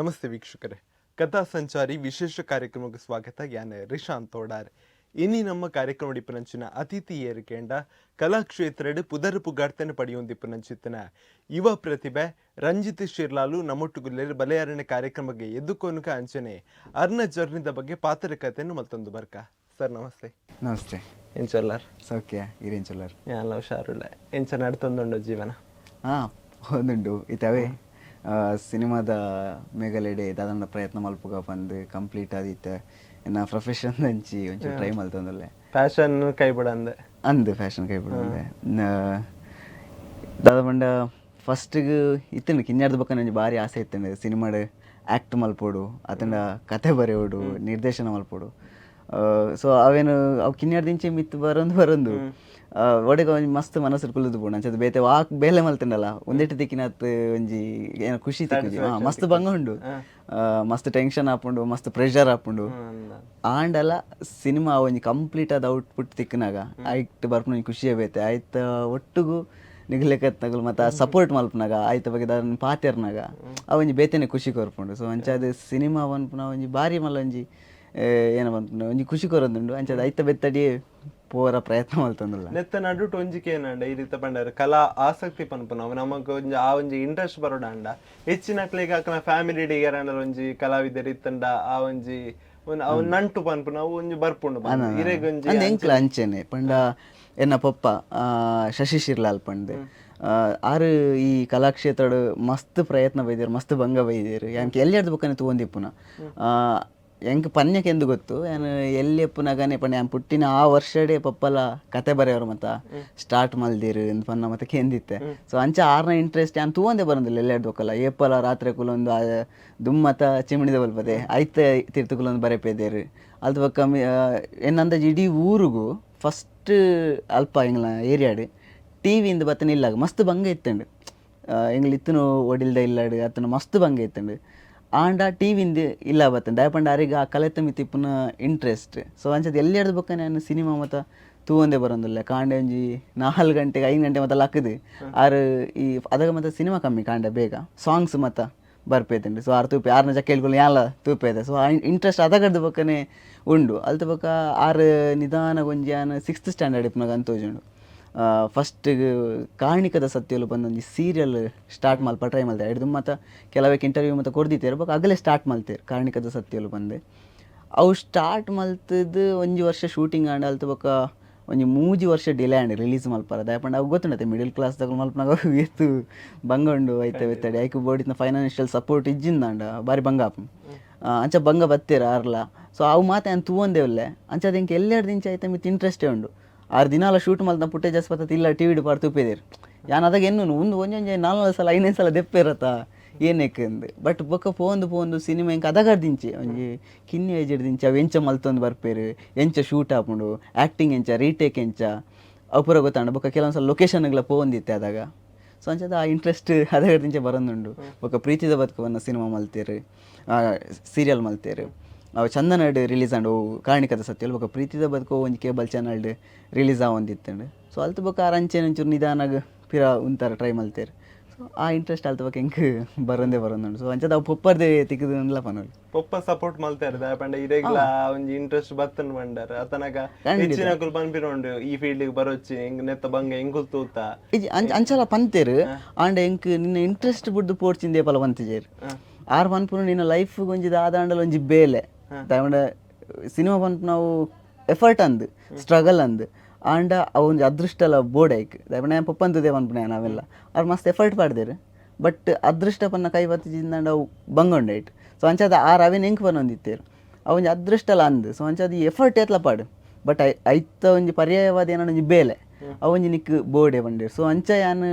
ನಮಸ್ತೆ ವೀಕ್ಷಕರೇ, ಕಥಾ ಸಂಚಾರಿ ವಿಶೇಷ ಕಾರ್ಯಕ್ರಮಕ್ಕೆ ಸ್ವಾಗತ. ಯಾನೆ ರಿಶಾಂತ್ ತೋಡಾರ್. ಇನಿ ನಮ್ಮ ಕಾರ್ಯಕ್ರಮ ಡಿಪ್ಪನಂಚಿನ ಅತಿಥಿ ಏರಿಕೆಂಡ ಕಲಾಕ್ಷೇತ್ರಡ್ ಪುದರ್ ಪುಗಾಡ್ತನೆ ಪಡೆಯುವಂದಿಪ್ಪನಂಚಿತ್ತಿನ ಯುವ ಪ್ರತಿಭೆ ರಂಜಿತ್ ಶಿರ್ಲಾಲು ನಮ್ಮೊಟ್ಟುಗುಲ್ಲೇರು ಬಲೆಯಾರಣ್ಯ ಕಾರ್ಯಕ್ರಮಕ್ಕೆ ಎದ್ದುಕೊನುಕ ಅಂಚನೆ ಅರ್ನ ಜರ್ನಿದ ಬಗ್ಗೆ ಪಾತ್ರ ಕಥೆಯನ್ನು ಮತ್ತೊಂದು ಬರ್ಕ. ಸರ್ ನಮಸ್ತೆ. ನಮಸ್ತೆ. ಎಂಚೊಲ್ಲರ್ ಸೌಖ್ಯ ಇರೇಂಚೊಲ್ಲರ್ ಎಲ್ಲ ಹುಷಾರುಳ್ಳ. ಎಂಚ ನಡ್ತೊಂದುಂಡು ಜೀವನ? ಹಾಂ ಒಂದುಂಡು ಇತವೇ ಸಿನಿಮಾದ ಮೇಗಲೆಡೆ ದಾದಂಡ ಪ್ರಯತ್ನ ಮಲ್ಪುಗ ಬಂದು ಕಂಪ್ಲೀಟ್ ಆದಿತ್ತೆ ಇನ್ನು ಪ್ರೊಫೆಷನ್ ಹಂಚಿ ಒಂಚೂರು ಟ್ರೈ ಮಲ್ತಂದಲ್ಲೇ ಫ್ಯಾಷನ್ ಕೈ ಬಿಡಂದೆ ಅಂದು ಫ್ಯಾಷನ್ ಕೈ ಬಿಡಂದೆ ದಾದ ಬಂಡ ಫಸ್ಟಿಗೆ ಇತ್ತಂಡು ಕಿನ್ಯಾರ್ದ ಬಕ್ಕ ನಂಗೆ ಭಾರಿ ಆಸೆ ಇತ್ತಂಡು ಸಿನಿಮಾಡ್ ಆ್ಯಕ್ಟ್ ಮಲ್ಪೋಡು ಅತಂಡ ಕತೆ ಬರೆಯೋಡು ನಿರ್ದೇಶನ ಮಲ್ಪೋಡು. ಸೊ ಅವೇನು ಅವು ಕಿನ್ಯಾರ್ದಿಂಚೆ ಮಿತ್ತು ಬರೋದು ಒಡೆಗ ಒಂಜಿ ಮಸ್ತ್ ಮನಸ್ಸು ಕುಲ್ದು ಪೋಣ ಅಂಚದ ಬೇತೆ ವಾಕ್ ಬೇಲೆ ಮಲ್ತಂಡಲ್ಲ ಒಂದೇಟು ತಿಕ್ಕಿನತ್ ಒಂಜಿ ಏನೋ ಖುಷಿ ತಿಕ್ಕಿ ಮಸ್ತ್ ಬಂಗ ಉಂಡು. ಮಸ್ತ್ ಟೆನ್ಷನ್ ಹಾಪುಂಡು, ಮಸ್ತ್ ಪ್ರೆಷರ್ ಹಾಪುಂಡು. ಆಂಡಲ ಸಿನಿಮಾ ಒಂಜಿ ಕಂಪ್ಲೀಟ್ ಆದ ಔಟ್ಪುಟ್ ತಿಕ್ಕನಾಗ ಆಯ್ತು ಬರ್ಪುನ ಖುಷಿಯೇ ಬೇತೆ ಆಯ್ತು ಒಟ್ಟಿಗೂ ನಿಗ್ಲೆಕತ್ನಾಗಲು ಮತ್ತು ಸಪೋರ್ಟ್ ಮಲ್ಪನಾಗ ಆಯ್ತ ಬಗ್ಗೆ ಅದನ್ನ ಪಾತೆರ್ನಾಗ ಅವು ಒಂಜಿ ಬೇತೆನೆ ಖುಷಿ ಕೊರ್ಪುಂಡು. ಸೊ ಅಂಚಾದ ಸಿನಿಮಾ ಬಂದ್ಪುನ ಒಂಜಿ ಭಾರಿ ಮಲ್ಲ ಒಂಜಿ ಏನೋ ಬಂದ್ಪುನ ಒಂಜಿ ಖುಷಿ ಕೊರೊಂದುಂಡು. ಅಂಚಾದ ಐತ ಬೆತ್ತಡಿ ಪೂರ ಪ್ರಯತ್ನ ಮಲ್ತಂದಿಲ್ಲ ನೆತ್ತ ನಡುಟು ಒಂಜಿಕೆ ಏನಂಡ ಈ ರೀತಿ ಪಂಡಾರ ಕಲಾ ಆಸಕ್ತಿ ಪನ್ಪು ನಾವು ನಮಕ್ ಒಂಜಿ ಆ ಒಂಜಿ ಇಂಟ್ರೆಸ್ಟ್ ಬರೋಡ ಅಂಡ ಹೆಚ್ಚಿನಕ್ಲೆಗ್ ಹಾಕನ ಫ್ಯಾಮಿಲಿ ಡಿಗೇರ ಒಂಜಿ ಕಲಾವಿದರು ಇತ್ತಂಡ ಆ ಒಂಜಿ ಅವ್ನ ನಂಟು ಪನ್ಪು ನಾವು ಒಂಜಿ ಬರ್ಪುಂಡು ಎಂಕ್ಲ ಅಂಚೆನೆ ಪಂಡ ಎನ್ನ ಪಪ್ಪ ಶಶಿ ಶಿರ್ಲಾಲ್ ಪಂಡ್ ಆರು ಈ ಕಲಾಕ್ಷೇತ್ರ ಮಸ್ತ್ ಪ್ರಯತ್ನ ಬೈದೇರು, ಮಸ್ತ್ ಭಂಗ ಬೈದೇರು. ಯಾಕೆ ಎಲ್ಲಿಯಾರ್ದು ಬುಕ್ಕನೆ ತಗೊಂಡಿಪ್ಪುನ ಎಂಕ್ ಪನ್ಯಕ್ಕೆ ಎಂದು ಗೊತ್ತು ಏನು ಎಲ್ಲಿ ಎಪ್ಪುನಾಗನೆ ಪಂಡ ನಾನು ಪುಟ್ಟಿನ ಆ ವರ್ಷಡೇ ಪಪ್ಪಲ ಕತೆ ಬರೆಯೋರು ಮತ್ತು ಸ್ಟಾರ್ಟ್ ಮಲ್ದಿರು ಎಂದು ಪನ್ನ ಮತ್ತೆ ಕೇಂದಿತ್ತೆ. ಸೊ ಅಂಚ ಆರ್ನ ಇಂಟ್ರೆಸ್ಟ್ ನಾನು ತೂವಂದೇ ಬರೋದಿಲ್ಲ ಎಲ್ಲಿಯಾರ್ದು ಹೋಗಲ್ಲ ಏಪಲ ರಾತ್ರಿ ಕುಲೊಂದು ದುಮ್ಮತ ಚಿಮಣಿದ ಬಲ್ಪದೆ ಐತ ತೀರ್ಥಕುಲೊಂದು ಬರೆಪೇದೇರು ಅದು ಬಕ್ಕ ಏನಂದಾಜು ಇಡೀ ಊರಿಗೂ ಫಸ್ಟ್ ಅಲ್ಪ ಎಂಗ್ಲ ಏರಿಯಾಡು ಟಿ ವಿಯಿಂದ ಬತ್ತನ ಇಲ್ಲಾಗ ಮಸ್ತ್ ಭಂಗ ಇತ್ತಂಡು ಎಂಗ್ಲ ಇತ್ತನು ಒಡಿಲ್ದ ಇಲ್ಲಾಡು ಅತನ ಮಸ್ತ್ ಭಂಗ ಇತ್ತಂಡು ಆಂಡ ಟಿ ವಿಂದ ಇಲ್ಲ ಬತ್ತಂಡು ದಯಪಂಡ ಅರಿಗೆ ಆ ಕಲೆತ ಮಿತಿಪ್ಪುನ ಇಂಟ್ರೆಸ್ಟ್. ಸೊ ಅಂಚದ ಎಲ್ಲಿಯಾರ್ದು ಬಕ್ಕ ನಾನು ಸಿನಿಮಾ ಮತ್ತು ತೂವಂದೇ ಬರೋದಿಲ್ಲ ಕಾಂಡೆ ಒಂಜಿ 4 ಗಂಟೆಗೆ 5 ಗಂಟೆ ಮತ್ತು ಲಕ್ಕದು ಆರು ಈ ಅದಾಗ ಮತ್ತು ಸಿನಿಮಾ ಕಮ್ಮಿ ಕಾಂಡೆ ಬೇಗ ಸಾಂಗ್ಸ್ ಮತ್ತು ಬರ್ಪೇತಂಡು. ಸೊ ಆರು ತೂಪೆ ಆರ್ನ ಜಕ್ಕ ಹೇಳ್ಕೊಳ್ಳಿ ಎಲ್ಲ ತೂಪೇದೆ. ಸೊ ಆ ಇಂಟ್ರೆಸ್ಟ್ ಅದಗಡ್ದು ಬಕ್ಕನೆ ಉಂಡು. ಅಲ್ತ ಬಕ್ಕ ಆರು ನಿಧಾನ ಒಂಜಿ 6th ಸ್ಟ್ಯಾಂಡರ್ಡ್ ಇಪ್ಪನಾಗ ಅಂತೋಜುಂಡು ಫಸ್ಟಿಗೆ ಕಾಣಿಕದ ಸತ್ಯಲು ಬಂದೊಂದು ಸೀರಿಯಲ್ ಸ್ಟಾರ್ಟ್ ಮಲ್ಪ ಟ್ರೈ ಮಾಡ್ತಾರೆ ಹಿಡಿದು ಮತ್ತು ಕೆಲವಕ್ಕೆ ಇಂಟರ್ವ್ಯೂ ಮತ್ತು ಕೊಡ್ದಿತ್ತೇರು ಬಟ್ ಆಗಲೇ ಸ್ಟಾರ್ಟ್ ಮಾಡ್ತೇವೆ ಕಾಣಿಕದ ಸತ್ಯಲು ಬಂದು ಅವು ಸ್ಟಾರ್ಟ್ ಮಲ್ತದ್ದು ಒಂಜಿ ವರ್ಷ ಶೂಟಿಂಗ್ ಆಂಡ ಅಲ್ತ ಬಕ್ಕ ಒಂಜಿ 3 ವರ್ಷ ಡಿಲೇ ಆಂಡಿ ರಿಲೀಸ್ ಮಲ್ಪಾರ ದಯಪಂಡ ಅವು ಗೊತ್ತುಂಡತ್ತೆ ಮಿಡಲ್ ಕ್ಲಾಸ್ದಾಗ ಮಲ್ಪನಾಗ ಎತ್ತು ಬಂಗ ಉಂಡು ಐತೆ ಬೆತ್ತಡಿ ಐಕು ಬೋಡಿನ ಫೈನಾನ್ಷಿಯಲ್ ಸಪೋರ್ಟ್ ಇಜ್ಜಿಂದಾಂಡ ಭಾರಿ ಬಂಗ ಆಪು ಅಂಚ ಬಂಗ ಬತ್ತೇರ ಆರ್ಲ. ಸೊ ಅವು ಮಾತೆ ನಾನು ತೂವಂದೇವಲ್ಲೇ ಅಂಚದ ಇಂಕ ಎಲ್ಲೆರಡು ದಿಂಚ ಐತೆ ಮಿತ್ತು ಇಂಟ್ರೆಸ್ಟೇ ಉಂಡು. 6 ದಿನಾಲ ಶೂಟ್ ಮಲ್ತ ಫುಟೇಜಸ್ ಬರ್ತದೆ ಇಲ್ಲ ಟಿ ವಿ ಪಾಡು ತುಪ್ಪಿದೇರು ಯಾನು ಅದಾಗ ಎನ್ನು ಒಂದೊಂದು 4 ಸಲ 5 ಸಲ ದೆಪ್ಪೆ ಇರತ್ತಾ ಏನಕ್ಕೆಂದು ಬಟ್ ಬೊಕ್ಕ ಪೋಂದು ಸಿನಿಮಾ ಇಂಕ ಅದಗಡ್ ದಿಂಚಿ ಒಂಜಿ ಕಿನ್ನಿ ಏಜಡ್ ದಿಂಚಿ ಅವು ಎಂಚ ಮಲ್ತೊಂದು ಬರ್ಪೇರು ಎಂಚ ಶೂಟ್ ಹಾಪುಂಡು ಆ್ಯಕ್ಟಿಂಗ್ ಎಂಚ ರೀಟೇಕ್ ಎಂಚ ಅವು ಪೂರ ಗೊತ್ತಾಂಡು ಬೊಕ್ಕ ಕೆಲವೊಂದು ಸಲ ಲೊಕೇಶನ್ಗಳ ಪೋಂದಿತ್ತೆ ಅದಾಗ. ಸೊ ಅಂಚದ ಆ ಇಂಟ್ರೆಸ್ಟ್ ಅದಗಡ್ ದಿಂಚೆ ಬರೋದುಂಡು. ಬೊಕ್ಕ ಪ್ರೀತಿದ ಬದುಕುವನ್ನ ಸಿನಿಮಾ ಮಲ್ತೇರು ಸೀರಿಯಲ್ ಮಲ್ತೇರು ಅವು ಚಂದನಡ್ ರಿಲೀಸ್ ಆಂಡು ಕಾಣಿಕದ ಸತ್ಯಲ್ ಬೊಕ್ಕ ಪ್ರೀತಿದ ಬದುಕು ಒಂಜಿ ಕೇಬಲ್ ಚಾನಲ್ಡ್ ರಿಲೀಸ್ ಆವೊಂದಿತ್ತಂಡು. ಸೊ ಅಲ್ತ ಬೊಕ್ಕ ಆರಂಚೆನ ಒಂಚೂರು ನಿಧಾನಾಗ ಪಿರ ಉಂತಾರ ಟ್ರೈ ಮಲ್ತೇರು. ಸೊ ಆ ಇಂಟ್ರೆಸ್ಟ್ ಅಲ್ತ ಬೊಕ್ಕ ಹೆಂಗೆ ಬರೋದುಂಡು. ಸೊ ಅಂಚದ ಅವು ಪೊಪ್ಪರ್ದೆ ತಿಕ್ಕದಿಲ್ಲ ಪನೋಲಿ ಪೊಪ್ಪ ಸಪೋರ್ಟ್ ಮಲ್ತಾರ ಪಂಡ ಇರೆಗ್ಲ ಒಂಜಿ ಇಂಟ್ರೆಸ್ಟ್ ಬತ್ತನ್ ಬಂಡಾರ ಅತನಗ ಹೆಚ್ಚಿನಕುಲು ಪನ್ಪಿರೋಂಡು ಈ ಫೀಲ್ಡಿಗೆ ಬರೋಚ್ಚಿ ಹೆಂಗ್ ನೆತ್ತ ಬಂಗ ಹೆಂಗುಲ್ ತೂತ ಅಂಚಲ ಪಂತೇರು ಆಂಡ ಹೆಂಗ್ ನಿನ್ನ ಇಂಟ್ರೆಸ್ಟ್ ಬಿಡ್ದು ಪೋಡ್ಚಿಂದೇ ಪಲ ಪಂತಿಜೇರು ಆರು ಪನ್ಪುನ ನಿನ್ನ ಲೈಫ್ ಒಂಜಿದ ಆದಾಂಡಲ ಒಂಜಿ ಬೇಲೆ ದಯಮಾಡ ಸಿನಿಮಾ ಪನ್ಪು ನಾವು ಎಫರ್ಟ್ ಅಂದು ಸ್ಟ್ರಗಲ್ ಅಂದು ಆಂಡ ಅವೊಂದು ಅದೃಷ್ಟಲ ಬೋಡೈಕ್ ದಯಮಾಡ ನಾನು ಪಪ್ಪಂತದೇ ಪನ್ಪುನ ನಾವೆಲ್ಲ ಅವ್ರು ಮಸ್ತ್ ಎಫರ್ಟ್ ಪಾಡ್ದೇರು ಬಟ್ ಅದೃಷ್ಟ ಪನ್ನ ಕೈ ಬತ್ತಿಜಿಂದ ಅವು ಬಂಗೊಂಡೈಟ್. ಸೊ ಅಂಚದ ಅವೇನು ಹೆಂಗೆ ಬಂದೊಂದಿತ್ತೇರು ಅವೊಂಜಿ ಅದೃಷ್ಟಲ ಅಂದು. ಸೊ ಅಂಚದ ಎಫರ್ಟ್ ಏತ್ಲ ಪಾಡು ಬಟ್ ಐತ ಒಂಜಿ ಪರ್ಯಾಯವಾದ ಏನೋ ಒಂಜಿ ಬೇಲೆ ಅವೊಂಜಿ ನಿಕ್ ಬೋಡೆ ಬಂಡೇರು. ಸೊ ಅಂಚ ಯಾನು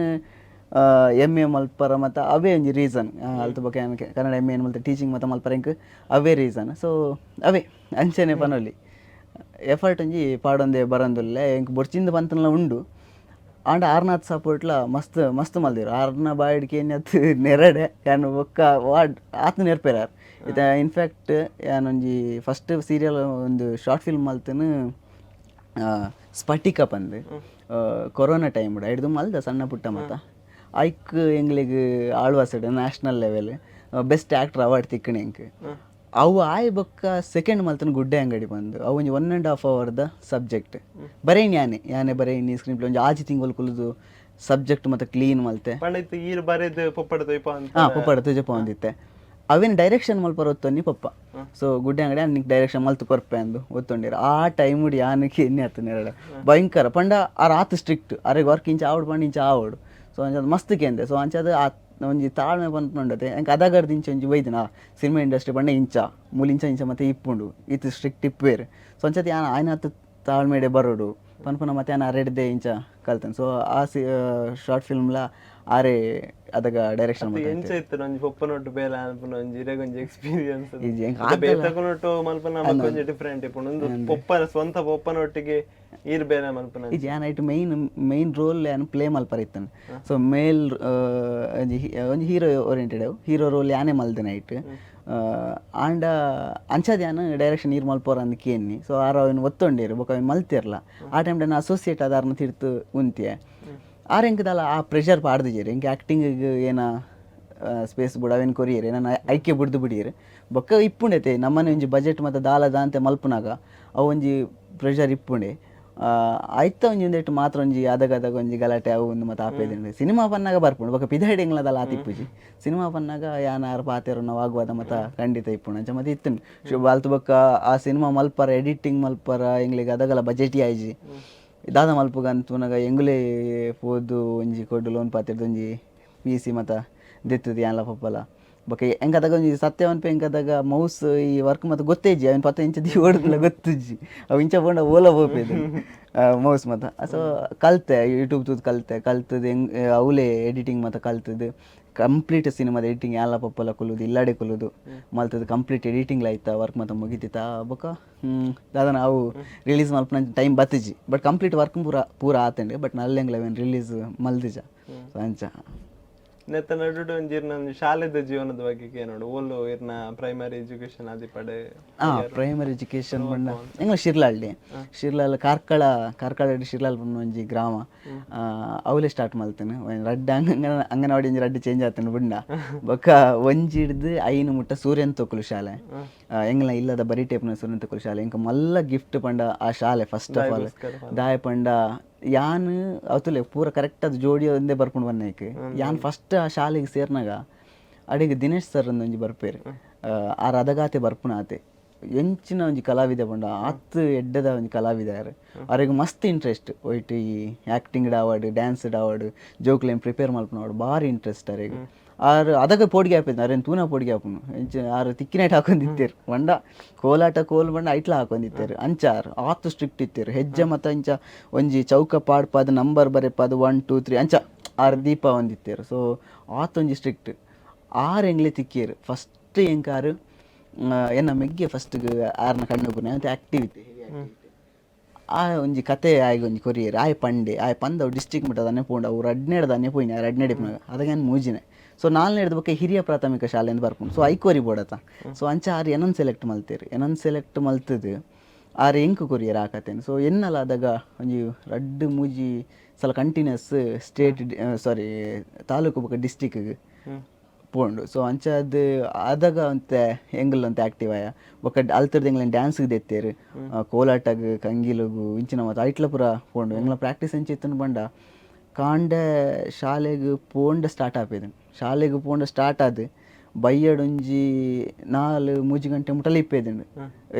MA ಮಲ್ಪರ ಮತ್ತು ಅವೇ ಒಂಜಿ ರೀಸನ್ ಅಲ್ತ ಬಗ್ಗೆ ಕನ್ನಡ MA ಏನು ಮಲ್ತ ಟೀಚಿಂಗ್ ಮತ್ತು ಮಲ್ಪರ ಇಂಕ್ ಅವೇ ರೀಸನ್. ಸೊ ಅವೇ ಅಂಚನೆ ಪನೊಲಿ ಎಫರ್ಟ್ ಒಂಜಿ ಪಾಡೊಂದೇ ಬರೋದಿಲ್ಲ ಇಂಕ್ ಬೊಡ್ಚಿಂದ ಬಂತನ ಉಂಡು ಆಂಡ ಆರ್ನಾಥ್ ಸಪೋರ್ಟ್ಲ ಮಸ್ತ್ ಮಲ್ದಿರು ಆರ್ನ ಬಾಯ್ಡ್ಗೆ ಏನ್ಯತ್ ನೆರಡೆ ಯಾನು ಒಕ್ಕ ವಾಡ್ ಆತ ನೆರ್ಪೇರಾರು ಇತ ಇನ್ಫ್ಯಾಕ್ಟ್ ಯಾನೊಂಜಿ ಫಸ್ಟ್ ಸೀರಿಯಲ್ ಒಂದು ಶಾರ್ಟ್ ಫಿಲ್ಮ್ ಮಲ್ತನು ಸ್ಫಟಿಕ ಪಂದು ಕೊರೋನಾ ಟೈಮ್ ಹಿಡ್ದು ಮಲ್ದ ಸಣ್ಣ ಪುಟ್ಟ ಮತ್ತು ಐಕ್ ಎಂಗ್ಲಿಗೆ ಆಳ್ವಾಸಡ್ national level best actor award ತಿಕ್ಕಣೆ ಇಂಕ್ ಅವು ಆಯ್ ಬೊಕ್ಕ ಸೆಕೆಂಡ್ ಮಲ್ತನ ಗುಡ್ಡೆ ಅಂಗಡಿ ಬಂದು ಅವು ಒಂಜಿ 1.5 hourದ ಸಬ್ಜೆಕ್ಟ್ ಬರೇನ್ ಯಾನೆ ಬರೇನಿ ಸ್ಕ್ರೀನ್ ಪ್ಲೇ ಒಂಜಿ ಆಜಿ ತಿಂಗಳು ಕುಲ್ದು ಸಬ್ಜೆಕ್ಟ್ ಮತ್ತೆ ಕ್ಲೀನ್ ಮಲ್ತೆ ಪಂಡಿತ್ ಈರ್ ಬರೆದು ಪೊಪ್ಪಡ ತೊಯ್ಪ ಅಂತ ಪೊಪ್ಪಡ ತುಜಪ ಒಂದಿತ್ತೆ ಅವೇನು ಡೈರೆಕ್ಷನ್ ಮಲ್ಪರ ಒತ್ತೊಂದಿ ಪಪ್ಪ ಸೊ ಗುಡ್ಡೆ ಅಂಗಡಿ ಅನ್ನಿಕ್ ಡೈರೆಕ್ಷನ್ ಮಲ್ತು ಕೊರ್ಪೆ ಅಂದು ಒತ್ತೊಂಡಿರ ಆ ಟೈಮ್ ಉಡಿ ಆನಕ್ಕೆ ಎಣ್ಣೆ ಹತ್ತನೆರಡು ಭಯಂಕರ ಪಂಡ ಆ ರಾತ್ ಸ್ಟ್ರಿಕ್ಟ್ ಅರೆಗೆ ವರ್ಕ್ ಇಂಚ ಆವಡ್ ಪಂಡ ಇಂಚ ಆವಡು ಸೊ ಅಂಚದ ಮಸ್ತ್ ಕೇಂದೆ ಸೊ ಅಂಚದ ಒಂಜಿ ತಾಳ್ಮೆ ಬಂದ್ಪಂಡತೆ ಎಂಕ್ ಅದಾಗರ್ದು ಇಂಚ ಒಂಜಿ ಬೈದಿನ ಸಿನಿಮಾ ಇಂಡಸ್ಟ್ರಿ ಪಂಡ ಇಂಚ ಮೂಲಿಂಚ ಇಂಚ ಮತ್ತೆ ಇಪ್ಪುಂಡು ಇದು ಸ್ಟ್ರಿಕ್ಟ್ ಇಪ್ಪೇರು ಸೊ ಅಂಚದ ಆಯ್ನ ಹತ್ತು ತಾಳ್ಮೆಡೆ ಬರೋಡು ಪನ್ಪುನ ಮತ್ತೆ ನಾನು ಅರೆಡ್ದೆ ಇಂಚ ಕಲ್ತೇನೆ ಸೊ ಆ ಶಾರ್ಟ್ ಫಿಲ್ಮ್ಲ ಆರೆ ಅದಾಗ ಡೈರೆಕ್ಷನ್ ಎಂಚ ಇತ್ತು ಒಂಜಿ ಪೊಪ್ಪನೊಟ್ಟು ಬೇಲೆ ಅನ್ಪುನ ಒಂಜಿ ಇರೆಗೊಂಜಿ ಎಕ್ಸ್ಪೀರಿಯನ್ಸ್ ಬೇತಕೊನೊಟ್ಟು ಮಲ್ಪನ ನಮಕ್ ಒಂಜಿ ಡಿಫರೆಂಟ್ ಇಪ್ಪುಂಡು ಒಂದು ಪೊಪ್ಪನ ಸ್ವಂತ ಪೊಪ್ಪನೊಟ್ಟಿಗೆ ಈರ್ ಬೇರೆ ಮಲ್ಪನ ಇದು ಏನಾಯ್ತು ಮೈನ್ ರೋಲ್ ಏನು ಪ್ಲೇ ಮಲ್ಪರ ಇತ್ತಾನೆ ಸೊ ಮೇಲ್ ಒಂಜಿ ಹೀರೋ ಓರಿಯೆಂಟೆಡ್ ಹೀರೋ ರೋಲ್ ಯಾನೇ ಮಲ್ದೆನೆ ಆಯ್ತು ಆಂಡ ಅಂಚದ ಯಾನು ಡೈರೆಕ್ಷನ್ ನೀರು ಮಲ್ಪೋರ ಅಂದ್ ಕೇನಿ ಸೊ ಆರ ಅವನು ಒತ್ತೊಂಡಿರು ಬೊಕ ಅವ್ನು ಮಲ್ತಿರ್ಲ ಆ ಟೈಮ್ ನಾನು ಅಸೋಸಿಯೇಟ್ ಅದಾರನ್ನ ತಿರ್ತು ಉಂತಿಯೆ ಆರ ಎಂಕದಲ್ಲ ಆ ಪ್ರೆಷರ್ ಪಾಡ್ದಿಜೇರಿ ಎಂಕೆ ಆ್ಯಕ್ಟಿಂಗ್ ಏನ ಸ್ಪೇಸ್ ಬುಡ ಅವೇನು ಕೊರಿಯರಿ ನಾನು ಐಕ್ಯ ಬಿಡ್ದು ಬಿಡಿಯರು ಬೊಕ್ಕ ಇಪ್ಪುಂಡೈತೆ ನಮ್ಮನೆ ಒಂಜಿ ಬಜೆಟ್ ಮತ್ತು ದಾಲದ ಅಂತ ಮಲ್ಪನಾಗ ಅವು ಒಂಜಿ ಪ್ರೆಷರ್ ಇಪ್ಪುಂಡೆ ಆಯ್ತ ಒಂಜಿ ಒಂದೇಟು ಮಾತ್ರ ಒಂಜಿ ಅದಾಗ ಒಂಜಿ ಗಲಾಟೆ ಅವು ಒಂದು ಮತ್ತು ಆಪೇದಿಂಡು ಸಿನಿಮಾ ಪನ್ನಾಗ ಬರ್ಪುಂಡು ಬೊಕ್ಕ ಪಿದಹೆಡೆಂಗ್ಲದಲ್ಲ ಆತಿಪ್ಪುಜಿ ಸಿನಿಮಾ ಪನ್ನಾಗ ಯಾನಾರು ಪಾತೆರು ನಾವು ಆಗುವಾದ ಮತ್ತು ಖಂಡಿತ ಇಪ್ಪುಂಡು ಅಂಚ ಮತ್ತು ಇತ್ತು ಬಾಲ್ತು ಬೊಕ್ಕ ಆ ಸಿನಿಮಾ ಮಲ್ಪರ ಎಡಿಟಿಂಗ್ ಮಲ್ಪರ ಎಂಗ್ಲಿಗೆ ಅದಗಲ ಬಜೆಟಿ ಆಯ್ಜಿ ದಾದ ಮಲ್ಪಗಂತುನಾಗ ಎಂಗುಲೇ ಪೋದು ಒಂಜಿ ಕೊಡ್ಡು ಲೋನ್ ಪಾತಿರ್ದು ಒಂಜಿ PC ಮತ್ತು ದೆತ್ತದು ಯಾನ್ಲ ಪಪ್ಪಲ ಬೊಕ ಎಂಕದಾಗ ಒಂಜಿ ಸತ್ಯವಂತ ಎಂಕದಾಗ ಮೌಸ್ ಈ ವರ್ಕ್ ಮತ್ತು ಗೊತ್ತೇಜಿ ಅವನು 10 ಇಂಚದಿ ಓಡುದಿಲ್ಲ ಗೊತ್ತುಜ್ಜಿ ಅವು ಇಂಚ ಪೋಂಡ ಓಲ ಹೋಪೇದು ಮೌಸ್ ಮತ್ತು ಸೊ ಕಲ್ತೆ ಯೂಟ್ಯೂಬ್ ತೂದು ಕಲ್ತದು ಹೆಂಗೆ ಅವಲೇ ಎಡಿಟಿಂಗ್ ಮತ್ತು ಕಲ್ತದು ಕಂಪ್ಲೀಟ್ ಸಿನಿಮಾದ ಎಡಿಟಿಂಗ್ ಎಲ್ಲ ಪಪ್ಪಲ ಕೊಲ್ಲುದು ಇಲ್ಲಾಡೆ ಕೊಲ್ಲುದು ಮಲ್ತದು ಕಂಪ್ಲೀಟ್ ಎಡಿಟಿಂಗ್ ಆಯ್ತಾ ವರ್ಕ್ ಮತ್ತು ಮುಗಿತಿತ್ತ ಬೊಕ ದಾದ ನಾವು ರಿಲೀಸ್ ಮಲ್ಪನ ಟೈಮ್ ಬತ್ತಿಜಿ ಬಟ್ ಕಂಪ್ಲೀಟ್ ವರ್ಕ್ ಪೂರ ಆತಂಡೆ ಬಟ್ ನಲ್ಲೆಂಗ್ಲವೇನು ರಿಲೀಸ್ ಮಲ್ದಿಜ ಸೊ ಅಂಚ ನೆತ್ತ ನಡುಡು ಒಂಜಿರ್ನ ಶಾಲೆದ ಜೀವನದ ಬಗ್ಗೆ ನೋಡು ಓಲು ಇರ್ನ ಪ್ರೈಮರಿ ಎಜುಕೇಶನ್ ಆದಿ ಪಡೆ ಪ್ರೈಮರಿ ಎಜುಕೇಶನ್ ಬಂದ ಎಂಗ್ಲ ಶಿರ್ಲಾಲ್ ಕಾರ್ಕಳ ಶಿರ್ಲಾಲ್ ಬಂದ ಒಂಜಿ ಗ್ರಾಮ ಅವಲೇ ಸ್ಟಾರ್ಟ್ ಮಲ್ತೇನೆ ರಡ್ಡ ಅಂಗನವಾಡಿ ಒಂಜಿ ರಡ್ಡು ಚೇಂಜ್ ಆತೇನೆ ಬುಂಡ ಬೊಕ್ಕ ಒಂಜಿ ಹಿಡ್ದು ಐನು ಮುಟ್ಟ ಸೂರ್ಯನ್ ತೊಕ್ಕಲು ಶಾಲೆ ಎಂಗ್ಲ ಇಲ್ಲದ ಬರೀ ಟೇಪ್ನ ಸೂರ್ಯನ್ ತೊಕ್ಕಲು ಶಾಲೆ ಎಂಕ ಮಲ್ಲ ಗಿಫ್ಟ್ ಪಂಡ ಆ ಶಾಲೆ ಫಸ್ಟ್ ಆಫ್ ಆಲ್ ದಾಯ ಪಂಡ ಯಾನ್ ಅವತುಲೆ ಪೂರ ಕರೆಕ್ಟ್ ಅದು ಜೋಡಿ ಒಂದೇ ಬರ್ಕೊಂಡು ಬನ್ನೈಕ್ ಯಾನ್ ಫಸ್ಟ್ ಆ ಶಾಲೆಗೆ ಸೇರ್ನಾಗ ಅಡಿಗೆ ದಿನೇಶ್ ಸರ್ ಒಂಜಿ ಬರ್ಪೇರು ಆ ರದಗಾತೆ ಬರ್ಪುನ ಆತೆ ಎಂಚಿನ ಒಂಜಿ ಕಲಾವಿದ ಪಂಡ ಆತ್ ಎಡ್ಡದ ಒಂಜಿ ಕಲಾವಿದ ಯಾರು ಅವ್ರಿಗೆ ಮಸ್ತ್ ಇಂಟ್ರೆಸ್ಟ್ ಒಯ್ಟ್ ಈ ಆ್ಯಕ್ಟಿಂಗ್ ಅವಾರ್ಡ್ ಡ್ಯಾನ್ಸ್ ಅವಾರ್ಡ್ ಜೋಕ್ಲೇನ್ ಪ್ರಿಪೇರ್ ಮಲ್ಪನವಾಡು ಭಾರಿ ಇಂಟ್ರೆಸ್ಟ್ ಅವ್ರಿಗೆ ಆರು ಅದಾಗ ಪೋಡಿಗೆ ಹಾಪಿದ್ನ ಅರೇನು ತೂನ ಪೋಡಿಗೆ ಹಾಪುನು ಆರು ತಿಕ್ಕಿನೈಟ್ ಹಾಕೊಂಡಿತ್ತೇರು ಬಂಡ ಕೋಲಾಟ ಕೋಲ್ ಬಂಡ ಐಟ್ಲ ಹಾಕೊಂಡಿತ್ತೇರು ಅಂಚಾರು ಆತು ಸ್ಟ್ರಿಕ್ಟ್ ಇತ್ತೇರು ಹೆಜ್ಜೆ ಮತ್ತು ಅಂಚ ಒಂಜಿ ಚೌಕ ಪಾಡ್ಪದ ನಂಬರ್ ಬರೆಪದು 1 2 3 ಅಂಚ ಆರು ದೀಪ ಒಂದಿತ್ತೇರು ಸೊ ಆತೊಂಜಿ ಸ್ಟ್ರಿಕ್ಟ್ ಆರು ಎಂಗ್ಲೆ ತಿಕ್ಕೇರು ಫಸ್ಟ್ ಎಂಕಾರು ಎನ್ನ ಮೆಗ್ಗೆ ಫಸ್ಟ್ ಆರ್ನ ಕಣ್ಣು ಪುನ ಅಂತ ಆ್ಯಕ್ಟಿವಿಟಿ ಆ ಒಂಜಿ ಕತೆ ಆಯ್ಗೆ ಒಂಜಿ ಕೊರಿಯರ್ ಆಯ್ ಪಂಡೆ ಆಯ್ ಪಂದವು ಡಿಸ್ಟ್ರಿಕ್ಟ್ ಮಟ್ಟದ ಅನ್ನೇ ಪೋಂಡು ಅವ್ರು ರಡ್ನೆಡ್ದು ಅನ್ನೇ ಪೋಯಿನ ರಡ್ನೆಡಿಪ್ನಾಗ ಅದಗೇನು ಮೂಜಿನೇ ಸೊ ನಾಲ್ನೇ ಬಗ್ಗೆ ಹಿರಿಯ ಪ್ರಾಥಮಿಕ ಶಾಲೆಯಿಂದ ಬರ್ಕೊಂಡು ಸೊ ಐಕೋರಿ ಬೋಡತ್ತ ಸೊ ಅಂಚ ಆರು ಏನೊಂದು ಸೆಲೆಕ್ಟ್ ಮಲ್ತೀರಿ ಏನೊಂದು ಸೆಲೆಕ್ಟ್ ಮಲ್ತದು ಆರು ಎಂಕು ಕೊರಿಯರ್ ಹಾಕತ್ತೇನೆ ಸೊ ಎನ್ನಲ್ಲ ಆದಾಗ ಒಂಜಿ ರಡ್ಡು ಮೂಜಿ ಸಲ ಕಂಟಿನ್ಯೂಸ್ ಸ್ಟೇಟ್ ತಾಲೂಕು ಬೊಕ ಡಿಸ್ಟಿಕ್ಗೆ ಪೋಂಡು ಸೊ ಅಂಚದು ಆದಾಗ ಅಂತ ಎಂಗಲ್ ಅಂತ ಆ್ಯಕ್ಟಿವ್ ಆಯ ಬೊಕ ಅಲ್ತರ್ದು ಎಂಗ್ಲೇನು ಡ್ಯಾನ್ಸ್ಗೆ ದೆತ್ತೇರು ಕೋಲಾಟಗ್ ಕಂಗಿಲಗು ಇಂಚಿನ ಮತ್ತು ಐಟ್ಲ ಪೂರ ಪೋಂಡು ಎಂಗ್ಲ ಪ್ರಾಕ್ಟೀಸ್ ಎಂಚಿತ್ತನು ಬಂಡ ಕಾಂಡ ಶಾಲೆಗೆ ಪೋಂಡ ಸ್ಟಾರ್ಟ್ ಆಪೇದು ಶಾಲೆಗೆ ಪೋಂಡ ಸ್ಟಾರ್ಟ್ ಆದ ಬಯ್ಯಡೊಂಜಿ 4-3 ಗಂಟೆ ಮುಟ್ಟಲು ಇಪ್ಪೇದುಂಡು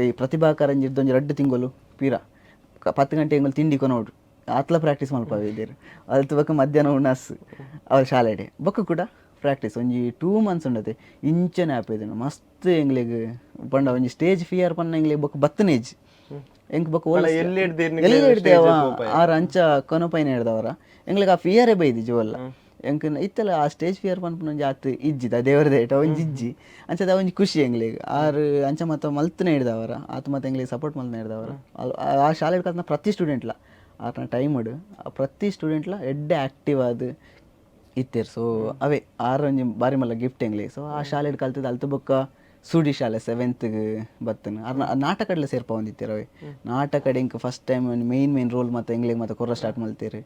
ಈ ಪ್ರತಿಭಾಕರಂಜಿ ಇದ್ದೊಂಜಿ 2 ತಿಂಗಳು ಪೀರ 10 ಗಂಟೆ ಎಂಗಲ್ ತಿಂಡಿ ಕೊನೋಡು ಆತ್ಲ ಪ್ರಾಕ್ಟೀಸ್ ಮಲ್ಪವಿದ್ದೀರು ಅಲ್ತು ಬೊಕ ಮಧ್ಯಾಹ್ನ ಉಣ್ಣಾಸ್ ಅವ್ರ ಶಾಲೆಡೆ ಬೊಕ್ಕ ಕೂಡ ಪ್ರಾಕ್ಟೀಸ್ ಒಂಜಿ 2 months ಉಂಡತೆ ಇಂಚನೆ ಆಪೇದುಂಡು ಮಸ್ತ್ ಎಂಗ್ಲಿಗೆ ಪಂಡ ಒಂಜಿ ಸ್ಟೇಜ್ ಫಿಯರ್ ಪನ್ನ ಎಂಗ್ಲಿಗೆ ಬೊಕ್ಕ ಬತ್ತನೇಜ್ ಎಂಕ್ ಬೊಕ್ಕ ಎಲ್ಲಿ ಹಿಡ್ದೇವ ಆರು ಅಂಚ ಕೊನಪೈನ ಹಿಡ್ದವರ ಎಂಗ್ಲಿಗೆ ಆ ಫಿಯರೇ ಬೈದಿ ಜೋಲ್ಲ ಎಂಕ್ ಇತ್ತಲ್ಲ ಆ ಸ್ಟೇಜ್ ಫಿಯರ್ ಪನ್ಪುನೊಂಜಿ ಆತ್ ಇಜ್ಜಿದ ದೇವ್ರದೇ ಏಟ ಒಂಜಿ ಇಜ್ಜಿ ಅಂಚದ ಒಂಜಿ ಖುಷಿ ಎಂಗ್ಲಿಗೆ ಆರು ಅಂಚ ಮತ್ತು ಮಲ್ತನೇ ಹಿಡ್ದವರ ಆತ ಮತ್ತು ಎಂಗ್ಲಿಗೆ ಸಪೋರ್ಟ್ ಮಲ್ತನೇ ಹಿಡ್ದವರ ಆ ಶಾಲೆ ಕಲ್ತನ ಪ್ರತಿ ಸ್ಟೂಡೆಂಟ್ಲ ಆತನ ಟೈಮಡು ಪ್ರತಿ ಸ್ಟೂಡೆಂಟ್ಲ ಎಡ್ಡೆ ಆ್ಯಕ್ಟಿವ್ ಆದ ಇತ್ತೇರು ಸೊ ಅವೇ ಆರು ಒಂಜಿ ಬಾರಿ ಮಲ್ಲ ಗಿಫ್ಟ್ ಎಂಗ್ಲಿಗೆ ಸೊ ಆ ಶಾಲೆ ಕಲ್ತದ ಅಲ್ತು ಬೊಕ್ಕ ಸೂಡಿ ಶಾಲೆ 7th ಬತ್ತನು ನಾಟಕಡ್ಲೆ ಸೇರ್ಪ ಹೊಂದಿತ್ತೇರು ಅವೆ ನಾಟಕಡೆ ಇಂಕ ಫಸ್ಟ್ ಟೈಮ್ ಮೇನ್ ರೋಲ್ ಮತ್ತು ಎಂಗ್ಲಿಗೆ ಮತ್ತು ಕೊರ ಸ್ಟಾರ್ಟ್ ಮಲ್ತೀರಿ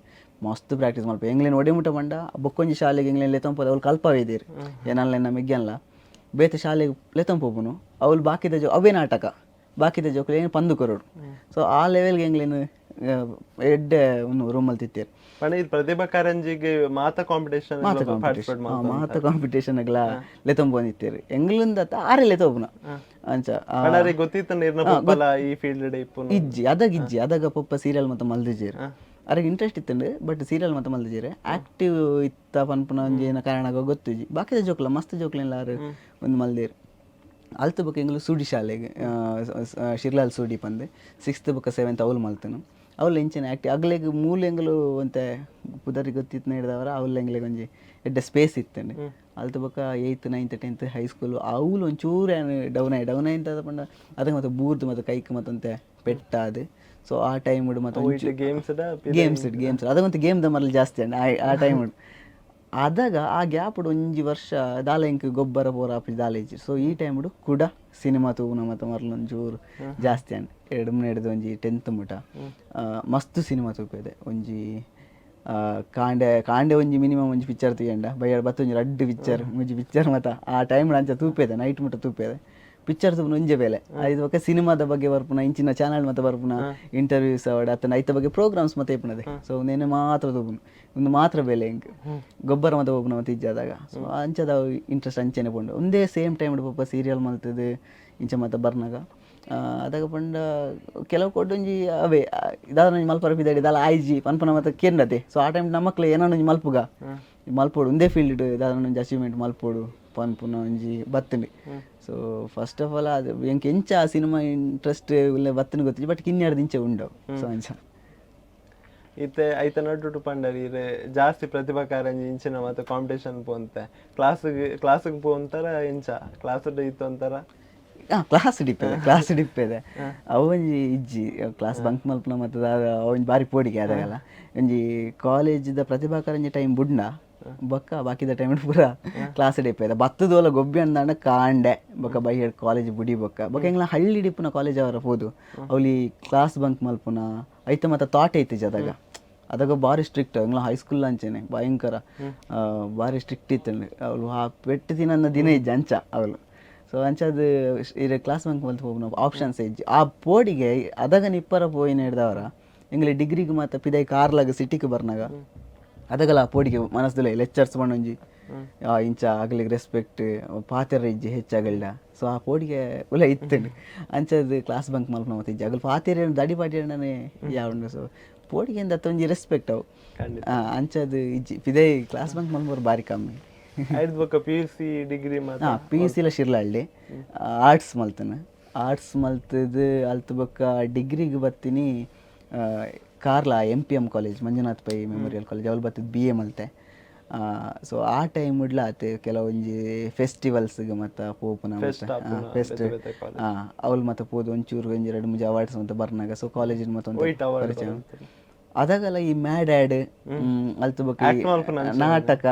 ಮಸ್ತ್ ಪ್ರಾಕ್ಟೀಸ್ ಮಲ್ಪ ಎಂಗ್ಲೇನು ಒಡೆ ಮುಟ್ಟ ಬಂಡ ಬೊಕ್ಕೊಂಜಿ ಶಾಲೆಗೆ ಎಂಗ್ಲೇನು ಲೆತ್ತಂಪದ ಅವ್ರು ಕಲ್ಪವಿದ್ದೀರಿ ಏನಲ್ಲ ಮಿಗ್ಗಲ್ಲ ಬೇತೆ ಶಾಲೆಗೆ ಲೆತಂ ಪೋಪುನು ಅವ್ಲು ಬಾಕಿದ ಅವೇ ನಾಟಕ ಬಾಕಿದ ಜೋಕ್ಲು ಏನು ಪಂದು ಕೊರೋಡು. ಸೊ ಆ ಲೆವೆಲ್ಗೆ ಹೆಂಗ್ಲೇನು ಎಡ್ಡೆ ಒಂದು ರೂಮಲ್ಲಿ ತಿತ್ತೇರು. ಪಣ ಇದು ಪ್ರತಿಭಾ ಕಾರಂಜಿಗೆ ಮಾತ ಕಾಂಪಿಟೇಷನ್ ಮಾತ ಕಾಂಪಿಟೇಷನ್ಗಳ ಲೆತಂ ಬಂದಿತ್ತೇರು ಎಂಗ್ಲಿಂದ ಆರೆ ಲೆತೋಪುನ ಅಂಚ ಗೊತ್ತಿತ್ತ ಈ ಫೀಲ್ಡ್ ಇಜ್ಜಿ ಅದಾಗ ಪೊಪ್ಪ ಸೀರಿಯಲ್ ಮತ್ತೆ ಮಲ್ದಿಜೇರು ಅರೆಗೆ ಇಂಟ್ರೆಸ್ಟ್ ಇತ್ತಂಡು ಬಟ್ ಸೀರಿಯಲ್ ಮತ್ತೆ ಮಲ್ದಿಜೇರೆ ಆಕ್ಟಿವ್ ಇತ್ತ ಪನ್ಪುನ ಒಂಜಿ ಏನ ಕಾರಣ ಗೊತ್ತಿಜ್ಜಿ ಬಾಕಿದ ಜೋಕ್ಲ ಮಸ್ತ್ ಜೋಕ್ಲೆಲ್ಲ ಒಂದು ಮಲ್ದೇರು. ಅಲ್ತು ಬುಕ್ ಎಂಗ್ಲು ಸೂಡಿ ಶಾಲೆಗೆ Shirlal Sudi ಪಂದೆ 6th book 7th ಅವ್ಲು ಮಲ್ತನು ಅವ್ಲು ಎಂಚಿನ ಆ್ಯಕ್ಟಿವ್ ಅಗ್ಲೆಗ್ ಮೂಲೆ ಎಂಗ್ಲು ಒಂತೆ ಪುದರಿಗೆ ಗೊತ್ತಿತ್ತು ಹಿಡ್ದವರ ಅವ್ಲು ಎಂಗ್ಲೆಗ್ ಒಂಜಿ ಎಡ್ಡೆ ಸ್ಪೇಸ್ ಇತ್ತಂಡು. ಅಲ್ತು ಬುಕ್ಕ 8th 9th 10th ಹೈಸ್ಕೂಲು ಅವ್ಲು ಒಂಚೂರು ಏನು ಡೌನ್ ಆಯ್ ಅಂತ ಪಂಡ ಅದಕ್ಕೆ ಮತ್ತೆ ಬೂರ್ದು ಮತ್ತು ಕೈಕ್ ಮತ್ತಂತೆ ಪೆಟ್ಟಾದು. ಸೊ ಆ ಟೈಮ್ ಮತ್ತೆ ಗೇಮ್ಸ್ ಅದಕ್ಕಂತ ಗೇಮ್ದ ಮರಲಿ ಜಾಸ್ತಿ ಅಂಡ್ ಆ ಟೈಮ್ ಅದಾಗ ಆ ಗ್ಯಾಪ್ ಒಂಜಿ ವರ್ಷ ದಾಲೆ ಇಂಕ್ ಗೊಬ್ಬರ ಬೋರ ಆಪಿ ದಾಲೆ ಇಜ್ಜಿ. ಸೊ ಈ ಟೈಮ್ ಕೂಡ ಸಿನಿಮಾ ತೂನ ಮತ್ತು ಮರಲು ಒಂಚೂರು ಜಾಸ್ತಿ ಅಂಡ್ 2 ಒಂಜಿ 10th ಮುಟ ಮಸ್ತ್ ಸಿನಿಮಾ ತೂಪಿದೆ ಒಂಜಿ ಕಾಂಡೆ ಒಂಜಿ ಮಿನಿಮಮ್ ಒಂಜಿ ಪಿಕ್ಚರ್ ತೂಯಂಡ ಬಯ್ಯಾಡ ಬತ್ತೊಂಜಿ ರಡ್ಡು ಪಿಕ್ಚರ್ ಮತ್ತ ಆ ಟೈಮ್ ಅಂಚ ತೂಪೇದೆ ನೈಟ್ ಮುಟ ತೂಪೇದೆ ಪಿಕ್ಚರ್ ತೂಪುನ ಒಂಜೆ ಬೇಲೆ ಐದು ಬೊಕ ಸಿನಿಮಾದ ಬಗ್ಗೆ ಬರ್ಪುನ ಇಂಚಿನ ಚಾನಲ್ ಮತ್ತೆ ಬರ್ಪುನ ಇಂಟರ್ವ್ಯೂಸ್ ಅವಡ ಅತ್ತನ ಐತ ಬಗ್ಗೆ ಪ್ರೋಗ್ರಾಮ್ಸ್ ಮತ್ತೆ ಇಪ್ಪುನದೆ. ಸೊ ನೇನೆ ಮಾತ್ರ ತೂಪುನು ಒಂದು ಮಾತ್ರ ಬೇಲೆ ಇಂಕ್ ಗೊಬ್ಬರ ಮತ್ತೆ ಹೋಗ್ನ ಮತ್ತೆ ಇಜ್ಜಾದಾಗ. ಸೊ ಅಂಚದ ಇಂಟ್ರೆಸ್ಟ್ ಅಂಚೆನೆ ಪಂಡು ಒಂದೇ ಸೇಮ್ ಟೈಮ್ ಪಪ್ಪ ಸೀರಿಯಲ್ ಮಲ್ತದೆ ಇಂಚ ಮತ್ತೆ ಬರ್ನಾಗ ಅದಾಗ ಪಂಡ ಕೆಲವು ಕೊಟ್ಟೊಂಜಿ ಅವೇ ಇದಾದ ಮಲ್ಪರ ಬಿದ್ದಾಡಿ ದಾಲ ಆಯ್ಜಿ ಪನ್ಪನ ಮತ್ತೆ ಕೇಂದ್ರತೆ. ಸೊ ಆ ಟೈಮ್ ನಮ್ಮ ಮಕ್ಳು ಏನೋ ಒಂಜಿ ಮಲ್ಪುಗ ಮಲ್ಪೋಡು ಒಂದೇ ಫೀಲ್ಡ್ ಇದಾದ ಒಂಜಿ ಅಚೀವ್ಮೆಂಟ್ ಮಲ್ಪೋಡು ಪನ್ಪುನ ಒಂಜಿ ಬತ್ತಂಡಿ. ಸೊ ಫಸ್ಟ್ ಆಫ್ ಆಲ್ ಅದು ಎಂಕ್ ಎಂಚ ಆ ಸಿನಿಮಾ ಇಂಟ್ರೆಸ್ಟ್ ಇಲ್ಲ ಬತ್ತನ ಗೊತ್ತಿಲ್ಲ ಬಟ್ ಕಿನ್ನೆರಡು ಇಂಚೆ ಉಂಡವು. ಸೊ ಅಂಚ ಇತ್ತೆ ಐತ ನಡುಟು ಪಂಡರಿ ಜಾಸ್ತಿ ಪ್ರತಿಭಾ ಕಾರಂಜಿ ಇಂಚಿನ ಮತ್ತೆ ಕಾಂಪಿಟೇಷನ್ ಪೋಂತೆ ಕ್ಲಾಸಿಗೆ ಪೋಂತಾರ ಇಂಚ ಕ್ಲಾಸ್ ಇತ್ತು ಅಂತಾರ ಕ್ಲಾಸ್ ಡಿಪ್ಪೇದೆ ಅವೊಂಜಿ ಇಜ್ಜಿ ಕ್ಲಾಸ್ ಬಂಕ್ ಮಲ್ಪನ ಮತ್ತೆ ಅವೊಂಜಿ ಬಾರಿ ಪೋಡಿಗೆ ಅದಾಗಲ್ಲ ಒಂಜಿ ಕಾಲೇಜ್ದ ಪ್ರತಿಭಾ ಕಾರಂಜಿ ಟೈಮ್ ಬುಡ್ನ ಬೊಕ್ಕ ಬಾಕಿದ ಟೈಮ್ ಪೂರ ಕ್ಲಾಸ್ ಡಿಪ್ಪೇದೆ ಬತ್ತದೋಲ ಗೊಬ್ಬಿ ಅಂದಾಂಡ ಕಾಂಡೆ ಬೊಕ್ಕ ಬೈಯಡ್ ಕಾಲೇಜ್ ಬುಡಿ ಬೊಕ್ಕ ಎಂಗ್ಲ ಹಳ್ಳಿ ಡಿಪ್ಪುನ ಕಾಲೇಜ್ ಅವರ ಹೋದು ಅವ್ಲಿ ಕ್ಲಾಸ್ ಬಂಕ್ ಮಲ್ಪುನ ಐತ ಮತ್ತೆ ಥಾಟ್ ಐತಿ ಜದಾಗ ಅದಾಗ ಭಾರಿ ಸ್ಟ್ರಿಕ್ಟ್ ಎಂಗ್ಲ ಹೈಸ್ಕೂಲ್ ಅಂಚೆನೆ ಭಯಂಕರ ಭಾರಿ ಸ್ಟ್ರಿಕ್ಟ್ ಇತ್ತಂಡು ಅವಳು ಆ ಪೆಟ್ಟು ತಿನ್ನ ದಿನ ಇಜ್ಜ ಅಂಚ ಅವಳು. ಸೊ ಅಂಚದು ಇದು ಕ್ಲಾಸ್ ಬಂಕ್ ಮಲ್ತು ಹೋಗ್ನ ಆಪ್ಷನ್ಸ್ ಇಜ್ಜಿ ಆ ಪೋಡಿಗೆ ಅದಾಗ ನಿಪ್ಪರ ಪೋಯಿನ ಹಿಡ್ದವರ ಎಂಗ್ಲೆ ಡಿಗ್ರಿಗೆ ಮತ್ತು ಪಿದೈ ಕಾರ್ಲಾಗ ಸಿಟಿಗೆ ಬರ್ನಾಗ ಅದಗಲ್ಲ ಆ ಪೋಡಿಗೆ ಮನಸ್ದಲ್ಲ ಲೆಕ್ಚರ್ಸ್ ಬಂಡೊಂಜಿ ಇಂಚ ಆಗ್ಲಿಗೆ ರೆಸ್ಪೆಕ್ಟ್ ಪಾತೆರ ಇಜ್ಜಿ ಹೆಚ್ಚಾಗಲ್ಡ. ಸೊ ಆ ಪೋಡಿಗೆ ಒಳ್ಳೆ ಇತ್ತಂಡು ಅಂಚದು ಕ್ಲಾಸ್ ಬಂಕ್ ಮಲ್ಪನ ಮತ್ತೆ ಇಜ್ಜಿ ಆಗಲ್ ಪಾತೆರ ದಡಿ ಪಾಟಿಯಣ್ಣನೇ ಯಾವುದು. ಸೊ ಪೋಡಿಗೆ ಅಂತ ಒಂಜಿ ರೆಸ್ಪೆಕ್ಟ್ ಅವು ಅಂಚದು ಇಜ್ಜಿ ಪಿದೈ ಕ್ಲಾಸ್ ಬಂಕ್ ಮಲ್ಪೋರು ಭಾರಿ ಕಮ್ಮಿ. PUC ಶಿರ್ಲಹಳ್ಳಿ ಆರ್ಟ್ಸ್ ಮಲ್ತನ ಆರ್ಟ್ಸ್ ಮಲ್ತದು ಅಲ್ತು ಬೊಕ್ಕ ಡಿಗ್ರಿಗೆ ಬರ್ತೀನಿ ಕಾರ್ಲಾ MPM college Manjunath Pai memorial college ಅವ್ಲು ಬರ್ತದೆ BA ಮಲ್ತೆ. ಸೊ ಆ ಟೈಮ್ ಇಡ್ಲ ಆತೆ ಕೆಲವೊಂಜಿ ಫೆಸ್ಟಿವಲ್ಸ್ಗೆ ಮತ್ತು ಪೋಪುನ ಫೆಸ್ಟ್ ಅವ್ಲು ಮತ್ತೆ ಪೋದು ಒಂಚೂರು ಒಂಜಿ 2-3 ಅವಾರ್ಡ್ಸ್ ಮತ್ತೆ ಬರ್ನಾಗ. ಸೊ ಕಾಲೇಜಿನ ಮತ್ತೊಂದು ಪರಿಚಯ ಅದಾಗಲ್ಲ ಈ ಮ್ಯಾಡ್ ಆ್ಯಡ್ ಅಲ್ತು ಬೊಕ್ಕ ನಾಟಕ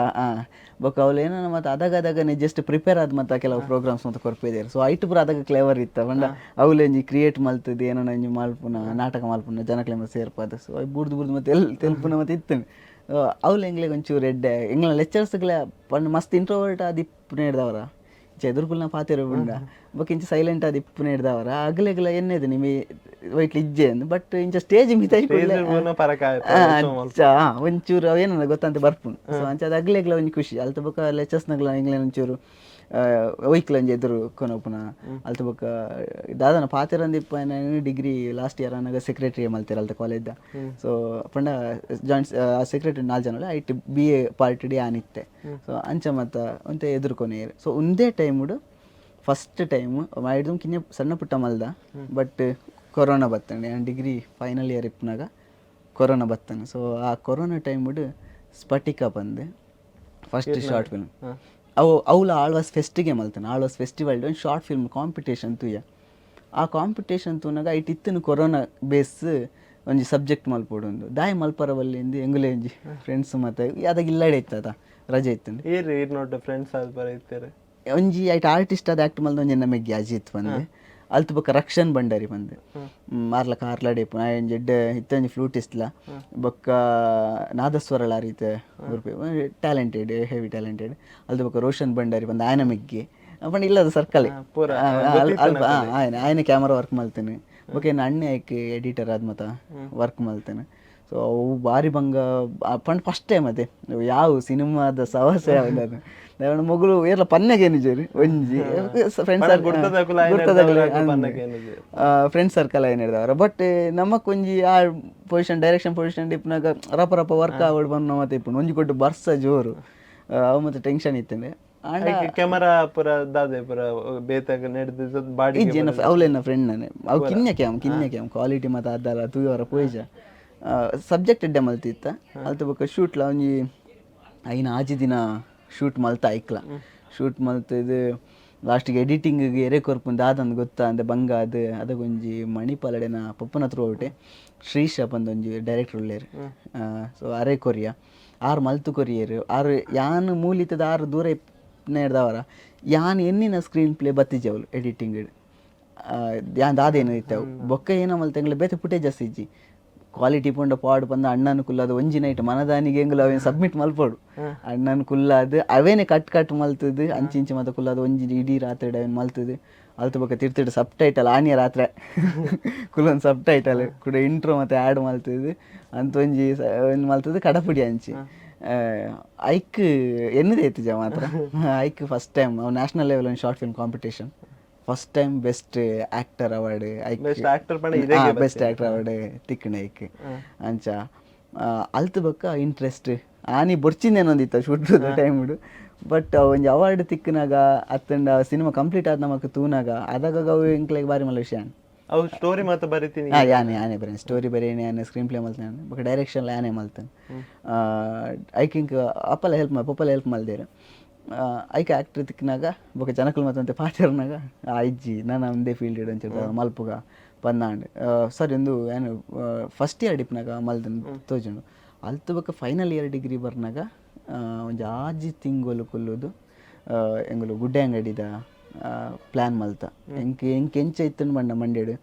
ಬೊಕ್ಕ ಅವ್ಲು ಏನೋ ಮತ್ತೆ ಅದಾಗದಾಗನೇ ಜಸ್ಟ್ ಪ್ರಿಪೇರ್ ಆದ ಮತ್ತೆ ಕೆಲವು ಪ್ರೋಗ್ರಾಮ್ಸ್ ಮತ್ತೆ ಕೊರ್ಪಿದ್ದಾರೆ. ಸೊ ಐಟು ಪೂರ ಅದಾಗ ಕ್ಲೇವರ್ ಇತ್ತ ಬಂಡ ಅವ್ಲು ಒಂಜಿ ಕ್ರಿಯೇಟ್ ಮಲ್ತದ್ದು ಏನೋ ಒಂಜಿ ಮಲ್ಪುನ ನಾಟಕ ಮಲ್ಪುನ ಜನಕ್ಲೆಂಬ ಸೇರ್ಪದ. ಸೊ ಬುಡ್ದು ಮತ್ತೆ ತೆಲ್ಪುನ ಮತ್ತೆ ಇತ್ತು ಅವ್ಲು ಎಂಗ್ಲೆಗೆ ಒಂಚೂರು ಎಡ್ಡೆ ಎಂಗ್ಲ ಲೆಕ್ಚರ್ಸ್ಗಳ ಪಂಡ ಮಸ್ತ್ ಇಂಟ್ರೋವರ್ಟ್ ಆದ ಇಪ್ಪು ಹಿಡ್ದವರ ಎದುರುಕುಲ್ನ ಪಾತಿರ ಬಿಂಡ ಬೊಕ್ಕ ಇಂಚ ಸೈಲೆಂಟ್ ಆದ ಇಪ್ಪು ಹಿಡ್ದವರ ಅಗ್ಲೆಗ್ಲ ಎನ್ನೆದು ನಿಮಿ ವೈಟ್ಲಿ ಇಜ್ಜೆ ಅಂದು ಬಟ್ ಇಂಚ ಸ್ಟೇಜ್ ಮಿತ ಒಂಚೂರು ಅವೇನ ಗೊತ್ತಂತ ಬರ್ಪುಂಡು. ಸೊ ಅಂಚ ಅಗ್ಲೆಗ್ಲ ಒಂಜಿ ಖುಷಿ ಅಲ್ತ ಬೊಕ್ಕ ಲೆಕ್ಚರ್ಸ್ನಗ್ಲ ಎಂಗ್ಲೇನ್ ಒಂಚೂರು ಒಯ್ಕ್ಲಂಜಿ ಎದುರು ಕೊನೋಪುನ ಅಲ್ತು ಬೊಕ್ಕ ದಾದನ ಪಾತಿರಂದಿಪ್ಪ ಡಿಗ್ರಿ ಲಾಸ್ಟ್ ಇಯರ್ ಅನ್ನಾಗ ಸೆಕ್ರೆಟರಿ ಮಲ್ತಿರ ಅಲ್ತ ಕಾಲೇಜ್ದ. ಸೊ ಪಂಡ ಜಾಯಿಂಟ್ ಸೆಕ್ರೆಟರಿ 4 ಜನ ಐಟ್ BA ಪಾರ್ಟಿ ಡಿ ಆನಿತ್ತೆ. ಸೊ ಅಂಚ ಮತ್ತ ಒಂತೆ ಎದುರುಕೊನೇರು. ಸೊ ಒಂದೇ ಟೈಮುಡು ಫಸ್ಟ್ ಟೈಮ್ ಮಾಡಿದ್ದು ಕಿನ್ನೆ ಸಣ್ಣ ಪುಟ್ಟ ಮಲ್ದ ಬಟ್ ಕೊರೋನಾ ಬತ್ತಂಡೆ ಡಿಗ್ರಿ ಫೈನಲ್ ಇಯರ್ ಇಪ್ಪನಾಗ ಕೊರೋನಾ ಬತ್ತಾನೆ. ಸೊ ಆ ಕೊರೋನಾ ಟೈಮುಡು ಸ್ಫಟಿಕ ಬಂದೆ ಫಸ್ಟ್ ಶಾರ್ಟ್ ಫಿಲ್ಮ್ ಅವ್ಲ ಆಳ್ವಾಸ್ ಫೆಸ್ಟಿಗೆ ಮಲ್ತಾನೆ ಆಳ್ವಾಸ್ ಫೆಸ್ಟಿವಲ್ ಒಂದು ಶಾರ್ಟ್ ಫಿಲ್ಮ್ ಕಾಂಪಿಟೇಷನ್ ತೂಯ ಆ ಕಾಂಪಿಟೇಷನ್ ತೂನಾಗ ಐಟ್ ಇತ್ತನು ಕೊರೋನಾ ಬೇಸ್ ಒಂಜಿ ಸಬ್ಜೆಕ್ಟ್ ಮಲ್ಪೋಡು ಒಂದು ದಾಯಿ ಮಲ್ಪರವಲ್ಲಿಂದ ಎಂಗುಲೆ ಒಂಜಿ ಫ್ರೆಂಡ್ಸ್ ಮತ್ತೆ ಅದಾಗ ಇಲ್ಲಡೆ ಇತ್ತದ ರಜೆ ಇತ್ತಂದು ಫ್ರೆಂಡ್ಸ್ ಒಂಜಿ ಐಟ್ ಆರ್ಟಿಸ್ಟ್ ಅದು ಆ್ಯಕ್ಟ್ ಮಲ್ದ ಒಂಜಿ ನಮಗೆ ಅಜಿತ್ ಬಂದೆ ಅಲ್ತು ಬೊಕ್ಕ ರಕ್ಷನ್ ಭಂಡಾರಿ ಬಂದೆ ಮಾರ್ಲ ಕಾರ್ಲಾಡೇಪು ನಾ ಒಂಜಿ ಎಡ್ಡೆ ಇತ್ತೊಂಜಿ ಫ್ಲೂಟಿಸ್ಟ್ಲ ಬೊಕ್ಕ ನಾದಸ್ವರಳ ರೀತಿ ಟ್ಯಾಲೆಂಟೆಡ್ ಹೆವಿ ಟ್ಯಾಲೆಂಟೆಡ್ ಅಲ್ದು ಬೊಕ್ಕ ರೋಷನ್ ಭಂಡಾರಿ ಬಂದ ಆಯನ ಮೆಗ್ಗೆ ಪಂಡ ಇಲ್ಲದ ಸರ್ಕಲ್ ಪೂರ ఆయన ಕ್ಯಾಮರಾ ವರ್ಕ್ ಮಲ್ತೇನೆ ಓಕೆ ಅಣ್ಣೆ ಆಯ್ಕೆ ಎಡಿಟರ್ ಆದ ಮತ್ತ ವರ್ಕ್ ಮಲ್ತೇನೆ ಸೊ ಅವು ಭಾರಿ ಭಂಗ ಪಂಡ್ ಫಸ್ಟ್ ಟೈಮ್ ಅದೇ ಯಾವ ಸಿನಿಮಾದ ಸವಾಸ ಯಾವ್ದು ಮೊಗಲು ಏರ್ಲ ಪನ್ನೆಗೆ ನಿಜರಿ ಒಂಜಿ ಫ್ರೆಂಡ್ಸ್ ಸರ್ಕಲ್ ಏನು ಹಿಡ್ದವ್ರ ಬಟ್ ನಮಕ್ ಒಂಜಿ ಆ ಪೊಸಿಷನ್ ಡೈರೆಕ್ಷನ್ ಪೊಸಿಷನ್ ಇಪ್ಪನಾಗ ರಪ ರಪ ವರ್ಕ್ ಆವಡ್ ಬಂದು ಮತ್ತೆ ಇಪ್ಪು ಒಂಜಿ ಕೊಟ್ಟು ಬರ್ಸ ಜೋರು ಅವು ಮತ್ತೆ ಟೆನ್ಷನ್ ಇತ್ತಂದೆ ಕ್ಯಾಮರಾ ಪೂರ ದಾದೆ ಪೂರ ಬೇತಾಗ ನಡೆದ ಬಾಡಿ ಅವಳೆನ್ನ ಫ್ರೆಂಡ್ ನಾನೆ ಅವು ಕಿನ್ನೆ ಕ್ಯಾಮ್ ಕ್ವಾಲಿಟಿ ಮತ್ತೆ ಅದಲ್ಲ ತೂಯವರ ಪೋಯ್ಜ ಸಬ್ಜೆಕ್ಟ್ ಎಡ್ಡೆ ಮಲ್ತಿತ್ತ ಅಲ್ತ ಬೊಕ ಶೂಟ್ಲ ಒಂಜಿ ಐನ ಆಜಿ ದಿನ ಶೂಟ್ ಮಲ್ತ ಐಕ್ಲ ಶೂಟ್ ಮಲ್ತದು ಲಾಸ್ಟಿಗೆ ಎಡಿಟಿಂಗಿಗೆ ಎರೆ ಕೊರ್ಪುಂದು ದಾದಂದು ಗೊತ್ತಾ ಅಂದೆ ಬಂಗ ಅದಕ್ಕೊಂಜಿ ಮಣಿಪಾಲಡೆನ ಪಪ್ಪನ ಹತ್ರ ಹೋಗ್ಬಿಟ್ಟೆ ಶ್ರೀಶ ಪಂದೊಂಜಿ ಡೈರೆಕ್ಟರ್ ಉಳ್ಳೇರು ಸೊ ಅರೆ ಕೊರಿಯ ಆರು ಮಲ್ತು ಕೊರಿಯರು ಆರು ಯಾನ್ ಮೂಲಿತದ ಆರು ದೂರ ಹಿಡ್ದವರ ಯಾನ್ ಎನ್ನಿನ ಸ್ಕ್ರೀನ್ ಪ್ಲೇ ಬತ್ತಿಜವಳು ಎಡಿಟಿಂಗ್ ಯಾನ್ ದಾದೇನು ಇತ್ತವು ಬೊಕ್ಕ ಏನೋ ಮಲ್ತಂಗ್ಲೆ ಬೇತೆ ಫುಟೇಜ್ ಇಜ್ಜಿ ಕ್ವಾಲಿಟಿ ಪುಂಡ ಪಾಡು ಬಂದ ಅಣ್ಣನ ಕುಲ್ಲದು ಒಂಜಿ ನೈಟ್ ಮನದಾನಿಗೆ ಹೆಂಗ್ಲು ಅವೇನು ಸಬ್ಮಿಟ್ ಮಲ್ಪೋಡು ಅಣ್ಣನ ಕುಲ್ಲಾದು ಅವೇನೆ ಕಟ್ ಮಲ್ತದು ಅಂಚಿಂಚು ಮತ್ತೆ ಕುಲ್ಲಾದು ಒಂಜಿ ಇಡೀ ರಾತ್ರಿ ಅವೇನು ಮಲ್ತದು ಅಲ್ತು ಬೊಕ್ಕ ತಿರ್ತಿಡು ಸಬ್ ಟೈಟಲ್ ಆನಿಯ ರಾತ್ರಿ ಕುಲ್ಲೊಂದು ಸಬ್ ಟೈಟಲ್ ಕೂಡ ಇಂಟ್ರೋ ಮತ್ತೆ ಆ್ಯಡ್ ಮಲ್ತದು ಅಂತ ಒಂಜಿ ಏನು ಮಲ್ತದು ಕಡಪುಡಿ ಅಂಚಿ ಐಕ್ ಎನ್ನದೇ ಐತಿ ಜ ಮಾತ್ರ ಐಕ್ ಫಸ್ಟ್ ಟೈಮ್ ನ್ಯಾಷನಲ್ ಲೆವೆಲ್ ಒಂದು short film competition first time best actor award best actor award ತಿಕ್ಕಣ ಐಕ್ ಅಂಚ ಅಲ್ತು ಬೊಕ್ಕ ಇಂಟ್ರೆಸ್ಟ್ ಆನಿ ಬೊರ್ಚಿಂದೇನೊಂದಿತ್ತ ಶೂಟ್ ಟೈಮ್ಡು ಬಟ್ ಒಂಜಿ ಅವಾರ್ಡ್ ತಿಕ್ಕನಾಗ ಅತ್ತಂಡ ಸಿನಿಮಾ ಕಂಪ್ಲೀಟ್ ಆದ ನಮಕ್ ತೂನಾಗ ಅದಾಗ ಅವು ಇಂಕ್ಲೆಗ್ ಬಾರಿ ಮಲ್ಲ ವಿಷಯ ಅವು ಸ್ಟೋರಿ ಮಾತ್ರ ಬರೀತೀನಿ ಯಾನೇ ಬರೀ ಸ್ಟೋರಿ ಬರೀನಿ ಯಾನೆ ಸ್ಕ್ರೀನ್ ಪ್ಲೇ ಮಲ್ತೇನೆ ಬೊಕ ಡೈರೆಕ್ಷನ್ ಯಾನೇ ಮಲ್ತೇನೆ ಐಕ್ ಇಂಕ್ ಅಪ್ಪಲ್ಲ ಹೆಲ್ಪ್ ಮಲ್ದೇರು ಐಕ ಆ್ಯಕ್ಟ್ರ್ ತಿಕ್ಕಿನಾಗ ಬೊಕ ಜನಕುಲು ಮತ್ತಂತೆ ಪಾತೆರ್ನಾಗ ಇಜ್ಜಿ ನಾನು ಒಂದೇ ಫೀಲ್ಡ್ ಇಡು ಅಂತ ಹೇಳ್ತಾರೆ ಮಲ್ಪುಗ ಪನ್ನಾಂಡ್ ಸರಿ ಒಂದು ಏನು ಫಸ್ಟ್ ಇಯರ್ ಡಿಪ್ನಾಗ ಮಲ್ದನು ತೋಜುಂಡು ಅಲ್ತು ಬೊಕ ಫೈನಲ್ ಇಯರ್ ಡಿಗ್ರಿ ಬರ್ನಾಗ ಒಂಜಿ ಆಜಿ ತಿಂಗೊಲು ಕೊಲ್ಲುದು ಎಂಗುಲು ಗುಡ್ಡೆ ಅಂಗಡಿದ ಪ್ಲ್ಯಾನ್ ಮಲ್ತ ಎಂಚ ಇತ್ತಂಡು ಬಂಡ ಮಂಡ್ಯಡು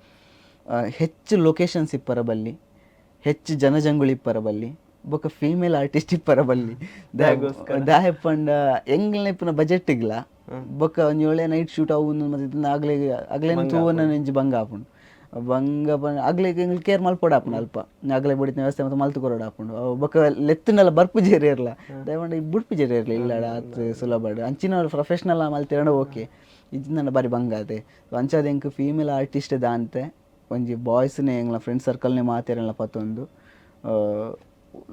ಹೆಚ್ಚು ಲೊಕೇಶನ್ಸ್ ಇಪ್ಪರ ಬಲ್ಲಿ ಹೆಚ್ಚು ಜನಜಂಗುಳಿ ಇಪ್ಪರ ಬಲ್ಲಿ ಬೊಕ ಫೀಮೇಲ್ ಆರ್ಟಿಸ್ಟ್ ಇಪ್ಪರ ಬಲ್ಲಿ ದಾಯ ಪಂಡ ಎಂಗ್ಲನೆ ಇಪ್ಪನ ಬಜೆಟ್ ಇಗ್ಲ ಬೊಕ ಒಂಜಿ ಒಳ್ಳೆ ನೈಟ್ ಶೂಟ್ ಅವು ಮತ್ತೆ ಅಗ್ಲೇನು ತೂವನ ನೆಂಜಿ ಬಂಗ ಆಪುಂಡು ಬಂಗ ಅಗ್ಲಿಗೆ ಎಂಗ್ಲು ಕೇರ್ ಮಲ್ಪೋಡು ಆಪುಂಡು ಅಲ್ಪ ಅಗ್ಲೆ ಬಡಿತಿನ ವ್ಯವಸ್ಥೆ ಮತ್ತೆ ಮಲ್ತು ಕೊರೋಡು ಆಪುಂಡು ಬೊಕ ಲೆತ್ತನೆಲ್ಲ ಬರ್ಪು ಜೇರಿ ಇರಲ್ಲ ದಯಮಾಡಿ ಬುಡ್ಪು ಜೇರಿ ಇರಲಿ ಇಲ್ಲಡ ಆತು ಸುಲಭ ಅಂಚಿನ ಪ್ರೊಫೆಷ್ನಲ್ ಮಲ್ತಿರಣ ಓಕೆ ಇಜ್ಜಿನ ಬಾರಿ ಬಂಗ ಅದೇ ಅಂಚಾದ ಎಂಕ್ ಫೀಮೇಲ್ ಆರ್ಟಿಸ್ಟ್ ದಾಂತೆ ಒಂಜಿ ಬಾಯ್ಸ್ನೇ ಎಂಗ್ಲ ಫ್ರೆಂಡ್ ಸರ್ಕಲ್ನೇ ಮಾತೇರಲ್ಲ ಪತ್ತೊಂದು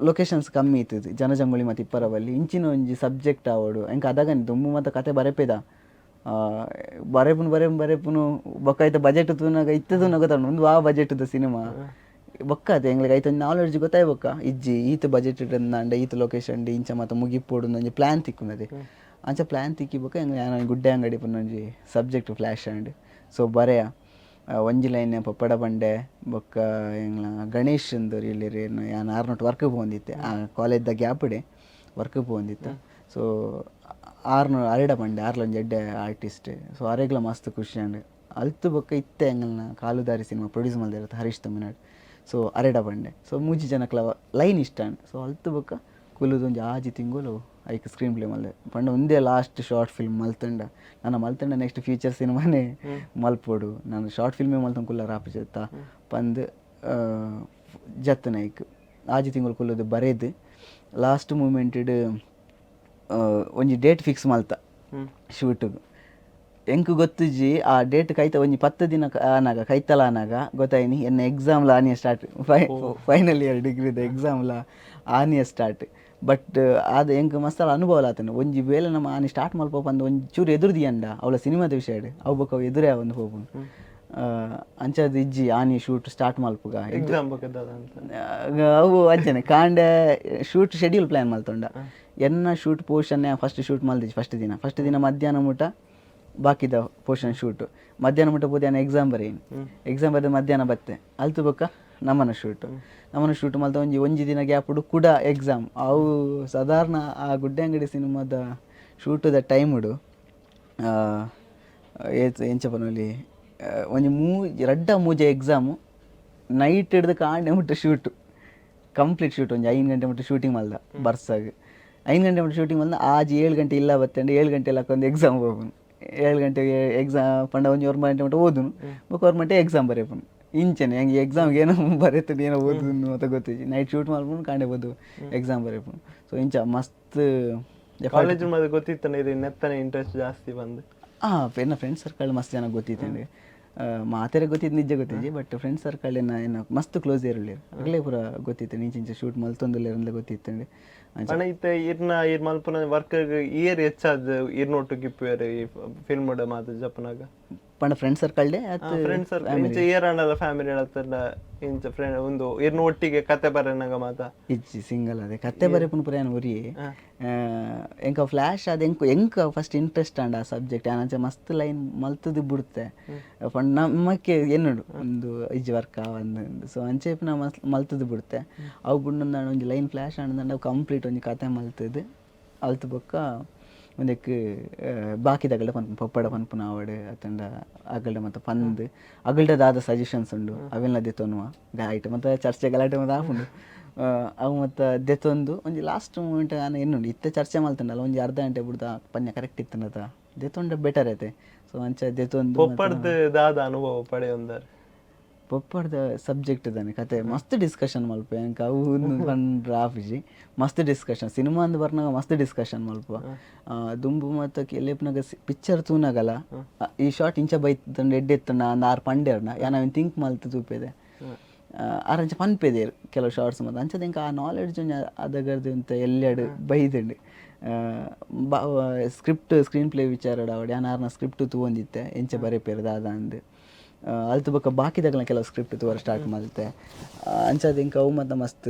ಲೊಕೇಶನ್ಸ್ ಕಮ್ಮಿ ಇತ್ತದು ಜನಜಂಗುಳಿ ಮತ್ತು ಇಪ್ಪರ ಬಲ್ಲಿ ಇಂಚಿನ ಒಂಜಿ ಸಬ್ಜೆಕ್ಟ್ ಆವಡು ಎಂಕ ಅದಾಗನಿ ದುಮ್ಮು ಮತ್ತು ಕತೆ ಬರೆಪೇದ ಬರೆಪುನು ಬೊಕ್ಕ ಆಯ್ತು ಬಜೆಟ್ ತೂನಾಗ ಇತ್ತದು ಗೊತ್ತಾಡು ಒಂದು ಬಜೆಟ್ದ ಸಿನಿಮಾ ಬೊಕ್ಕ ಅದೇ ಎಂಗ್ಲಿಗೆ ಆಯ್ತು ಒಂದು ನಾಲೆಡ್ಜ್ ಗೊತ್ತಾಯ್ ಬೊಕ್ಕ ಇಜ್ಜಿ ಈತ ಬಜೆಟ್ ಇಟ್ಟಂಡ ಈತ ಲೊಕೇಶನ್ ಇಂಚ ಮತ್ತು ಮುಗಿಪೋಡು ಒಂಜಿ ಪ್ಲ್ಯಾನ್ ತಿಕ್ಕುನದೆ ಅಂಚ ಪ್ಲ್ಯಾನ್ ತಿಕ್ಕಿಬೇಕ ನಾನು ಗುಡ್ಡೆ ಅಂಗಡಿ ಪನ್ನೊಂಜಿ ಸಬ್ಜೆಕ್ಟ್ ಫ್ಲ್ಯಾಶ್ ಆ್ಯಂಡ್ ಸೊ ಬರೆಯ ಒಂಜಿ ಲೈನ್ ಪಪ್ಪಡ ಬಂಡೆ ಬೊಕ್ಕ ಎಂಗ್ಲ ಗಣೇಶ್ ಅಂದು ಇಲ್ಲಿ ನಾನು ಆರ್ನೊಟ್ಟು ವರ್ಕ್ ಬಂದಿತ್ತೆ ಆ ಕಾಲೇಜ್ದ ಗ್ಯಾಪ್ಡೆ ವರ್ಕ್ ಬಂದಿತ್ತು ಸೊ ಅರಡ ಬಂಡೆ ಆರ್ಲೊಂಜಿ ಎಡ್ಡೆ ಆರ್ಟಿಸ್ಟ್ ಸೊ ಅರೆಗ್ಲ ಮಸ್ತ್ ಖುಷಿ ಅಂಡ್ ಅಲ್ತು ಬೊಕ್ಕ ಇತ್ತೆ ಎಂಗಲ್ನ ಕಾಲುದಾರಿ ಸಿನಿಮಾ ಪ್ರೊಡ್ಯೂಸ್ ಮಲ್ದಿರತ್ತೆ ಹರೀಶ್ ತಮಿಳ್ನಾಡು ಸೊ ಅರೆಡ ಬಂಡೆ ಸೊ ಮೂಜಿ ಜನಕ್ಲ ಲೈನ್ ಇಷ್ಟ ಅಂಡ್ ಸೊ ಅಲ್ತು ಬೊಕ್ಕ ಕುಲ್ಲುದೊಂಜಿ ಆಜಿ ತಿಂಗಳು ಐಕ್ ಸ್ಕ್ರೀನ್ ಪ್ಲೇ ಮಲ್ದೆ ಪಂಡ ಒಂದೇ ಲಾಸ್ಟ್ ಶಾರ್ಟ್ ಫಿಲ್ಮ್ ಮಲ್ತಂಡ ನಾನು ಮಲ್ತಂಡ ನೆಕ್ಸ್ಟ್ ಫ್ಯೂಚರ್ ಸಿನಿಮಾನೇ ಮಲ್ಪೋಡು ನಾನು ಶಾರ್ಟ್ ಫಿಲ್ಮೇ ಮಲ್ತಂಡು ಕುಲ್ಲ ರಾಪ ಜತ್ತ ಪಂದ್ ಜತ್ತನ ಐಕ್ ಆಜಿ ತಿಂಗಳು ಕುಲ್ಲುದು ಬರೆದು ಲಾಸ್ಟ್ ಮೂಮೆಂಟೆಡ್ ಒಂಜಿ ಡೇಟ್ ಫಿಕ್ಸ್ ಮಲ್ತ ಶೂಟಿಗೆ ಎಂಕ್ ಗೊತ್ತುಜಿ ಆ ಡೇಟ್ ಕೈತ ಒಂಜಿ 10 ದಿನ ಆನಾಗ ಕೈತಲ ಆನಾಗ ಗೊತ್ತಾಯಿನಿ ಎನ್ನ ಎಕ್ಸಾಮ್ಲ ಆನಿಯ ಸ್ಟಾರ್ಟ್ ಫೈನಲ್ ಇಯರ್ ಡಿಗ್ರಿದ ಎಕ್ಸಾಮ್ಲ ಆನಿಯ ಸ್ಟಾರ್ಟ್ ಬಟ್ ಅದು ಎಂಕ್ ಮಸ್ತಲ ಅನುಭವ ಆತನು ಒಂಜಿ ವೇಳೆ ನಮ್ಮ ಆನಿ ಸ್ಟಾರ್ಟ್ ಮಲ್ಪೋಪ ಅಂದ ಒಂಚೂರು ಚೂರು ಎದುರುದಿ ಅಂಡ ಅವಳ ಸಿನಿಮಾದ ವಿಷಯ ಅವು ಬೊಕ್ಕ ಅವು ಎದುರೇ ಒಂದು ಹೋಗು ಅಂಚದ ಇಜ್ಜಿ ಆನಿ ಶೂಟ್ ಸ್ಟಾರ್ಟ್ ಮಲ್ಪುಗ ಎಕ್ಸಾಮ್ ಅವು ಅಂಚನೆ ಕಾಂಡೆ ಶೂಟ್ ಶೆಡ್ಯೂಲ್ ಪ್ಲ್ಯಾನ್ ಮಲ್ತೊಂಡ ಎನ್ನ ಶೂಟ್ ಪೋರ್ಷನ್ನೇ ಫಸ್ಟ್ ಶೂಟ್ ಮಲ್ದಿಜ್ ಫಸ್ಟ್ ದಿನ ಮಧ್ಯಾಹ್ನ ಮುಟ ಬಾಕಿದ ಪೋರ್ಷನ್ ಶೂಟು ಮಧ್ಯಾಹ್ನ ಮುಟ ಪೋದಿ ನಾನು ಎಕ್ಸಾಮ್ ಬರೆದು ಮಧ್ಯಾಹ್ನ ಬತ್ತೆ ಅಲ್ತು ಬೊಕ್ಕ ನಮ್ಮನ ಶೂಟ್ ಮಲ್ತ ಒಂಜಿ ದಿನ ಗ್ಯಾಪುಡು ಕೂಡ ಎಕ್ಸಾಮ್ ಅವು ಸಾಧಾರಣ ಆ ಗುಡ್ಡೆ ಅಂಗಡಿ ಸಿನಿಮಾದ ಶೂಟದ ಟೈಮುಡು ಎಂಚ ಪನೊಲಿ ಒಂಜಿ ರಡ್ಡ ಮೂಜೆ ಎಕ್ಸಾಮು ನೈಟ್ ಹಿಡ್ದು ಕಾಂಡೆ ಮುಟ್ಟ ಶೂಟು ಕಂಪ್ಲೀಟ್ ಶೂಟ್ ಒಂಜಿ 5 ಗಂಟೆ ಮುಟ್ಟ ಶೂಟಿಂಗ್ ಮಲ್ದ ಬರ್ಸಾಗ 5 ಗಂಟೆ ಮುಟ್ಟ ಶೂಟಿಂಗ್ ಮಲ್ದ ಆಜಿ 7 ಗಂಟೆ ಇಲ್ಲ ಬತ್ತಂಡು 7 ಗಂಟೆ ಒಂದು ಎಕ್ಸಾಮ್ ಹೋಗೋನು ಗಂಟೆಗೆ ಎಕ್ಸಾಮ್ ಪಂಡ ಒಂಜಿ 1 ಗಂಟೆ ಮಟ್ಟ ಓದುನು ಬೊಕ್ಕ 1 ಗಂಟೆ ಎಕ್ಸಾಮ್ ಬರೆಯಪುನು ಇಂಚನೆ ಹೆಂಗೆ ಎಕ್ಸಾಮ್ಗೆ ಏನೋ ಬರೀತದೆ ಏನೋ ಓದುನು ಅಂತ ಗೊತ್ತಿಜ್ಜಿ ನೈಟ್ ಶೂಟ್ ಮಾಡ್ಕೊಂಡು ಕಾಂಡೆ ಬೋದು ಎಕ್ಸಾಮ್ ಬರೆಯಪುನು ಸೊ ಇಂಚ ಮಸ್ತ್ ಕಾಲೇಜ್ ಮತ್ತೆ ಗೊತ್ತಿತ್ತಾನೆ ಇದು ನೆತ್ತನೆ ಇಂಟ್ರೆಸ್ಟ್ ಜಾಸ್ತಿ ಬಂದು ಎನ್ನ ಫ್ರೆಂಡ್ ಸರ್ಕಲ್ ಮಸ್ತ್ ಜನ ಗೊತ್ತಿತ್ತಂడి ಮಾತೆರೆ ಗೊತ್ತಿದ್ದು ನಿಜ ಗೊತ್ತಿಜ್ಜಿ ಬಟ್ ಫ್ರೆಂಡ್ ಸರ್ಕಲ್ ಏನ ಮಸ್ತ್ ಕ್ಲೋಸ್ ಇರಲಿಲ್ಲ ಆಗಲೇ ಪೂರ ಗೊತ್ತಿತ್ತು ಇಂಚ ಶೂಟ್ ಮಲ್ತೊಂದುಲ್ಲೇರಂದ್ರೆ ಗೊತ್ತಿತ್ತಂడి ಪಣ ಇತ್ತೆ ಇರ್ ಮಲ್ಪುನ ವರ್ಕ್ ಇಯರ್ ಹೆಚ್ಚಾದ ಇರ್ನೊಟ್ಟಿಗೆ ಇಪ್ಪುವೆರ್ ಈ ಫಿಲ್ಮ್ ಮಾತು ಜಪನಾಗ ಪಂಡ friend circle day friend circle ಇಂಚ ಇಯರ್ ಅಂಡಲ ಫ್ಯಾಮಿಲಿ ಹೇಳತ್ತಲ್ಲ ಇಂಚ ಫ್ರೆಂಡ್ ಒಂದು ಇರ್ನ ಒಟ್ಟಿಗೆ ಕತೆ ಬರೆನಾಗ ಮಾತ ಇಜ್ಜಿ ಸಿಂಗಲ್ ಅದೇ ಕತೆ ಬರೆಪುನ ಪುರ ಏನು ಒರಿ ಎಂಕ ಫ್ಲಾಶ್ ಅದು ಎಂಕ ಫಸ್ಟ್ ಇಂಟ್ರೆಸ್ಟ್ ಅಂಡ ಆ ಸಬ್ಜೆಕ್ಟ್ ಆನಂಚ ಮಸ್ತ್ ಲೈನ್ ಮಲ್ತದು ಬಿಡುತ್ತೆ ಪಂಡ ನಮ್ಮಕ್ಕೆ ಏನುಡು ಒಂದು ಇಜ್ಜಿ ವರ್ಕ್ ಒಂದು ಸೊ ಅಂಚೆಪ್ ನಾ ಮಲ್ತದು ಬಿಡುತ್ತೆ ಅವು ಬಿಡೊಂದು ಒಂಜಿ ಲೈನ್ ಫ್ಲಾಶ್ ಆಂಡ್ ಅವು ಕಂಪ್ಲೀಟ್ ಒಂಜಿ ಕತೆ ಮಲ್ತದು ಅಲ್ತು ಬೊಕ್ಕ ಒಂದಕ್ಕೆ ಬಾಕಿದಗಲ್ಡ ಪನ್ಪುನ ಪಪ್ಪಡ ಪನ್ಪುನ ಆವಡ್ ಅತ್ತಂಡ ಅಗಲ್ಡ ಮತ್ತು ಪಂದ್ ಅಗಲ್ಡದಾದ ಸಜೆಷನ್ಸ್ ಉಂಡು ಅವೆಲ್ಲ ದೆತ್ತೊನ್ನುವ ಗಾಯ್ಟ್ ಮತ್ತು ಚರ್ಚೆ ಗಲಾಟೆ ಮತ್ತು ಆಪುಂಡು ಅವು ಮತ್ತು ದೆತ್ತೊಂದು ಒಂಜಿ ಲಾಸ್ಟ್ ಮೂಮೆಂಟ್ ನಾನು ಎನ್ನುಂಡು ಇತ್ತೆ ಚರ್ಚೆ ಮಲ್ತಂಡಲ್ಲ ಒಂಜಿ ಅರ್ಧ ಗಂಟೆ ಬಿಡ್ದ ಪನ್ಯ ಕರೆಕ್ಟ್ ಇತ್ತನದ ದೆತ್ತೊಂಡ ಬೆಟರ್ ಐತೆ ಸೊ ಅಂಚ ದೆತ್ತೊಂದು ಪಪ್ಪಡ್ದು ದಾದ ಅನುಭವ ಪಡೆಯೊಂದಾರೆ ಪಪ್ಪಡ್ದ ಸಬ್ಜೆಕ್ಟ್ ಇದ್ದಾನೆ ಕತೆ ಮಸ್ತ್ ಡಿಸ್ಕಷನ್ ಮಲ್ಪ ಎಂಕ ಅವು ಪಂಡ್ರ ಆಫೀಜಿ ಮಸ್ತ್ ಡಿಸ್ಕಷನ್ ಸಿನಿಮಾ ಅಂದ್ ಬರ್ನಾಗ ಮಸ್ತ್ ಡಿಸ್ಕಷನ್ ಮಲ್ಪ ದುಂಬು ಮತ್ತು ಕೆಲೆಪ್ನಾಗ ಪಿಕ್ಚರ್ ತೂನಾಗಲ್ಲ ಈ ಶಾರ್ಟ್ ಇಂಚ ಬೈತಂಡು ಎಡ್ಡೆತ್ತಂಡ ಅಂದ 6 ಪಂಡೆರ್ನ ಯಾನವಿನ್ ಥಿಂಕ್ ಮಲ್ತು ತೂಪೆದೆ ಆರಂಚ ಪನ್ಪೆದೆ ಕೆಲವು ಶಾರ್ಟ್ಸ್ ಮತ್ತು ಅಂಚದ ಎಂಕ ಆ ನಾಲೆಡ್ಜ್ ಅದಗರ್ದು ಅಂತ ಎಲ್ಲೆಡು ಬೈದಂಡು ಸ್ಕ್ರೀನ್ ಪ್ಲೇ ವಿಚಾರಡ ಅವಡು ಯಾನಾರ್ನ ಸ್ಕ್ರಿಪ್ಟ್ ತೂವೊಂದಿತ್ತೆ ಎಂಚ ಬರೆಪೇರು ದಾದ ಅಂದು ಅಲ್ತು ಬೊಕ್ಕ ಬಾಕಿದಾಗಲ ಕೆಲವು ಸ್ಕ್ರಿಪ್ಟ್ ತೂವರ ಸ್ಟಾರ್ಟ್ ಮಲ್ತೆ ಅಂಚದ ಇಂಕ ಅವು ಮತ್ತು ಮಸ್ತ್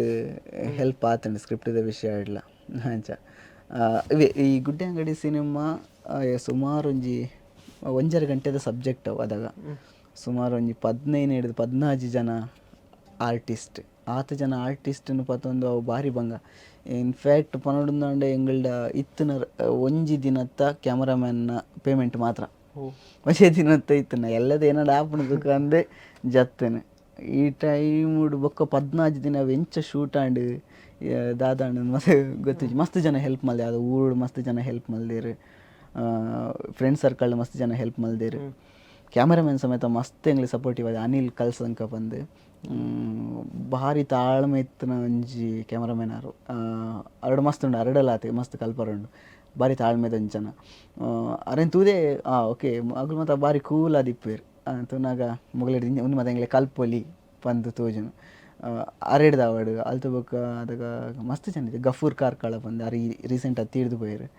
ಹೆಲ್ಪ್ ಆತಂಡು ಸ್ಕ್ರಿಪ್ಟ್ದ ವಿಷಯ ಇಡ್ಲ ಅಂಚ ಈ ಗುಡ್ಡೆ ಅಂಗಡಿ ಸಿನಿಮಾ ಸುಮಾರು ಒಂಜರ ಗಂಟೆದ ಸಬ್ಜೆಕ್ಟ್ ಅವು ಅದಾಗ ಸುಮಾರು ಒಂಜಿ 15 ಹಿಡಿದು 14 ಜನ ಆರ್ಟಿಸ್ಟ್ ಜನ ಆರ್ಟಿಸ್ಟ್ನು ಪತ್ತೊಂದು ಅವು ಭಾರಿ ಬಂಗ ಇನ್ಫ್ಯಾಕ್ಟ್ ಪನೊಡುಂದಾಂಡೆ ಎಂಗಲ್ಡ ಇತ್ತಿನ ಒಂಜಿ ದಿನತ್ತ ಕ್ಯಾಮರಾಮ್ಯಾನ್ನ ಪೇಮೆಂಟ್ ಮಾತ್ರ ಒಂದೇ ದಿನತ್ತ ಇತ್ತನ ಎಲ್ಲದ ಏನಾಡು ಆಪಣದಕ್ಕ ಅಂದೆ ಜತ್ತನೆ ಈ ಟೈಮುಡು ಬೊಕ್ಕ 14 ದಿನ ಎಂಚ ಶೂಟ್ ಆಂಡ್ ದಾದಾಂಡ್ ಮತ್ತೆ ಗೊತ್ತಿಜ್ಜಿ ಮಸ್ತ್ ಜನ ಹೆಲ್ಪ್ ಮಲ್ದೆ ಅದು ಊರು ಮಸ್ತ್ ಜನ ಹೆಲ್ಪ್ ಮಲ್ದೇರು ಫ್ರೆಂಡ್ ಸರ್ಕಲ್ ಮಸ್ತ್ ಜನ ಹೆಲ್ಪ್ ಮಲ್ದೇರು ಕ್ಯಾಮರಾಮನ್ ಸಮೇತ ಮಸ್ತ್ ಎಂಗ್ಲಿ ಸಪೋರ್ಟಿವ್ ಆದ ಅನಿಲ್ ಕಲ್ಸಂಕ ಬಂದು ಭಾರಿ ತಾಳ್ಮೆ ಇತ್ತಿನ ಒಂಜಿ ಕ್ಯಾಮರಾಮನ್ ಆರು ಅರಡು ಮಸ್ತ್ ಉಂಡು ಅರಡಲಾತೆ ಮಸ್ತ್ ಕಲ್ಪರುಂಡು ಭಾರಿ ತಾಳ್ಮೆದ ಒಂಚನ ಅರೇನು ತೂದೆ ಓಕೆ ಅಗ್ಲು ಮತ್ತು ಭಾರಿ ಕೂಲ್ ಆದಿಪ್ಪೇರು ತುನಾಗ ಮುಗಲೇಡು ಒಂದು ಮತ್ತೆ ಎಂಗ್ಲೆ ಕಲ್ಪೊಲಿ ಪಂದು ತೋಜುನು ಅರೆಡ್ದು ಆವಡು ಅಲ್ತು ಬೊಕ್ಕ ಅದಾಗ ಮಸ್ತ್ ಜನ ಇದೆ ಗಫೂರ್ ಕಾರ್ಕಳ ಬಂದು ಅರಿ ರೀಸೆಂಟ್ ಅದು ತೀರ್ದು ಪೋಯರು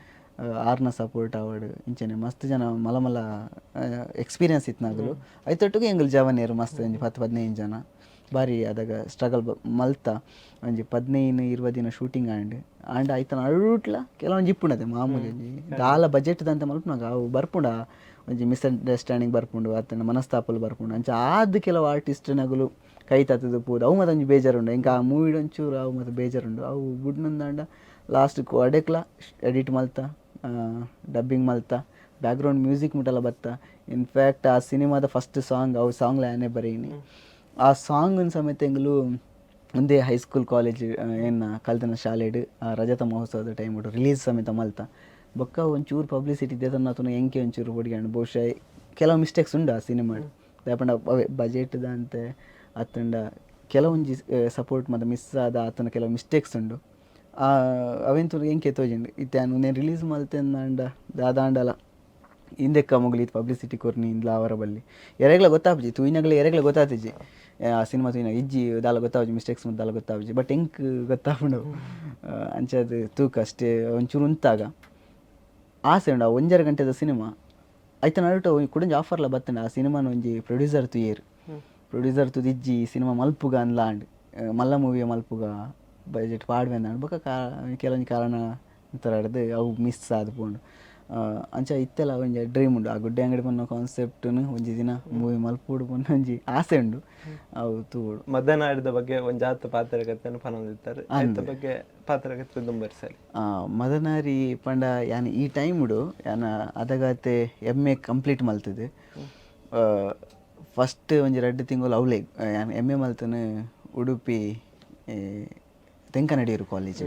ಆರ್ನ ಸಪೋರ್ಟ್ ಆವಡು ಇಂಚನೆ ಮಸ್ತ್ ಜನ ಮಲ ಎಕ್ಸ್ಪೀರಿಯನ್ಸ್ ಇತ್ತಿನಾಗಲು ಐತೊಟ್ಟಿಗೆ ಎಂಗ್ಲು ಜವನೇರು ಮಸ್ತ್ ಒಂಜಿ 10-15 ಜನ ಭಾರಿ ಅದಾಗ ಸ್ಟ್ರಗಲ್ ಮಲ್ತ ಒಂಜಿ 15-20 ದಿನ ಶೂಟಿಂಗ್ ಆಂಡ್ ಆಯ್ತನ ಅಳುಟ್ಲ ಕೆಲವೊಂದು ಇಪ್ಪುಂಡದೆ ಮಾಮೂಲಿ ಒಂಜಿ ದಾಲ ಬಜೆಟ್ ಅಂತ ಮಲ್ಪನಾಗ ಅವು ಬರ್ಪುಂಡ ಒಂಜಿ ಮಿಸ್ಅಂಡರ್ಸ್ಟ್ಯಾಂಡಿಂಗ್ ಬರ್ಪುಂಡು ಅತ್ತನ ಮನಸ್ತಾಪಲು ಬರ್ಪುಂಡು ಅಂಚ ಆದ ಕೆಲವು ಆರ್ಟಿಸ್ಟ್ನಗಲು ಕೈ ತತ್ತದು ಪೋದು ಅವು ಮತ್ತು ಒಂಜಿ ಬೇಜಾರುಂಡು ಇಂಕ ಆ ಮೂವಿಡ್ ಒಂಚೂರು ಅವು ಮತ್ತು ಬೇಜಾರುಂಡು ಅವು ಬುಡ್ನಂದಾಂಡ ಲಾಸ್ಟ್ ಅಡೆಕ್ಲ ಎಡಿಟ್ ಮಲ್ತ ಡಬ್ಬಿಂಗ್ ಮಲ್ತ ಬ್ಯಾಕ್ಗ್ರೌಂಡ್ ಮ್ಯೂಸಿಕ್ ಮುಟ್ಟಲ್ಲ ಬತ್ತ ಇನ್ಫ್ಯಾಕ್ಟ್ ಆ ಸಿನಿಮಾದ ಫಸ್ಟ್ ಸಾಂಗ್ ಅವು ಸಾಂಗ್ಲ ಆನೆ ಬರೀನಿ ಆ ಸಾಂಗನ್ನು ಸಮೇತ ಎಂಗ್ಲು ಒಂದೇ ಹೈಸ್ಕೂಲ್ ಕಾಲೇಜ್ ಏನು ಕಲ್ತನ ಶಾಲೆಡ್ ರಜತ ಮಹೋತ್ಸವದ ಟೈಮ್ ರಿಲೀಸ್ ಸಮೇತ ಮಲ್ತ ಬೊಕ್ಕ ಒಂಚೂರು ಪಬ್ಲಿಸಿಟಿ ಇದನ್ನ ಆತನ ಎಂಕೆ ಒಂಚೂರು ಹೊಡಿಗಾಂಡು ಬಹುಶಃ ಕೆಲವು ಮಿಸ್ಟೇಕ್ಸ್ ಉಂಡು ಆ ಸಿನಿಮಾಡ್ ದಾಪಂಡ ಅವೇ ಬಜೆಟ್ದ ಅಂತೆ ಅತ್ತಂಡ ಕೆಲವೊಂಜಿ ಸಪೋರ್ಟ್ ಮತ್ತು ಮಿಸ್ ಆದ ಆತನ ಕೆಲವು ಮಿಸ್ಟೇಕ್ಸ್ ಉಂಡು ಅವೆಂತೂ ಎಂಕೆ ತೋಜಿಂಡು ಇತ್ತೆ ನಾನು ರಿಲೀಸ್ ಮಲ್ತೆಂದಾಂಡ ದಾದಾಂಡಲ ಹಿಂದೆಕ್ಕ ಮುಗಲಿ ಪಬ್ಲಿಸಿಟಿ ಕೊರ್ನಿ ಇಂದ್ಲ ಅವರ ಬಲ್ಲಿ ಎರೆಗ್ಲ ಗೊತ್ತಾಪ್ಜಿ ತೂಯಿನಾಗಲೇ ಎರೆಗ್ಲ ಗೊತ್ತಾತಿಜಿ ಆ ಸಿನಿಮಾ ತೂಯಿನ ಇಜ್ಜಿ ದಾಲ ಗೊತ್ತಾವ್ಜಿ ಮಿಸ್ಟೇಕ್ಸ್ ಮತ್ತು ದಾಲ ಗೊತ್ತಾವ್ಜಿ ಬಟ್ ಎಂಕ್ ಗೊತ್ತಾಪುಂಡು ಅಂಚದು ತೂಕ ಅಷ್ಟೇ ಒಂಚೂರು ಉಂತಾಗ ಆಸೆ ಉಂಡು ಆ 1.5 ಗಂಟೆದ ಸಿನಿಮಾ ಐತ ನಡುಟ ಕುಡಂಜಿ ಆಫರ್ಲ ಬತ್ತಂಡ ಆ ಸಿನಿಮಾನ ಒಂಜಿ ಪ್ರೊಡ್ಯೂಸರ್ ತುಯೇರು ಪ್ರೊಡ್ಯೂಸರ್ ತುದಿಜ್ಜಿ ಸಿನಿಮಾ ಮಲ್ಪುಗ ಅನ್ಲಾಂಡ್ ಮಲ್ಲ ಮೂವಿಯ ಮಲ್ಪುಗ ಬಜೆಟ್ ಪಾಡ್ವೆಂದಾಂಡ್ ಬೊಕ ಕೆಲವೊಂಜಿ ಕಾರಣ ಒಂಥರ ಹಿಡ್ದು ಅವು ಮಿಸ್ ಆದ್ಪುಂಡು ಅಂಚ ಇತ್ತೆಲ್ಲ ಒಂಜಿ ಡ್ರೀಮ್ ಉಂಡು ಆ ಗುಡ್ಡೆ ಅಂಗಡಿ ಪನ್ನ ಕಾನ್ಸೆಪ್ಟ್ನು ಒಂಜಿ ದಿನ ಮೂವಿ ಮಲ್ಪುಡು ಪನ್ನ ಒಂಜಿ ಆಸೆ ಉಂಡು ಅವು ತೂಡು ಮದನಾಡಿದ ಬಗ್ಗೆ ಒಂದು ಜಾತ ಪಾತ್ರಕಥೆಯನ್ನು ಪನೊಂದಿತ್ತಾರೆ ಅಂದ ಬಗ್ಗೆ ಪಾತ್ರಕಥೆ ದುಂಬರ್ಸಲಿ ಮದನಾರಿ ಪಂಡ ಯಾನ್ ಈ ಟೈಮುಡು ಯಾನ ಅದಗತೆ MA ಕಂಪ್ಲೀಟ್ ಮಲ್ತದೆ ಫಸ್ಟ್ ಒಂಜಿ 2 ತಿಂಗಳು ಅವಲೆ ಯಾನ್ MA ಮಲ್ತನ ಉಡುಪಿ ತೆಂಕನಡಿಯೂರು ಕಾಲೇಜ್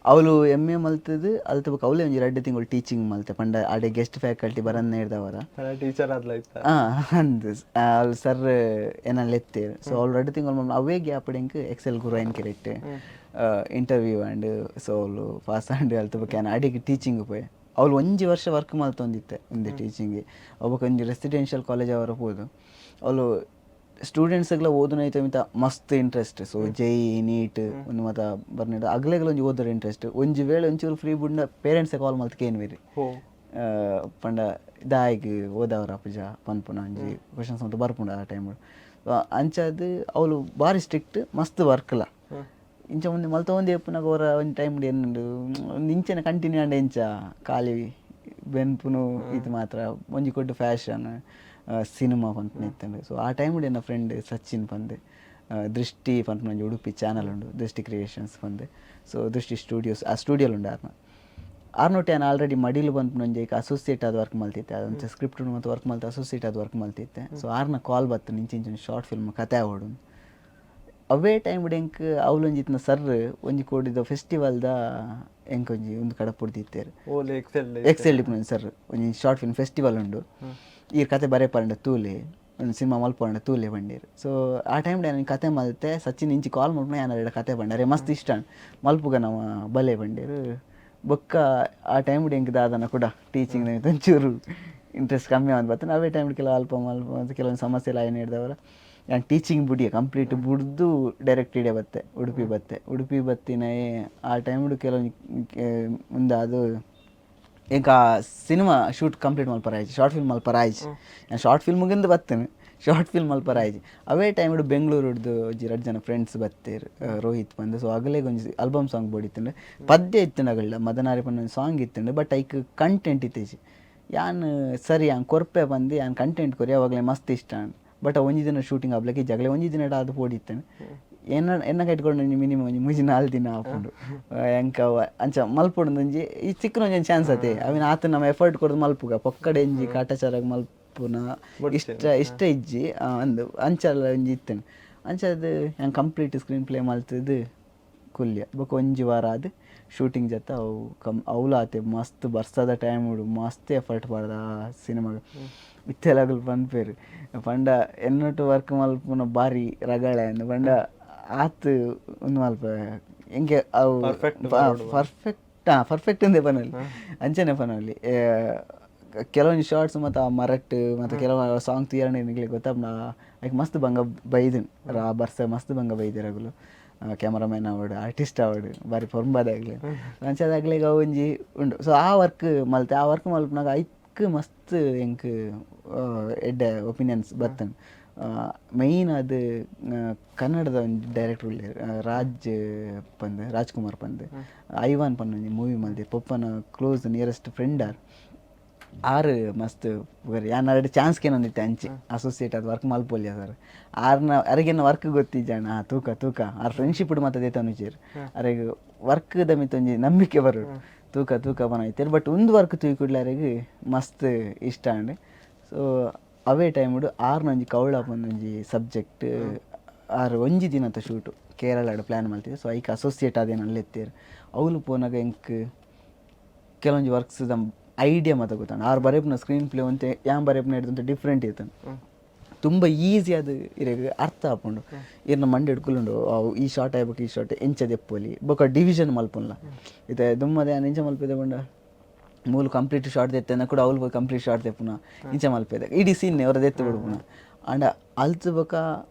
ಅವಳು MA ಮಲ್ತದು ಅಲ್ತ ಬೊಕ ಅವಳೇ ಒಂಜಿ 2 ತಿಂಗಳು ಟೀಚಿಂಗ್ ಮಲ್ತೆ ಪಂಡ ಆಡೆ ಗೆಸ್ಟ್ ಫ್ಯಾಕಲ್ಟಿ ಬರನ್ನ ಹಿಡ್ದವರ ಟೀಚರ್ ಆದ್ಲ ಅಂದ್ ಅವ್ಳು ಸರ್ ಏನಲ್ಲ ಎತ್ತೇರು ಸೊ ಅವ್ಳು 2 ತಿಂಗಳು ಅವೇ ಗ್ಯಾಪ್ ಎಂಕ್ ಎಕ್ಸೆಲ್ ಗುರು ಆಯ್ನ ಕೆರೆಕ್ಟ್ ಇಂಟರ್ವ್ಯೂ ಆ್ಯಂಡ್ ಸೊ ಅವಳು ಪಾಸ್ ಆ್ಯಂಡ್ ಅಲ್ತ ಬೊಕ ಅಡಿಗೆ ಟೀಚಿಂಗ್ ಪೋಯ್ ಅವಳು 1 ವರ್ಷ ವರ್ಕ್ ಮಲ್ತೊಂದಿತ್ತೆ ಇಂದೆ ಟೀಚಿಂಗ್ ಒಬ್ಬಕ್ಕೆ ಒಂಜಿ ರೆಸಿಡೆನ್ಷಿಯಲ್ ಕಾಲೇಜ್ ಅವರ ಹೋದು ಅವಳು ಸ್ಟೂಡೆಂಟ್ಸ್ಗಳ ಓದನೈತೆ ಮಿತ ಮಸ್ತ್ ಇಂಟ್ರೆಸ್ಟ್ ಸೊ JEE ನೀಟ್ ಒಂದು ಮತ ಬರ್ನಿಡ ಅಗ್ಲೆಗಳ ಒಂಜಿ ಓದೋರು ಇಂಟ್ರೆಸ್ಟ್ ಒಂಜಿ ವೇಳೆ ಒಂಚೂರು ಫ್ರೀ ಬುಡ್ನ ಪೇರೆಂಟ್ಸೆ ಕಾಲ್ ಮಲ್ತಕ್ಕೆ ಏನು ಬೇರೆ ಪಂಡ ದಾಯಿಗೆ ಓದವ್ರ ಅಪ್ಪಜ ಪನ್ಪುನ ಒಂಜಿ ಕ್ವಶನ್ಸ್ ಅಂತ ಬರ್ಪುಂಡ ಆ ಟೈಮ್ ಅಂಚದು ಅವಳು ಭಾರಿ ಸ್ಟ್ರಿಕ್ಟ್ ಮಸ್ತ್ ವರ್ಕ್ಲ ಇಂಚ ಮುಂದೆ ಮಲ್ತ ಒಂದೇ ಎಪ್ಪುನಾಗ ಅವರ ಒಂದು ಟೈಮ್ ಏನು ಒಂದು ಇಂಚನೆ ಕಂಟಿನ್ಯೂ ಅಂಡ್ ಇಂಚ ಖಾಲಿ ಬೆನ್ಪುನು ಇದು ಮಾತ್ರ ಒಂಜಿ ಕೊಟ್ಟು ಫ್ಯಾಷನ್ ಸಿನಿಮಾ ಪಂಪನ ಇತ್ತಂಡು ಸೊ ಆ ಟೈಮ್ ನನ್ನ ಫ್ರೆಂಡ್ ಸಚಿನ್ ಪಂದೆ ದೃಷ್ಟಿ ಪಂಪನ ಒಂಜಿ ಉಡುಪಿ ಚಾನಲ್ ಉಂಡು ದೃಷ್ಟಿ ಕ್ರಿಯೇಷನ್ಸ್ ಪಂದೆ ಸೊ ದೃಷ್ಟಿ ಸ್ಟುಡಿಯೋಸ್ ಆ ಸ್ಟುಡಿಯೋಲ್ ಉಂಡು ಆರ್ನೊಟ್ಟೆ ನಾನು ಆಲ್ರೆಡಿ ಮಡಿಲು ಬಂದು ನಂಗೆ ಈಗ ಅಸೋಸಿಯೇಟ್ ಆದ ವರ್ಕ್ ಮಲ್ತಿದ್ದೆ ಅದೊಂದು ಸ್ಕ್ರಿಪ್ಟ್ ಮತ್ತು ವರ್ಕ್ ಮಲ್ತೆ ಅಸೋಸಿಯೇಟ್ ಆದ ವರ್ಕ್ ಮಲ್ತಿದ್ದೆ ಸೊ ಆರ್ನ ಕಾಲ್ ಬತ್ತು ನಿಂಚಿಂಚೊಂದು ಶಾರ್ಟ್ ಫಿಲ್ಮ್ ಕತೆ ಓಡು ಅವೇ ಟೈಮ್ ಎಂಕ್ ಅವಳೊಂಜಿತ್ನ ಸರ್ ಒಂಜಿ ಕೋಡಿದ ಫೆಸ್ಟಿವಲ್ದ ಎಂಕ್ ಒಂಜಿ ಒಂದು ಕಡೆ ಪುಡ್ದಿತ್ತೇರು ಎಕ್ಸೆಲ್ ಡಿಪ್ನ ಸರ್ ಒಂಜಿ ಶಾರ್ಟ್ ಫಿಲ್ಮ್ ಫೆಸ್ಟಿವಲ್ ಉಂಡು ಈ ಕತೆ ಬರೆಪಂಡ ತೂಲೆ ಒಂದು ಸಿನಿಮಾ ಮಲ್ಪಂಡ ತೂಲೆ ಬಂಡೀರು ಸೊ ಆ ಟೈಮ್ ನಾನು ಕತೆ ಮಲ್ತೆ ಸಚಿನ್ ಇಂಚಿ ಕಾಲ್ ಮಾಡ್ಕೊಂಡು ನಾನು ಕತೆ ಬಂಡಾರೆ ಮಸ್ತ್ ಇಷ್ಟ ಮಲ್ಪುಗ ನಾವು ಬಲೆ ಬಂಡೀರು ಬೊಕ್ಕ ಆ ಟೈಮ್ ಎಂಕ್ ದಾದನ ಕೂಡ ಟೀಚಿಂಗ್ ಒಂಚೂರು ಇಂಟ್ರೆಸ್ಟ್ ಕಮ್ಮಿ ಆಗಿ ಬರ್ತಾನೆ ಅವೇ ಟೈಮ್ ಕೆಲವು ಅಲ್ಪ ಮಲ್ಪ ಕೆಲವೊಂದು ಸಮಸ್ಯೆ ಎಲ್ಲ ಏನು ಹಿಡ್ದವರ ನಾನು ಟೀಚಿಂಗ್ ಬುಡಿಯ ಕಂಪ್ಲೀಟ್ ಬುಡ್ದು ಡೈರೆಕ್ಟ್ ಇಡೇ ಬತ್ತೆ ಉಡುಪಿ ಬತ್ತಿನೇ ಆ ಟೈಮ್ಡು ಕೆಲವೊಂದು ಮುಂದೆ ಅದು ಈಗ ಸಿನಿಮಾ ಶೂಟ್ ಕಂಪ್ಲೀಟ್ ಮಲ್ಪರಾಯ್ತು ಶಾರ್ಟ್ ಫಿಲ್ಮ್ ಮಲ್ಪರಾಯ್ತು ನಾನು ಶಾರ್ಟ್ ಫಿಲ್ಮ್ಗಿಂದ ಬರ್ತೇನೆ ಶಾರ್ಟ್ ಫಿಲ್ಮ್ ಮಲ್ಪರಾಯ್ತು ಅವೇ ಟೈಮ್ಡು ಬೆಂಗಳೂರುಡ್ದು ಒಂಜಿ 2 ಜನ ಫ್ರೆಂಡ್ಸ್ ಬತ್ತೇರು ರೋಹಿತ್ ಬಂದು ಸೊ ಅಗಲೇ ಒಂಜಿ ಆಲ್ಬಮ್ ಸಾಂಗ್ ಬೋಡಿತ್ತಂಡು ಪದ್ಯ ಇತ್ತಂಡು ಅಗಳ್ಳ ಮದನಾರಿ ಪಂಡ ಒಂದು ಸಾಂಗ್ ಇತ್ತಂಡು ಬಟ್ ಐಕ್ ಕಂಟೆಂಟ್ ಇತ್ತೇಜಿ ಯಾನ್ ಸರಿ ಯಾನ್ ಕೊರ್ಪೆ ಬಂದು ಯಾನ್ ಕಂಟೆಂಟ್ ಕೊರಿ ಅವಾಗಲೇ ಮಸ್ತ್ ಇಷ್ಟ ಬಟ್ ಒಂಜಿ ದಿನ ಶೂಟಿಂಗ್ ಆಗ್ಲಕ್ಕೆ ಜಗಳ ಒಂಜಿ ದಿನ ಅದು ಪೋಡಿತ್ತೇನೆ ಎನ್ನ ಕಟ್ಕೊಂಡು ಮಿನಿಮಮ್ ಒಂಜಿ 3-4 ದಿನ ಹಾಕೊಂಡು ಎಂಕ ಅಂಚ ಮಲ್ಪೊಂದು ಈ ಚಿಕ್ಕನ ಒಂಜಿ ಚಾನ್ಸ್ ಅತೆ ಅವಿನ ಆತ ನಮ್ಮ ಎಫರ್ಟ್ ಕೊಡೋದು ಮಲ್ಪುಗ ಪೊಕ್ಕಡೆ ಎಂಜಿ ಕಾಟಾಚಾರಾಗ ಮಲ್ಪುನ ಇಷ್ಟ ಇಜ್ಜಿ ಅಂದು ಅಂಚಲ್ಲ ಒಂಜಿ ಇತ್ತೇನೆ ಅಂಚದು ಹೆಂಗೆ ಕಂಪ್ಲೀಟ್ ಸ್ಕ್ರೀನ್ ಪ್ಲೇ ಮಲ್ತದು ಕುಲ್ಯ ಬೊಕ್ಕ ಒಂಜಿ ವಾರ ಅದು ಶೂಟಿಂಗ್ ಜೊತೆ ಅವು ಅವಳು ಆತೆ ಮಸ್ತ್ ಬರ್ಸದ ಟೈಮ್ ಉಡು ಮಸ್ತ್ ಎಫರ್ಟ್ ಪಡ್ದ ಆ ಸಿನಿಮಾಗ ಇತ್ತೆಲಾಗಲು ಪನ್ಪೇರು ಪಂಡ ಎನ್ನೊಟ್ಟು ವರ್ಕ್ ಮಲ್ಪುನ ಭಾರಿ ರಗಳೆ ಅಂದು ಪಂಡ ಆತು ಒಂದು ಮಲ್ಪ ಹೆಂಗೆ ಅವು ಪರ್ಫೆಕ್ಟ್ ಅಂದೆ ಪನಲ್ಲಿ ಅಂಚನೆ ಪನಲ್ಲಿ ಕೆಲವೊಂದು ಶಾರ್ಟ್ಸ್ ಮತ್ತು ಆ ಮರಟ್ ಮತ್ತು ಕೆಲವು ಸಾಂಗ್ ತೀರಣೆ ನಿಗ್ಲಿಕ್ಕೆ ಗೊತ್ತಾಗ ಅದಕ್ಕೆ ಮಸ್ತ್ ಬಂಗ ಬೈದನು ಬರ್ಸ ಮಸ್ತ್ ಬಂಗ ಬೈದಿರಗಲು ಕ್ಯಾಮರಾಮ್ಯಾನ್ ಅವಾರ್ಡ್ ಆರ್ಟಿಸ್ಟ್ ಅವಾರ್ಡ್ ಬಾರಿ ಪೊರ್ಬಾದಾಗಲಿ ಅಂಚದಾಗ್ಲಿ ಈಗ ಒಂಜಿ ಉಂಡು ಸೊ ಆ ವರ್ಕ್ ಮಲ್ತೆ ಆ ವರ್ಕ್ ಮಲ್ಪನಾಗ ಐಕ್ ಮಸ್ತ್ ಎಂಕ್ ಎಡ್ಡೆ ಒಪಿನಿಯನ್ಸ್ ಬರ್ತನು ಮೈನ್ ಅದು ಕನ್ನಡದ ಒಂದು ಡೈರೆಕ್ಟರ್ ಉಳ್ಳಿ ರಾಜ್ಕುಮಾರ್ ಪಂದ್ ಐವಾನ್ ಪಂದ್ ಮೂವಿ ಮಲ್ದೆ ಪೊಪ್ಪನ ಕ್ಲೋಸ್ ನಿಯರೆಸ್ಟ್ ಫ್ರೆಂಡ್ ಆರು ಮಸ್ತ್ ಯಾನ್ ಎರಡು ಚಾನ್ಸ್ಗೆ ನಂದಿತ್ತೆ ಅಂಚೆ ಅಸೋಸಿಯೇಟ್ ಅದು ವರ್ಕ್ ಮಲ್ಪೊಲ್ಯ ಸರ್ ಅರಿಗೇನ ವರ್ಕ್ ಗೊತ್ತಿದ್ದಾಣ ತೂಕ ಆರ್ ಫ್ರೆಂಡ್ಶಿಪ್ ಮಾತದೇ ತನುಚೇರು ಅರೆಗೆ ವರ್ಕ್ದ ಮಿತ್ತೊಂಜಿ ನಂಬಿಕೆ ಬರೋಡು ತೂಕ ಬನಾಯ್ತೇರು ಬಟ್ ಒಂದು ವರ್ಕ್ ತೂಕೊಡ್ಲಾರಿಗೆ ಮಸ್ತ್ ಇಷ್ಟ ಅಂಡೆ ಸೊ ಅವೇ ಟೈಮ್ಡು ಆರ್ನೊಂಜಿ ಕವಳ ಒಂದೊಂಜಿ ಸಬ್ಜೆಕ್ಟ್ ಆರು ಒಂಜಿ ದಿನದ ಶೂಟು ಕೇರಳಡು ಪ್ಲ್ಯಾನ್ ಮಾಡ್ತಿದ್ದೆ ಸೊ ಐಕ್ ಅಸೋಸಿಯೇಟ್ ಅದೇನು ಅಲ್ಲೆತ್ತೇರು ಅವಳು ಪೋನಾಗ ಎಂಕ್ ಕೆಲವೊಂಜಿ ವರ್ಕ್ಸ್ದ ಐಡಿಯಾ ಮಾತ ಗೊತ್ತಾಣ ಆರು ಬರೆಪ್ನ ಸ್ಕ್ರೀನ್ ಪ್ಲೇ ಅಂತೆ ಯಾನ್ ಬರೆಪ್ನ ಹಿಡಿದಂತ ಡಿಫ್ರೆಂಟ್ ಇರ್ತಾನೆ ತುಂಬ ಈಸಿ ಅದು ಇರಗೆ ಅರ್ಥ ಹಾಕೊಂಡು ಇರ್ನ ಮಂಡೆ ಹಿಡ್ಕೊಳ್ಳುಂಡು ಅವು ಈ ಶಾರ್ಟ್ ಆಗ್ಬೇಕು ಈ ಶಾರ್ಟ್ ಎಂಚದ ಎಪ್ಪೋಲಿ ಬೊಕ್ಕ ಡಿವಿಷನ್ ಮಲ್ಪೊಲ್ಲ ಇದು ದುಮ್ಮದೆ ಎಂಚ ಮಲ್ಪಿದೆ ಬಂಡ ಮೂಲು ಕಂಪ್ಲೀಟ್ ಶಾರ್ಟ್ ತೆತ್ತನ ಕೂಡ ಅವ್ಲು ಕಂಪ್ಲೀಟ್ ಶಾರ್ಟ್ ತೆಪ್ಪುನ ಇಂಚ ಮಲ್ಪೇದೆ ಇಡೀ ಸೀನ್ ಅವ್ರದ್ದು ಎತ್ತು ಬಿಡ್ಪುನ ಅಂಡ ಅಲ್ತು ಬೊಕ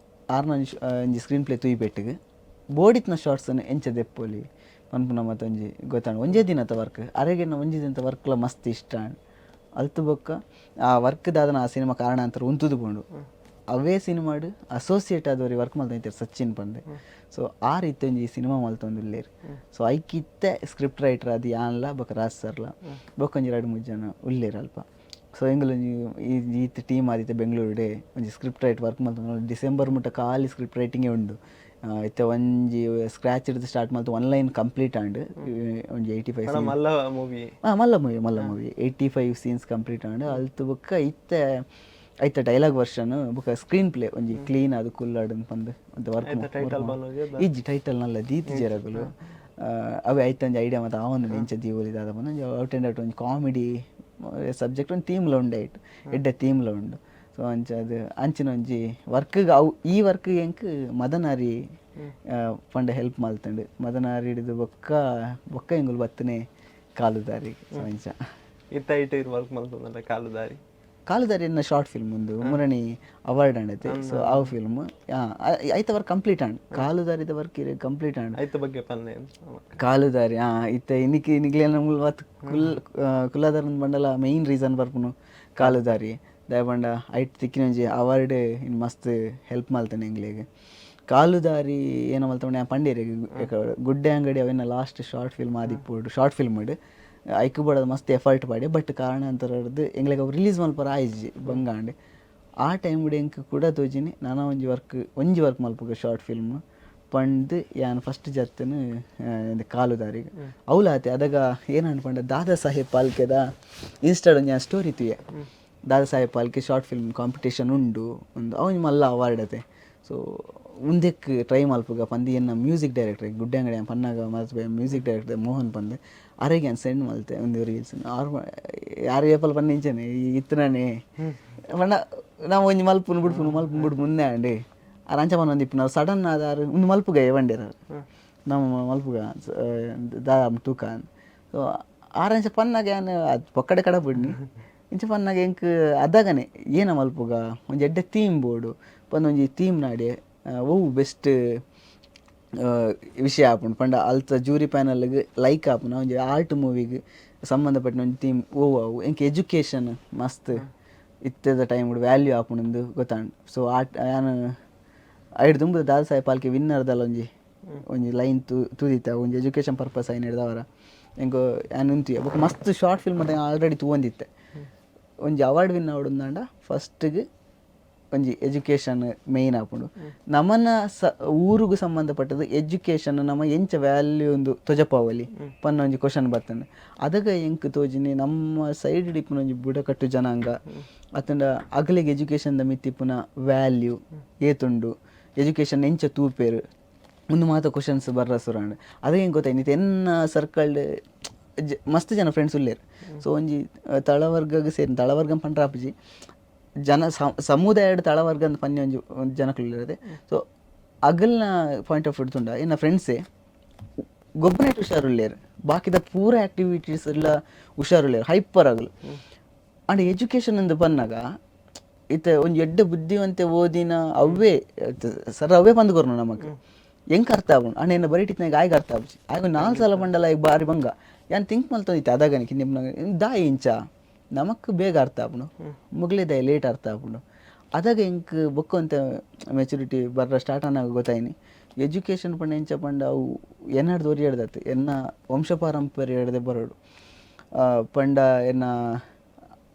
ಆರ್ನ ಒಂಜಿ ಸ್ಕ್ರೀನ್ ಪ್ಲೇ ತುಯ್ಪೆಟ್ಟಿಗೆ ಬೋಡಿತ್ನ ಶಾರ್ಟ್ಸನ್ನು ಎಂಚದ ಎಪ್ಪೋಲಿ ಪನ್ಪುನ ಮತ್ತೊಂಜಿ ಗೊತ್ತಾಣ ಒಂಜೇ ದಿನದ ವರ್ಕ್ ಅರೆಗೆನ ಒಂಜಿ ದಿನದ ವರ್ಕ್ಲ ಮಸ್ತ್ ಇಷ್ಟ ಅಲ್ತು ಬೊಕ್ಕ ಆ ವರ್ಕ್ ದಾದನ ಆ ಸಿನಿಮಾ ಕಾರಣಾಂತರ ಉಂತುದು ಬೋಂಡು ಅವೇ ಸಿನಿಮಾಡು ಅಸೋಸಿಯೇಟ್ ಆದವ್ರಿಗೆ ವರ್ಕ್ ಮಲ್ತೈತಾರೆ ಸಚಿನ್ ಪಂದೆ ಸೊ ಆ ರೀತಿ ಒಂಜಿ ಸಿನಿಮಾ ಮಲ್ತೊಂದುಲ್ಲೇರು ಸೊ ಐಕಿತ್ತೆ ಸ್ಕ್ರಿಪ್ಟ್ ರೈಟರ್ ಅದು ಯಾನ್ಲ ಬೊಕ್ಕ ರಾಜ್ ಸರ್ಲ ಬೊಕ್ಕೊಂಜಿ 2-3 ಜನ ಉಳ್ಳೇರು ಅಲ್ಪ ಸೊ ಎಂಗಳೊಂಜಿ ಈ ಟೀಮ್ ಆದಿತ್ತೆ ಬೆಂಗಳೂರುಡೆ ಒಂಜಿ ಸ್ಕ್ರಿಪ್ಟ್ ರೈಟ್ ವರ್ಕ್ ಮಲ್ತ ಡಿಸೆಂಬರ್ ಮುಟ್ಟ ಖಾಲಿ ಸ್ಕ್ರಿಪ್ಟ್ ರೈಟಿಂಗೇ ಉಂಡು ಇತ್ತೆ ಒಂಜಿ ಸ್ಕ್ರಾಚ್ ಹಿಡಿದು ಸ್ಟಾರ್ಟ್ ಮಾಡ್ತು 1 ಲೈನ್ ಕಂಪ್ಲೀಟ್ ಆಂಡ್ ಒಂಜಿ 85 ಮಲ್ಲ ಮೂವಿ 85 ಸೀನ್ಸ್ ಕಂಪ್ಲೀಟ್ ಆಂಡ್ ಅಲ್ತು ಬೊಕ್ಕ ಐತೆ ಡೈಲಾಗ್ ವರ್ಷನ್ ಬೊಕ್ಕ ಸ್ಕ್ರೀನ್ ಪ್ಲೇ ಒಂಜಿ ಕ್ಲೀನ್ ಅದು ಕುಲ್ಲಾಡ್ ಪಂದ್ ಅಂತ ವರ್ಕ್ ಇಜ್ಜಿ ಟೈಟಲ್ ನಲ್ಲ ದೀತ್ ಜೆರಗುಲು ಅವೆ ಐತಂಜಿ ಐಡಿಯಾ ಮತ್ತು ಅವನು ಇಂಚ ದೀವಲಿದಾದ ಬಂದು ಔಟ್ ಆ್ಯಂಡ್ ಔಟ್ ಒಂದು ಕಾಮಿಡಿ ಸಬ್ಜೆಕ್ಟ್ ಒಂದು ಥೀಮ್ಲ ಉಂಡೆ ಇಟ್ಟು ಎಡ್ಡೆ ಥೀಮ್ಲ ಉಂಡು. ಸೊ ಅದು ಅಂಚಿನ ಒಂಜಿ ವರ್ಕ್ಗೆ ಅವು ಈ ವರ್ಕ್ಗೆ ಎಂಕ್ ಮದನಾರಿ ಪಂಡ ಹೆಲ್ಪ್ ಮಲ್ತಂಡು. ಮದನಾರಿ ಹಿಡಿದು ಬೊಕ್ಕ ಎಂಗುಲು ಬತ್ತನೆ ಕಾಲುದಾರಿಗೆ. ಸೊ ಅಂಚ ಇತ್ತ ಇಟ್ಟು ಇರು ವರ್ಕ್ ಮಾಡ್ತಂದ್ರೆ ಕಾಲುದಾರಿ ಎನ್ನ ಶಾರ್ಟ್ ಫಿಲ್ಮ್ ಒಂದು ಮುರಣಿ ಅವಾರ್ಡ್ ಆಂಡೈತೆ. ಸೊ ಅವು ಫಿಲ್ಮ್ ಐತ ವರ್ಕ್ ಕಂಪ್ಲೀಟ್ ಆಂಡ್ ಕಾಲುದಾರಿದ ವರ್ಕ್ ಕಂಪ್ಲೀಟ್ ಆಂಡ್ ಐತ ಬಗ್ಗೆ ಪನ್ನೆ ಕಾಲುದಾರಿ ಇತ್ತ ನಿಗ್ಲೇನ ಮತ್ತು ಕುಲ್ಲಾದಾರ ಬಂಡಲ ಮೇಯ್ನ್ ರೀಸನ್ ಬರ್ಪುನು ಕಾಲುದಾರಿ ದಯಪಂಡ ಐಟ್ ತಿಕ್ಕಿನಂಜಿ ಅವಾರ್ಡ್ ಇನ್ನು ಮಸ್ತ್ ಹೆಲ್ಪ್ ಮಾಡ್ತಾನೆ ಎಂಗ್ಲಿಗೆ. ಕಾಲುದಾರಿ ಏನೋ ಮಲ್ತೊಂಡೆ ಪಂಡೇರಿ ಗುಡ್ಡೆ ಅಂಗಡಿ ಅವೆಲ್ಲ ಲಾಸ್ಟ್ ಶಾರ್ಟ್ ಫಿಲ್ಮ್ ಆದಿಪ್ಪುಡು ಶಾರ್ಟ್ ಫಿಲ್ಮ್ ಇಡು ಐಕ್ ಬೋಡದು ಮಸ್ತ್ ಎಫರ್ಟ್ ಪಾಡಿ ಬಟ್ ಕಾರಣಾಂತರದ್ದು ಎಂಗ್ಲಿಗೆ ಅವು ರಿಲೀಸ್ ಮಲ್ಪರ ಆಯ್ಜಿ ಬಂಗಾಂಡೆ. ಆ ಟೈಮ್ ಎಂಕ್ ಕೂಡ ತೋಜಿನಿ ನಾನು ಒಂಜಿ ವರ್ಕ್ ಮಲ್ಪಗ ಶಾರ್ಟ್ ಫಿಲ್ಮ್ ಪಂಡ್ ಯಾನ್ ಫಸ್ಟ್ ಜತ್ತನು ಕಾಲುದಾರಿಗೆ ಅವಲಾತೆ ಅದಾಗ ಏನು ಅನ್ಪಂಡ ದಾದಾ ಸಾಹೇಬ್ ಪಾಲ್ಕೆದ ಇನ್ಸ್ಟಾಡ್ ಒಂದು ಸ್ಟೋರಿ ತುಯೆ Dada Saheb Phalke short film competition ಉಂಡು ಒಂದು ಅವನು ಮಲ್ಲ ಅವಾರ್ಡ್ ಅತೆ. ಸೊ ಉಂದೆಕ್ ಟ್ರೈ ಮಲ್ಪಗ ಪಂದಿ ಎನ್ನ ಮ್ಯೂಸಿಕ್ ಡೈರೆಕ್ಟರ್ ಗುಡ್ಡೆ ಅಂಗಡಿ ಪನ್ನಾಗ ಮಲ್ಪೆ ಮ್ಯೂಸಿಕ್ ಡೈರೆಕ್ಟರ್ ಮೋಹನ್ ಪಂದೆ ಅರೆಗೆ ಸೆಂಡ್ ಮಲ್ತೆ ಒಂದು ರೀಲ್ಸ್ ಯಾರು ಏಪಲ್ ಪನ್ನಿಂಚನೆ ಇತ್ತನೇ ಪಂಡ ನಾವು ಒಂಜಿ ಮಲ್ಪುನು ಬಿಡ್ಪುನು ಮುಂದೆ ಅಂಡಿ ಆ ರಂಚ ಪನ್ನ ಒಂದಿಪ್ಪು ನಾವು ಸಡನ್ ಆದಾರು ಒಂದು ಮಲ್ಪುಗ ಎವಂಡಿರ ನಮ್ಮ ಮಲ್ಪುಗ ದಾದಾ ತೂಕ. ಸೊ ಆ ರಂಚ ಪನ್ನಾಗ ಏನು ಅದು ಪಕ್ಕಡೆ ಕಡೆ ಬಿಡ್ನಿ ಇಂಚ ಪನ್ನಾಗ ಎಂಕ್ ಅದಾಗನೆ ಏನ ಮಲ್ಪುಗ ಒಂಜಿ ಎಡ್ಡೆ ಥೀಮ್ ಬೋರ್ಡು ಪಂದ ಒಂಜಿ ಥೀಮ್ ನಾಡಿ ಅವು ಬೆಸ್ಟ್ ವಿಷಯ ಆಪುಂಡು ಪಂಡ ಅಲ್ತ ಜೂರಿ ಪ್ಯಾನಲ್ಗೆ ಲೈಕ್ ಆಪುನ ಒಂಜಿ ಆರ್ಟ್ ಮೂವಿಗೆ ಸಂಬಂಧಪಟ್ಟ ಒಂದು ಥೀಮ್ ಅವು ಎಂಕ್ ಎಜುಕೇಷನ್ ಮಸ್ತ್ ಇತ್ತದ ಟೈಮ್ ವ್ಯಾಲ್ಯೂ ಆಪುಂಡು ಗೊತ್ತಾಂಡು. ಸೊ ಯಾನು ಐಡ್ ತುಂಬ ದಾದಾ ಸಾಹೇಬ್ ಪಾಲ್ಕೆ ವಿನ್ನರ್ದಲ್ಲ ಒಂಜಿ ಲೈನ್ ತೂದಿತ್ತ ಒಂಜಿ ಎಜುಕೇಷನ್ ಪರ್ಪಸ್ ಐನ್ ಹಿಡ್ದವರ ಎಂಕೋ ಯಾನ್ ಉಂತಿಯ ಬೊಕ್ಕ ಮಸ್ತ್ ಶಾರ್ಟ್ ಫಿಲ್ಮ್ ಮತ್ತೆ ಆಲ್ರೆಡಿ ತೂವಂದಿತ್ತೆ ಒಂಜಿ ಅವಾರ್ಡ್ ವಿನ್ ಆವಡುಂದಾಂಡ ಫಸ್ಟ್ಗೆ ಒಂಜಿ ಎಜುಕೇಷನ್ ಮೇಯ್ನ್ ಆಪುಂಡು. ನಮ್ಮನ್ನ ಊರಿಗೂ ಸಂಬಂಧಪಟ್ಟದ್ದು ಎಜುಕೇಷನ್ ನಮ್ಮ ಎಂಚ ವ್ಯಾಲ್ಯೂ ಒಂದು ತೊಜಪಾವಲಿ ಪನ್ನ ಒಂಜಿ ಕ್ವಶನ್ ಬರ್ತಂಡೆ ಅದಾಗ ಎಂಕ್ ತೋಜಿನಿ ನಮ್ಮ ಸೈಡ್ ಇಪ್ಪುನ ಒಂಜಿ ಬುಡಕಟ್ಟು ಜನಾಂಗ ಅತ್ತಂಡ ಅಗಲಿಗೆ ಎಜುಕೇಷನ್ದ ಮಿತ್ತಿಪ್ಪುನ ವ್ಯಾಲ್ಯೂ ಏತುಂಡು ಎಜುಕೇಷನ್ ಎಂಚ ತೂಪೇರು ಒಂದು ಮಾತ ಕ್ವಶನ್ಸ್ ಬರ್ರ ಸುರಾಂಡ್ ಅದಾಗ ಹೆಂಗೆ ಗೊತ್ತಾಯ್ತು ಎನ್ನ ಸರ್ಕಲ್ಡ್ ಮಸ್ತ್ ಜನ ಫ್ರೆಂಡ್ಸ್ ಉಳ್ಳೇರು. ಸೊ ಒಂಜಿ ತಳವರ್ಗಗೆ ಸೇರಿ ತಳವರ್ಗ ಪಂಡ್ರಾಪಜಿ ಜನ ಸಮುದಾಯದ ತಳವರ್ಗ ಅಂತ ಪನ್ಯ ಒಂಜಿ ಜನಕ್ಲಿರದೆ. ಸೊ ಅಗಲ್ನ ಪಾಯಿಂಟ್ ಆಫ್ ಇಡ್ತುಂಡ ಎನ್ನ ಫ್ರೆಂಡ್ಸೇ ಗೊಬ್ಬನೇಟ್ ಹುಷಾರುಳ್ಳೇರು ಬಾಕಿದ ಪೂರ ಆ್ಯಕ್ಟಿವಿಟೀಸ್ ಎಲ್ಲ ಹುಷಾರುಳ್ಳೇರು ಹೈಪರ್ ಆಗಲು ಅಂಡ್ ಎಜುಕೇಷನ್ ಅಂದು ಬಂದಾಗ ಇತ್ತೆ ಒಂದು ಎಡ್ಡೆ ಬುದ್ಧಿವಂತೆ ಓದಿನ ಅವೇ ಸರ್ ಅವೇ ಬಂದ್ಕೊರ್ನು ನಮಗೆ ಹೆಂಗೆ ಅರ್ಥ ಆಗೋಣ ಅಣ್ಣ ಏನು ಬರೀಟಿತ್ನಾಗ ಆಯ್ಗೆ ಅರ್ಥ ಆಗಿ ಆಗ 4 ಸಲ ಬಂಡಲ್ಲ ಈಗ ಬಾರಿ ಬಂಗ ಯಾನ್ ಥಿಂಕ್ ಮಲ್ತೊಂದಿತ್ತೆ ಅದಾಗನಿಕ್ಕೆ ನಿಮ್ಗೆ ದಾಯಿ ಇಂಚ ನಮಕ್ ಬೇಗ ಅರ್ಥ ಆಪುಂಡು ಮುಗ್ಲೇದಾಯಿ ಲೇಟ್ ಅರ್ಥ ಆಪುಂಡು ಅದಾಗ ಎಂಕ್ ಬೊಕ್ಕ ಅಂತ ಮೆಚುರಿಟಿ ಬರ್ರ ಸ್ಟಾರ್ಟ್ ಆನಾಗ ಗೊತ್ತಾಯಿನಿ ಎಜುಕೇಷನ್ ಪಂಡ ಎಂಚ ಪಂಡ ಅವು ಎನ್ನಾಡ್ದು ಒರಿಯಾಡ್ದತ್ತು ಎನ್ನ ವಂಶ ಪಾರಂಪರ್ಯ ಹಿಡ್ದೆ ಬರೋಡು ಪಂಡ ಎನ್ನ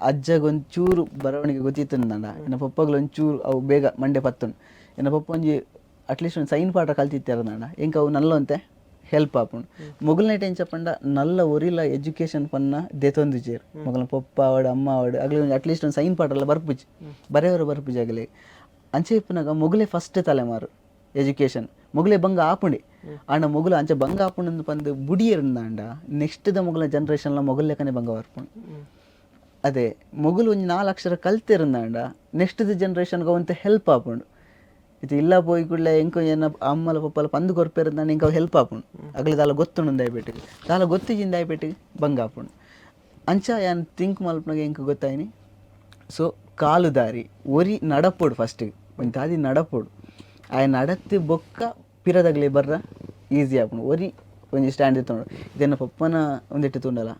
ಅಜ್ಜಗೊಂಚೂರು ಬರವಣಿಗೆ ಗೊತ್ತಿತ್ತು ನಂಡ ಎನ್ನ ಪಪ್ಪಗಳು ಒಂಚೂರು ಅವು ಬೇಗ ಮಂಡೆ ಪತ್ತುಂಡು ಎನ್ನ ಪಪ್ಪ ಒಂಜಿ ಅಟ್ಲೀಸ್ಟ್ ಒಂದು ಸೈನ್ ಪಾಠ ಕಲ್ತಿತ್ತಾರಣ್ಣ ಎಂಕ ಅವು ನಲ್ಲಂತೆ ಹೆಲ್ಪ್ ಆಪುಂಡು ಮೊಗಲ್ನೇ ಟೆಂಚ ಪಂಡ ನಲ್ಲ ಒರಿಲ ಎಜುಕೇಷನ್ ಪನ್ನ ದೇತೊಂದು ಚೇರು ಮೊಗಲ ಪಪ್ಪ ಅವಡು ಅಮ್ಮ ಅವಡು ಆಗಲಿ ಒಂದು ಅಟ್ಲೀಸ್ಟ್ ಒಂದು ಸೈನ್ ಪಾಠ ಎಲ್ಲ ಬರ್ಪುಜಿ ಬರೆಯವರು ಬರ್ಪುಜಿ ಆಗಲಿ ಅಂಚೆ ಇಪ್ಪನಾಗ ಮೊಗಲೇ ಫಸ್ಟ್ ತಲೆಮಾರು ಎಜುಕೇಷನ್ ಮೊಗಲೇ ಬಂಗ ಆಪುಂಡಿ ಆಂಡ ಮೊಗಲು ಅಂಚೆ ಬಂಗ ಆಪುಂಡು ಪಂದು ಬುಡಿಯರಿಂದ ಅಂಡ ನೆಕ್ಸ್ಟ್ ದ ಮೊಗಲ ಜನ್ರೇಷನ್ಲ ಮೊಗಲ್ ಲೆಕ್ಕನೆ ಬಂಗ ಬರ್ಪುಂಡು ಅದೇ ಮೊಗಲು ಒಂದು 4 ಅಕ್ಷರ ಕಲ್ತಿರಂದಾಂಡ ನೆಕ್ಸ್ಟ್ ದ ಜನ್ರೇಷನ್ಗೆ ಅವಂತೆ ಹೆಲ್ಪ್ ಆಪುಂಡು ಇದು ಇಲ್ಲ ಪೋಯಿ ಕೂಡಲೇ ಎಂಕೊ ಏನ ಅಮ್ಮಲ ಪಪ್ಪಲ ಪಂದು ಕೊರ್ಪೇರಂದ ಇಂಕ ಹೆಲ್ಪ್ ಆಪುಂಡು ಆಗಲಿ ದಾಲ ಗೊತ್ತುಂಡು ದಯಪೆಟ್ಟಿಗೆ ದಾಲ ಗೊತ್ತಿಜಿಂದ ದಯಪೆಟ್ಟಿಗೆ ಬಂಗ ಆಪುಂಡು ಅಂಚ ಯಾನ್ ಥಿಂಕ್ ಮಲ್ಪನಾಗ ಎಂಕ ಗೊತ್ತಾಯಿನಿ. ಸೊ ಕಾಲುದಾರಿ ಒರಿ ನಡಪೋಡು ಫಸ್ಟಿಗೆ ಒಂದು ತಾದಿ ನಡಪೋಡು ಆ ನಡತ್ತಿ ಬೊಕ್ಕ ಪಿರದಾಗಲಿ ಬರ್ರ ಈಸಿ ಆಪುಂಡು ಒರಿ ಒಂಜಿ ಸ್ಟ್ಯಾಂಡ್ ಇತ್ತೊಂಡು ಇದನ್ನ ಪಪ್ಪನ ಒಂದಿಟ್ಟು ತುಂಡಲ್ಲ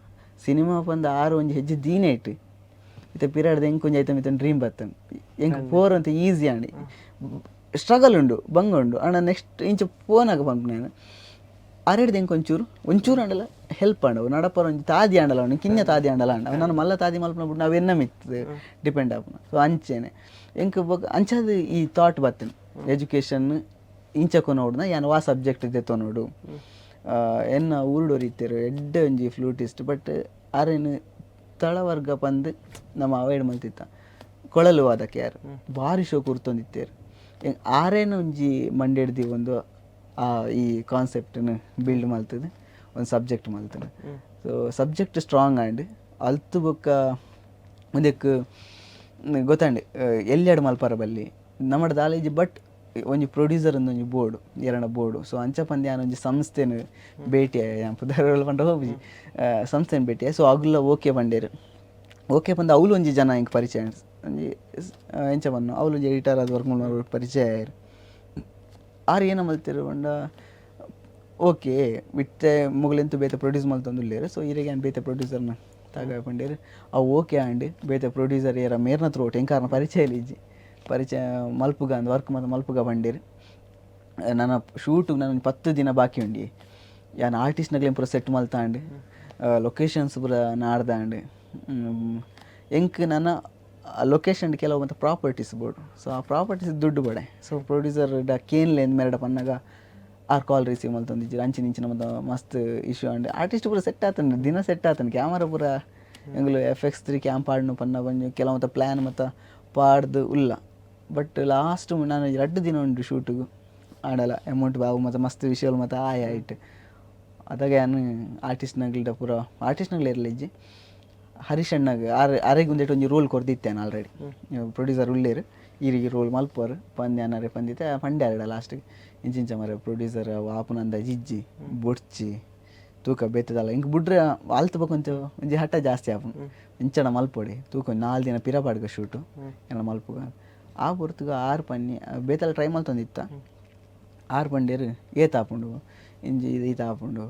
ಸಿನಿಮಾ ಪಂದು 6 ಒಂಜಿ ಹೆಜ್ಜೆ ದೀನೇ ಇಟ್ಟು ಇತ್ತೆ ಪಿರಾಡ್ದು ಎಂಕ್ ಒಂಜಿ ಐತಮ್ ಇತ್ತೊಂದು ಡ್ರೀಮ್ ಬರ್ತಂಡು ಎಂಕ್ ಪೋರ್ ಅಂತ ಈಸಿ ಆಂಡಿ ಸ್ಟ್ರಗಲ್ ಉಂಡು ಬಂಗ ಉಂಡು ಅಣ್ಣ ನೆಕ್ಸ್ಟ್ ಇಂಚ ಫೋನಾಗ ಬಂದು ನಾನು ಅರೆಡ್ದು ಎಂಕ್ ಒಂಚೂರು ಅಂಡಲ್ಲ ಹೆಲ್ಪ್ ಆಂಡವು ನಡಪರ ಒಂಜಿ ತಾದಿ ಆಂಡಲ್ಲ ಅವನು ಕಿನ್ಯ ತಾದಿ ಆಂಡಲ್ಲ ಅಂಡ ನಾನು ಮಲ್ಲ ತಾದಿ ಮಲ್ಪನ ಬಿಟ್ಟು ನಾವು ಎನ್ನ ಮಿತ್ತು ಡಿಪೆಂಡ್ ಆಪುನ. ಸೊ ಅಂಚೆನೆ ಎಂಕ್ ಅಂಚದು ಈ ಥಾಟ್ ಬರ್ತೇನೆ ಎಜುಕೇಷನ್ ಇಂಚಕ್ಕು ನೋಡಿನ ಯಾನು ಆ ಸಬ್ಜೆಕ್ಟ್ ತೆತ್ತೋ ನೋಡು ಎನ್ನ ಊರುಡೋರು ಇತ್ತೇರು ಎಡ್ಡೆ ಒಂಜಿ ಫ್ಲೂಟಿಸ್ಟ್ ಬಟ್ ಆರೇನು ತಳವರ್ಗ ಪಂದು ನಮ್ಮ ಅವಾಯ್ಡ್ ಮಲ್ತಿತ್ತ ಕೊಳಲು ಅದಕ್ಕೆ ಯಾರು ಭಾರಿ ಶೋ ಕೂರ್ತೊಂದಿತ್ತೇರು ಆರೇನು ಒಂಜಿ ಮಂಡ್ಯಡ್ದು ಒಂದು ಈ ಕಾನ್ಸೆಪ್ಟನ್ನು ಬಿಲ್ಡ್ ಮಲ್ತದೆ ಒಂದು ಸಬ್ಜೆಕ್ಟ್ ಮಲ್ತದೆ. ಸೊ ಸಬ್ಜೆಕ್ಟ್ ಸ್ಟ್ರಾಂಗ್ ಆಂಡ್ ಅಲ್ತು ಬೊಕ್ಕ ಒಂದಕ್ಕೆ ಗೊತ್ತಾಂಡೆ ಎಲ್ಲೆಡು ಮಲ್ಪರ ಬಲ್ಲಿ ನಮ್ಮದು ಕಾಲೇಜ್ ಬಟ್ ಒಂಜಿ ಪ್ರೊಡ್ಯೂಸರ್ ಒಂಜಿ ಬೋರ್ಡು ಎರಡ ಬೋರ್ಡು. ಸೊ ಅಂಚ ಪಂದ್ಯ ನಾನು ಒಂಜಿ ಸಂಸ್ಥೆನ ಭೇಟಿ ಪುದರ್ ಪಂಡ ಹೋಗಿ ಸಂಸ್ಥೆನ ಭೇಟಿ. ಸೊ ಅಗ್ಲ ಓಕೆ ಪಂಡೇರು ಓಕೆ ಪಂದ ಅವಳು ಒಂಜಿ ಜನ ಹಿಂಗೆ ಪರಿಚಯ ಒಂಜಿ ಎಂಚ ಬನ್ನು ಅವಳು ಒಂಜಿ ಎಡಿಟರ್ ಅದು ವರ್ಕ್ ಮಾಡೋ ಪರಿಚಯ ಆಯ್ರು. ಆರು ಏನ ಮಲ್ತಿರು ಪಂಡ ಓಕೆ ಬಿಟ್ಟೆ ಮುಗಲೆಂತು ಬೇತೆ ಪ್ರೊಡ್ಯೂಸ್ ಮಲ್ತೊಂದುಲ್ಲೇರು. ಸೊ ಇರಿಗೆ ಏನು ಬೇತೆ ಪ್ರೊಡ್ಯೂಸರ್ನ ತಾಗ ಪಂಡೇರು ಅವು ಓಕೆ ಆಂಡ್ ಬೇತೆ ಪ್ರೊಡ್ಯೂಸರ್ ಏರ ಮೇರ್ನ ತ್ರೋಟ್ ಹೆಂಗಾರನ ಪರಿಚಯ ಇಜ್ಜಿ ಪರಿಚಯ ಮಲ್ಪುಗ ಅಂದ್ ವರ್ಕ್ ಮತ್ತು ಮಲ್ಪುಗ ಬಂಡೇರು. ನನ್ನ ಶೂಟಿಗೆ ನಾನು 10 ದಿನ ಬಾಕಿ ಉಂಡಿ. ಯಾನು ಆರ್ಟಿಸ್ಟ್ನಾಗ್ಲೇನು ಪೂರ ಸೆಟ್ ಮಲ್ತಾಂಡು ಲೊಕೇಶನ್ಸ್ ಪೂರ ನಾಡ್ದಾಂಡು ಎಂಕ್ ನನ್ನ ಲೊಕೇಶನ್ ಕೆಲವು ಮತ್ತು ಪ್ರಾಪರ್ಟೀಸ್ ಬೋರ್ಡು. ಸೊ ಆ ಪ್ರಾಪರ್ಟೀಸ್ ದುಡ್ಡು ಬಡೆ. ಸೊ ಪ್ರೊಡ್ಯೂಸರ್ ಕೇನ್ಲೆ ಮೇರಡ ಪನ್ನಾಗ ಆರ್ ಕಾಲ್ ರಿಸೀವ್ ಮಲ್ತೊಂದಿಜ್ಜಿ ಅಂಚಿನ ಇಂಚಿನ ಮತ್ತು ಮಸ್ತ್ ಇಶ್ಯೂ ಅಂಡ್ ಆರ್ಟಿಸ್ಟ್ ಪೂರ ಸೆಟ್ ಆತಂಡು ದಿನ ಸೆಟ್ ಆತಂಡು ಕ್ಯಾಮರಾ ಪೂರ ಎಂಗ್ಲು FX3 ಕ್ಯಾಂಪ್ ಆಡ್ನು ಪನ್ನ ಬಂದು ಕೆಲವು ಮತ್ತು ಪ್ಲ್ಯಾನ್ ಮತ್ತು ಪಾಡ್ದು ಉಲ್ಲ. ಬಟ್ ಲಾಸ್ಟ್ ನಾನು 2 ದಿನ ಉಂಟು ಶೂಟಿಗೂ ಆಡಲ್ಲ ಅಮೌಂಟ್ ಬಾವು ಮತ್ತು ಮಸ್ತ್ ವಿಷಯಗಳು ಮತ್ತು ಆಯ್ತು ಅದಾಗೆ ನಾನು ಆರ್ಟಿಸ್ಟ್ನಾಗ್ಲಿಡ ಪೂರ ಆರ್ಟಿಸ್ಟ್ನಾಗ್ಲಿ ಇರಲಿಜ್ಜಿ ಹರೀಶ್ ಅಣ್ಣಗೆ ಆರೆಗೆ ಒಂದೇಟು ಒಂಜಿ ರೋಲ್ ಕೊಡ್ದಿತ್ತೇನೆ ಆಲ್ರೆಡಿ ಪ್ರೊಡ್ಯೂಸರ್ ಉಳ್ಳೇರು ಈರಿಗೆ ರೋಲ್ ಮಲ್ಪರು ಪಂದ್ಯ ಅನ್ನಾರೆ ಪಂದಿತ್ತೆ ಪಂಡ್ಯ ಆಡ ಲಾಸ್ಟಿಗೆ ಇಂಚಿಂಚ ಮರ ಪ್ರೊಡ್ಯೂಸರ್ ಆಪುನಂದ ಜಿಜ್ಜಿ ಬೊಡ್ಚಿ ತೂಕ ಬೇತದಲ್ಲ ಹಿಂಗೆ ಬಿಡ್ರೆ ಆಲ್ತು ಬೇಕಂತ ಒಂಜಿ ಹಠ ಜಾಸ್ತಿ ಆಪುನು ಇಂಚಣ ಮಲ್ಪೊಡಿ ತೂಕ 4 ದಿನ ಪಿರಪಾಡ್ಗ ಶೂಟು ಎಲ್ಲ ಮಲ್ಪುಗ ಆ ಹೊರ್ತುಗ 6 ಪನ್ನಿ ಬೇತಲ್ಲ ಟ್ರೈ ಮಲ್ತೊಂದಿತ್ತ 6 ಪಂಡೇರು ಏತಾಪುಂಡು ಇಂಜಿ ಇದು ಆಪುಂಡು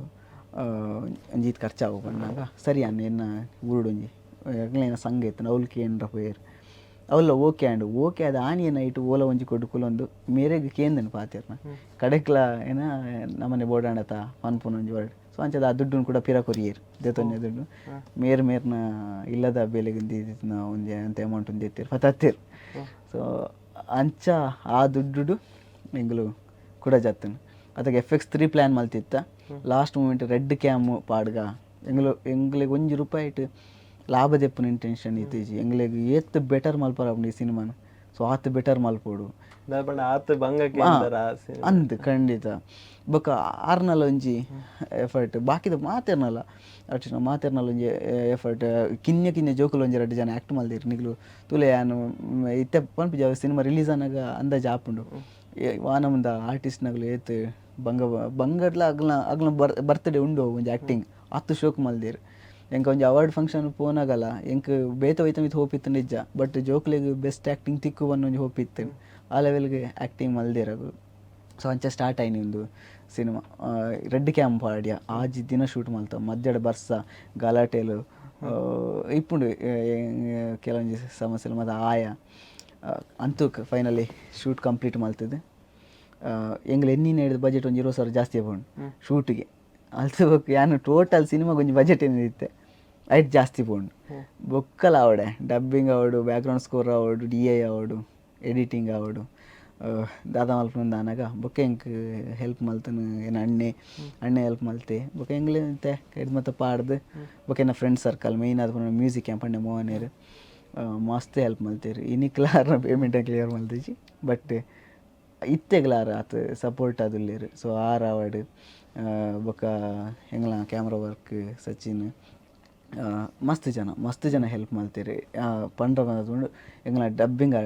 ಒಂಜಿ ಇದು ಖರ್ಚಾಗು ಪಂಡಾಗ ಸರಿ ಅನ್ನ ಎನ್ನ ಊರುಡೊಂಜಿ ಅಗ್ಲೇನ ಸಂಘ ಇತ್ತು ಅವ್ಲಿಕ್ಕೆ ಏನರ ಪೋಯರು ಅವಲ್ಲ ಓಕೆ ಆಂಡು ಓಕೆ ಅದು ಆನಿ ನೈಟ್ ಓಲ ಒಂಜಿ ಕೊಟ್ಟು ಕುಲೊಂದು ಮೇರೆಗೆ ಕೇಂದನು ಪಾತಿರ್ನ ಕಡೆಕ್ಲ ಏನ ನಮ್ಮನೆ ಬೋಡಾಂಡತ ಪನ್ಪುನ ಒಂಜಿ ವರ್ಡ್. ಸೊ ಅಂಚದ ಆ ದುಡ್ಡನ್ನು ಕೂಡ ಪಿರ ಕೊರಿಯರು ದೇತೊಂಜೆ ದುಡ್ಡು ಮೇರ್ನ ಇಲ್ಲದ ಬೆಲೆಗೆ ದಿನ ಒಂಜಿ ಅಂತ ಅಮೌಂಟ್ ಒಂದು ಎತ್ತಿರು ಪತ್ತತ್ತಿರು. ಸೊ ಅಂಚ ಆ ದುಡ್ಡು ಎಂಗ್ಲು ಕೂಡ ಜತ್ತನು ಅದಕ್ಕೆ FX3 ಪ್ಲ್ಯಾನ್ ಮಲ್ತಿತ್ತ ಲಾಸ್ಟ್ ಮೂಮೆಂಟ್ ರೆಡ್ ಕ್ಯಾಮು ಪಾಡ್ಗ ಎಂಗ್ಲಿಗೆ ₹1 ಇಟ್ಟು ಲಾಭ ದೆಪ್ಪನ ಇಂಟೆನ್ಷನ್ ಇತ್ತೀಜಿ ಎಂಗ್ಲಿಗೆ ಏತ್ ಬೆಟರ್ ಮಲ್ಪರ ಈ ಸಿನಿಮಾನು. ಸೊ ಆತ್ ಬೆಟರ್ ಮಲ್ಪೋಡು ಅಂದ್ ಖಂಡಿತ ಬೊಕ್ಕ ಆರ್ನಲ್ಲ ಒಂಜಿ ಎಫರ್ಟ್ ಬಾಕಿದ ಮಾತೇರ್ನಲ್ಲ ಅಟ್ಲೀಸ್ಟ್ ಮಾತೇರ್ನಲ್ಲ ಒಂಜಿ ಎಫರ್ಟ್ ಕಿನ್ಯ ಜೋಕುಲು ಒಂಜಿ 2 ಜನ ಆ್ಯಕ್ಟ್ ಮಲ್ದಿರು ನಿಗ್ಲು ತುಲೆ ಯಾನು ಇತ್ತೆ ಪನ್ಪು ಸಿನಿಮಾ ರಿಲೀಸ್ ಆನಾಗ ಅಂದಾಜು ಆಪುಂಡು ವಾನ ಮುಂದ ಆರ್ಟಿಸ್ಟ್ನಾಗ್ಲು ಏತ್ ಬಂಗಡ್ಲ ಅಗ್ಲ ಬರ್ತ್ಡೇ ಉಂಡು ಒಂಜಿ ಆ್ಯಕ್ಟಿಂಗ್ 10 ಶೋಕ್ ಮಲ್ದಿರು ಎಂಕ ಒಂಜಿ ಅವಾರ್ಡ್ ಫಂಕ್ಷನ್ ಪೋನಾಗಲ್ಲ ಎಂಕ್ ಬೇತ ಹೋಯ್ತ ಮಿತ್ ಹೋಪಿತ್ತು ನಿಜ ಬಟ್ ಜೋಕ್ಲೆಗ್ ಬೆಸ್ಟ್ ಆ್ಯಕ್ಟಿಂಗ್ ತಿಕ್ಕು ಬಂದು ಒಂಜಿ ಹೋಪಿತ್ತು ಆ ಲೆವೆಲ್ಗೆ ಆ್ಯಕ್ಟಿಂಗ್ ಮಲ್ದಿರಗು. ಸೊ ಅಂಚ ಸ್ಟಾರ್ಟ್ ಆಯ್ನಿ ಒಂದು ಸಿನಿಮಾ ರೆಡ್ ಕ್ಯಾಂಪ್ ಆಡ್ಯ ಆಜಿ ದಿನ ಶೂಟ್ ಮಲ್ತ ಮಧ್ಯಡ ಬರ್ಸ ಗಲಾಟೆಲು ಇಪ್ಪುಂಡು ಕೆಲವೊಂಜಿ ಸಮಸ್ಯೆಲು ಮತ್ತು ಆಯ ಅಂತೂ ಫೈನಲಿ ಶೂಟ್ ಕಂಪ್ಲೀಟ್ ಮಲ್ತದೆ. ಎಂಗ್ಲು ಎನ್ನಿನ ಹಿಡಿದು ಬಜೆಟ್ ಒಂದು 20,000 ಜಾಸ್ತಿ ಆಗೋಣ ಶೂಟಿಗೆ ಅಲ್ಸಬೇಕು ಯಾನು ಟೋಟಲ್ ಸಿನಿಮಾಗೆ ಒಂಜಿ ಬಜೆಟ್ ಏನಿರುತ್ತೆ ಐಟ್ ಜಾಸ್ತಿ ಪೋಂಡು ಬೊಕ್ಕಲ ಆವಡೆ ಡಬ್ಬಿಂಗ್ ಆವಡು ಬ್ಯಾಕ್ಗ್ರೌಂಡ್ ಸ್ಕೋರ್ ಆವಡು DI ಆವಡು ಎಡಿಟಿಂಗ್ ಆವಡು ದಾದ ಮಲ್ಪನೊಂದು ಅನಾಗ ಬೊಕ್ಕ ಎಂಕ್ ಹೆಲ್ಪ್ ಮಲ್ತನು ಏನು ಅಣ್ಣೆ ಹೆಲ್ಪ್ ಮಲ್ತೆ ಬೊಕ್ಕ ಎಂಗ್ಲೆ ಅಂತೆ ಇದು ಮತ್ತು ಪಾಡ್ದು ಬೊಕ್ಕ ಏನ ಫ್ರೆಂಡ್ ಸರ್ಕಲ್ ಮೇಯ್ನ್ ಆದ ಮ್ಯೂಸಿಕ್ ಕ್ಯಾಂಪಣ್ಣೆ ಮೋಹನೇರು ಮಸ್ತ್ ಹೆಲ್ಪ್ ಮಲ್ತೀರಿ ಇನ್ನಿಕ್ಲಾರ ಪೇಮೆಂಟ್ ಕ್ಲಿಯರ್ ಮಲ್ತಿಜಿ ಬಟ್ ಇತ್ತೆಗ್ಲಾರ ಆತು ಸಪೋರ್ಟ್ ಅದುಲ್ಲೇರು. ಸೊ ಆರ್ ಆವಡ್ ಬೊಕ್ಕ ಹೆಂಗ್ಲ ಕ್ಯಾಮ್ರಾ ವರ್ಕ್ ಸಚಿನ್ ಮಸ್ತ್ ಜನ ಹೆಲ್ಪ್ ಮಲ್ತೀರಿ ಪಂಡ್ರ ಬಂದು ಎಂಗ್ಲ ಡಬ್ಬಿಂಗ್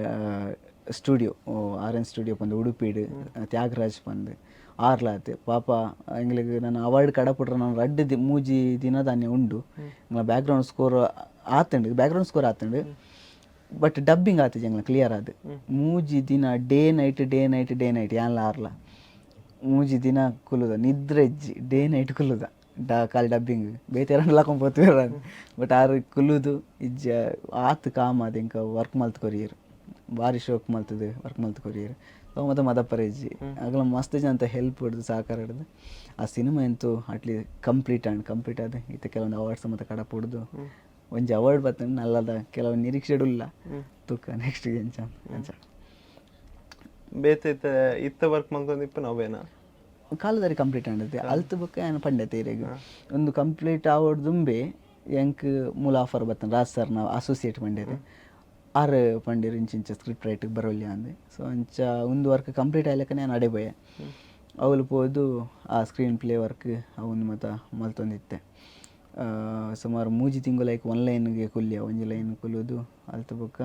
ಸ್ಟುಡಿಯೋ RN ಸ್ಟುಡಿಯೋ ಪಂದು ಉಡುಪಿಡು ತ್ಯಾಗರಾಜ್ ಪಂದು ಆರ್ಲಾತ್ ಪಾಪ ಎಂಗ್ಲಿಗೆ ನಾನು ಅವಾರ್ಡ್ ಕಡಪುಟ್ರೆ ನಾನು 2-3 ದಿನದಾನೆ ಉಂಡು ಎಂಗ್ಲ ಬ್ಯಾಕ್ಗ್ರೌಂಡ್ ಸ್ಕೋರ್ ಆತಂಡು ಬಟ್ ಡಬ್ಬಿಂಗ್ ಆತಿಜಿ ಎಂಗ್ಲ ಕ್ಲಿಯರ್ ಆದ್ 3 ದಿನ ಡೇ ನೈಟ್ ಯಾನ್ಲ ಆರ್ಲ 3 ದಿನ ಕುಲುದ ನಿದ್ರೆ ಇಜ್ಜಿ ಡೇ ನೈಟ್ ಕುಲುದ ಕಾಲಿ ಡಬ್ಬಿಂಗ್ ಬೇತೆ 2 ಲಾಕೊಂಡ್ ಪೋತುವೆರ ಬಟ್ ಆರು ಕುಲುದು ಇಜ್ಜ ಆತ್ ಕಾಮ ಅದು ಎಂಕ ವರ್ಕ್ ಮಲ್ತ್ ಕೊರಿಯರು ಭಾರಿ ಶೋಕ್ ಮಲ್ತದೆ ವರ್ಕ್ ಮಲ್ತ್ ಕೊರಿಯರು. ಸೊ ಮತ್ತು ಮದಪ್ಪರ ಇಜ್ಜಿ ಆಗಲ ಮಸ್ತ್ ಜನ ಅಂತ ಹೆಲ್ಪ್ ಹಿಡ್ದು ಸಹಕಾರ ಹಿಡ್ದು ಆ ಸಿನಿಮಾ ಅಂತೂ ಅಟ್ಲಿ ಕಂಪ್ಲೀಟ್ ಆದ ಇತ್ತು ಕೆಲವೊಂದು ಅವಾರ್ಡ್ಸ್ ಮತ್ತು ಕಡಪ ಹಿಡ್ದು ಒಂಜಿ ಅವಾರ್ಡ್ ಬರ್ತಂಡು ನಲ್ಲದ ಕೆಲವೊಂದು ನಿರೀಕ್ಷೆಡುಲ್ಲ ತುಕ್ಕ ನೆಕ್ಸ್ಟ್ ಎಂಚ ಬೇತೆ ಇತ್ತ ವರ್ಕ್ ಮಲ್ತೊಂದಿಪ್ಪ ನಾವೇನ ಕಾಲದಾರಿ ಕಂಪ್ಲೀಟ್ ಆಂಡತೆ ಅಲ್ತು ಬೊಕ್ಕ ಏನು ಪಂಡತೆ ಇರೆಗ್ ಒಂದು ಕಂಪ್ಲೀಟ್ ಆವಡ್ ದುಂಬೆ ಎಂಕ್ ಮೂಲ ಆಫರ್ ಬರ್ತಂಡು ರಾಜ್ ಸರ್ ನಾವು ಅಸೋಸಿಯೇಟ್ ಪಂಡೇರು ಆರು ಪಂಡೇರು ಇಂಚಿಂಚ ಸ್ಕ್ರಿಪ್ಟ್ ರೈಟಿಗೆ ಬರೋಲ್ಲ ಅಂದೆ. ಸೊ ಅಂಚ ಒಂದು ವರ್ಕ್ ಕಂಪ್ಲೀಟ್ ಆಯ್ಲಕ್ಕ ನಾನು ಅಡೆಬೋಯೆ ಅವಳು ಪೋದು ಆ ಸ್ಕ್ರೀನ್ ಪ್ಲೇ ವರ್ಕ್ ಅವನು ಮತ್ತು ಮಲ್ತೊಂದಿತ್ತೆ ಸುಮಾರು ಮೂಜಿ ತಿಂಗಳು ಲೈಕ್ ಒನ್ ಲೈನ್ಗೆ ಕುಲ್ಯ ಒಂಜಿ ಲೈನ್ ಕುಲ್ಲೋದು ಅಲ್ತ ಬೊಕ್ಕ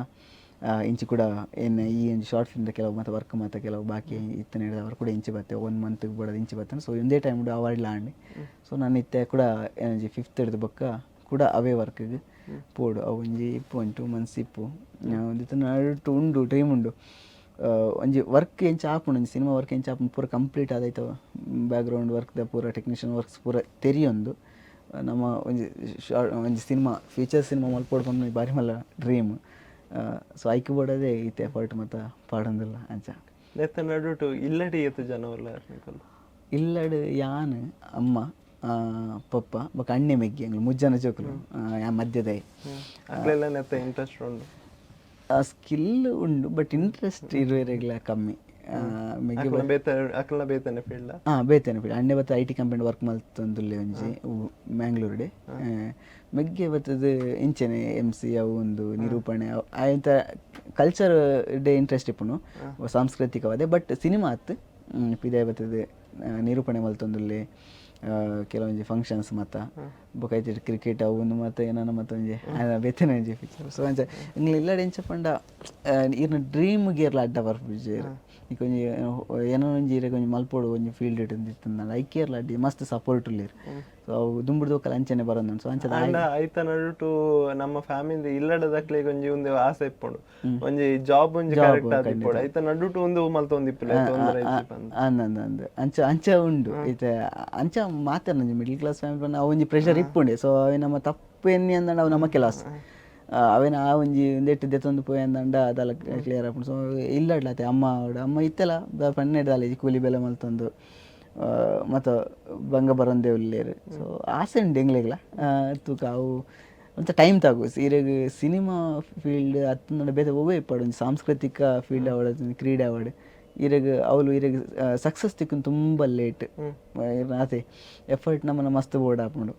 ಇಂಚಿ ಕೂಡ ಏನು ಈ ಒಂದು ಶಾರ್ಟ್ ಫಿಲ್ಮ್ದ ಕೆಲವು ಮತ್ತು ವರ್ಕ್ ಮತ್ತು ಕೆಲವು ಬಾಕಿ ಇತ್ತನ ಹಿಡಿದ ಅವ್ರು ಕೂಡ ಇಂಚಿ ಬತ್ತೆ 1 ಮಂತ್ಗೆ ಬಿಡೋದು ಇಂಚಿ ಬತ್ತಾನೆ. ಸೊ ಒಂದೇ ಟೈಮ್ ಕೂಡ ಅವಾರ್ಡ್ ಆಂಡಿ. ಸೊ ನಾನು ಇತ್ತೆ ಕೂಡ ಏನಂಜಿ 5th ಹಿಡಿದ ಬೊಕ್ಕ ಕೂಡ ಅವೇ ವರ್ಕ್ಗೆ ಪೋಡು ಅವು ಒಂಜಿ ಇಪ್ಪು 2 ಮಂತ್ಸ್ ಇಪ್ಪು ಒಂದಿತ್ತು ನಡು ಉಂಡು ಟೈಮ್ ಉಂಡು ಒಂಜಿ ವರ್ಕ್ ಎಂಚ ಆಪುಂಡು ಒಂಜಿ ಸಿನಿಮಾ ವರ್ಕ್ ಎಂಚ ಆಪುಂಡು ಪೂರ ಕಂಪ್ಲೀಟ್ ಆದೈತೆ ಬ್ಯಾಕ್ಗ್ರೌಂಡ್ ವರ್ಕ್ದ ಪೂರ ಟೆಕ್ನಿಷಿಯನ್ ವರ್ಕ್ಸ್ ಪೂರ ತೆರಿಯೊಂದು ನಮ್ಮ ಒಂಜಿ ಸಿನಿಮಾ ಫ್ಯೂಚರ್ ಸಿನಿಮಾ ಮಲ್ಪೋಡು ಬಂದು ಬಾರಿ ಮಲ್ಲ ಡ್ರೀಮ್. ಸೊ ಐಕ್ ಬೋಡದೇ ಈತೆ ಎಫರ್ಟ್ ಮತ್ತು ಪಾಡೊಂದಿಲ್ಲ ಅಂಚ ನೆತ್ತ ನಡುಟು ಇಲ್ಲಡಿ ಏತು ಜನ ಇಲ್ಲಡು ಯಾನ್ ಅಮ್ಮ ಪಪ್ಪ ಬೊಕ ಅಣ್ಣೆ ಮೆಗ್ಗಿ ಅಂಗ್ಲು ಮುಜ್ಜನ ಜೋಕುಲು ಯಾ ಮಧ್ಯದೈ ಅಕ್ಲೆಲ್ಲ ನೆತ್ತ ಇಂಟ್ರೆಸ್ಟ್ ಉಂಡು ಸ್ಕಿಲ್ ಉಂಡು ಬಟ್ ಇಂಟ್ರೆಸ್ಟ್ ಇರುವೆರೆಗ್ಲ ಕಮ್ಮಿ ಬೇತನೆ ಫೀಲ್ಡ್ ಬೇತೇನೆ ಫೀಲ್ಡ್ ಅಣ್ಣೆ ಬತ್ತ IT ಕಂಪನಿ ವರ್ಕ್ ಮಲ್ತೊಂದುಲ್ಲೆ ಒಂಜಿ ಮ್ಯಾಂಗ್ಳೂರ್ಡೆ ಮೆಗ್ಗೆ ಬತ್ತದ ಇಂಚೆನೆ MC ಅವು ಒಂದು ನಿರೂಪಣೆ ಆಯ್ತ ಕಲ್ಚರ್ ಡೇ ಇಂಟ್ರೆಸ್ಟ್ ಇಪ್ಪುನು ಸಾಂಸ್ಕೃತಿಕವಾದೆ ಬಟ್ ಸಿನಿಮಾ ಅತ್ತು ಪಿದಾಯ ಬತ್ತದ ನಿರೂಪಣೆ ಮಲ್ತೊಂದುಲ್ಲೆ ಕೆಲವೊಂಜಿ ಫಂಕ್ಷನ್ಸ್ ಮತ್ತು ಬೊಕೈತಿ ಕ್ರಿಕೆಟ್ ಅವು ಮತ್ತು ಏನಾನ ಮತ್ತೊಂಜಿ ಬೇತೇನೆ ಒಂಜಿ ಪಿಕ್ಚರ್. ಸೊ ಅಂಚ ಇಂಗ್ಲ ಇಲ್ಲಡೆ ಎಂಚ ಪಂಡ ಇರ್ನ ಡ್ರೀಮ್ಗೆ ಇರ್ಲ ಅಡ್ಡ ಬರ್ಪುಜೇರು ಈಗ ಒಂಜಿ ಏನೋ ಒಂಜಿ ಇರಗೆ ಒಂಜಿ ಮಲ್ಪೋಡು ಒಂಜಿ ಫೀಲ್ಡ್ ಇಟ್ಟು ನಾನು ಐಕೇರ್ಲ ಅಡ್ಡಿ ಮಸ್ತ್ ಸಪೋರ್ಟ್ ಉಳ್ಳೇರು. ಸೊ ಅವು ದುಂಬುಡ್ದು ಹೋಗಲ್ಲ ಅಂಚನೆ ಬರೋದು. ಸೊ ಅಂಚ ಐತ ನಡುಟು ನಮ್ಮ ಫ್ಯಾಮಿಲಿ ಇಲ್ಲಡದಕ್ಲೆಗ್ ಒಂಜಿ ಒಂದು ಆಸೆ ಇಪ್ಪುಂಡು ಒಂಜಿ ಜಾಬ್ ಒಂಜಿ ಕರೆಕ್ಟ್ ಆದಿಪ್ಪುಡು ಐತ ನಡುಟು ಒಂದು ಮಲ್ತ ಒಂದಿಪ್ಪಿಲ್ಲ ಅಂದ ಅಂಚ ಅಂಚ ಉಂಡು ಐತೆ ಅಂಚ ಮಾತಾಡ ಮಿಡ್ಲ್ ಕ್ಲಾಸ್ ಫ್ಯಾಮಿಲಿ ಅವು ಒಂಜಿ ಪ್ರೆಷರ್ ಇಪ್ಪುಂಡೆ. ಸೊ ಅವು ನಮ್ಮ ತಪ್ಪು ಎನ್ನಿ ಅಂದಂಡ ಅವು ನಮ್ಮ ಕೆಲಸ ಅವೇನ ಆ ಒಂಜಿ ಒಂದೆಟ್ಟು ದೆತ್ತೊಂದು ಪೋಯಿ ಅಂದಂಡ ಅದೆಲ್ಲ ಕ್ಲಿಯರ್ ಆಪುಂಡು. ಸೊ ಇಲ್ಲಡ್ಲತ್ತೆ ಅಮ್ಮ ಇತ್ತೆಲ್ಲ ಪನ್ನೆಡ್ದಾಲೆ ಕೂಲಿ ಬೆಲೆ ಮಲ್ತೊಂದು ಮತ್ತು ಬಂಗ ಬರೋಂದೇ ಉಳ್ಳೇರು. ಸೊ ಆಸೆ ಉಂಡು ಎಂಗ್ಲೆಗ್ಲ ತೂಕ ಅವು ಒಂಥ ಟೈಮ್ ತಗೋ ಇರೆಗ್ ಸಿನಿಮಾ ಫೀಲ್ಡ್ ಹತ್ತು ಬೇರೆ ಒವ್ವೇ ಇಪ್ಪಾಡು ಒಂದು ಸಾಂಸ್ಕೃತಿಕ ಫೀಲ್ಡ್ ಆವಡ್ ಕ್ರೀಡೆ ಆವಡ್ ಇರೆಗ್ ಅವಳು ಇರೆಗ್ ಸಕ್ಸಸ್ ತಿಕ್ಕುನ್ ತುಂಬ ಲೇಟ್ ಅದೇ ಎಫರ್ಟ್ ನಮ್ಮನ್ನ ಮಸ್ತ್ ಬೋಡಾಪುಂಡು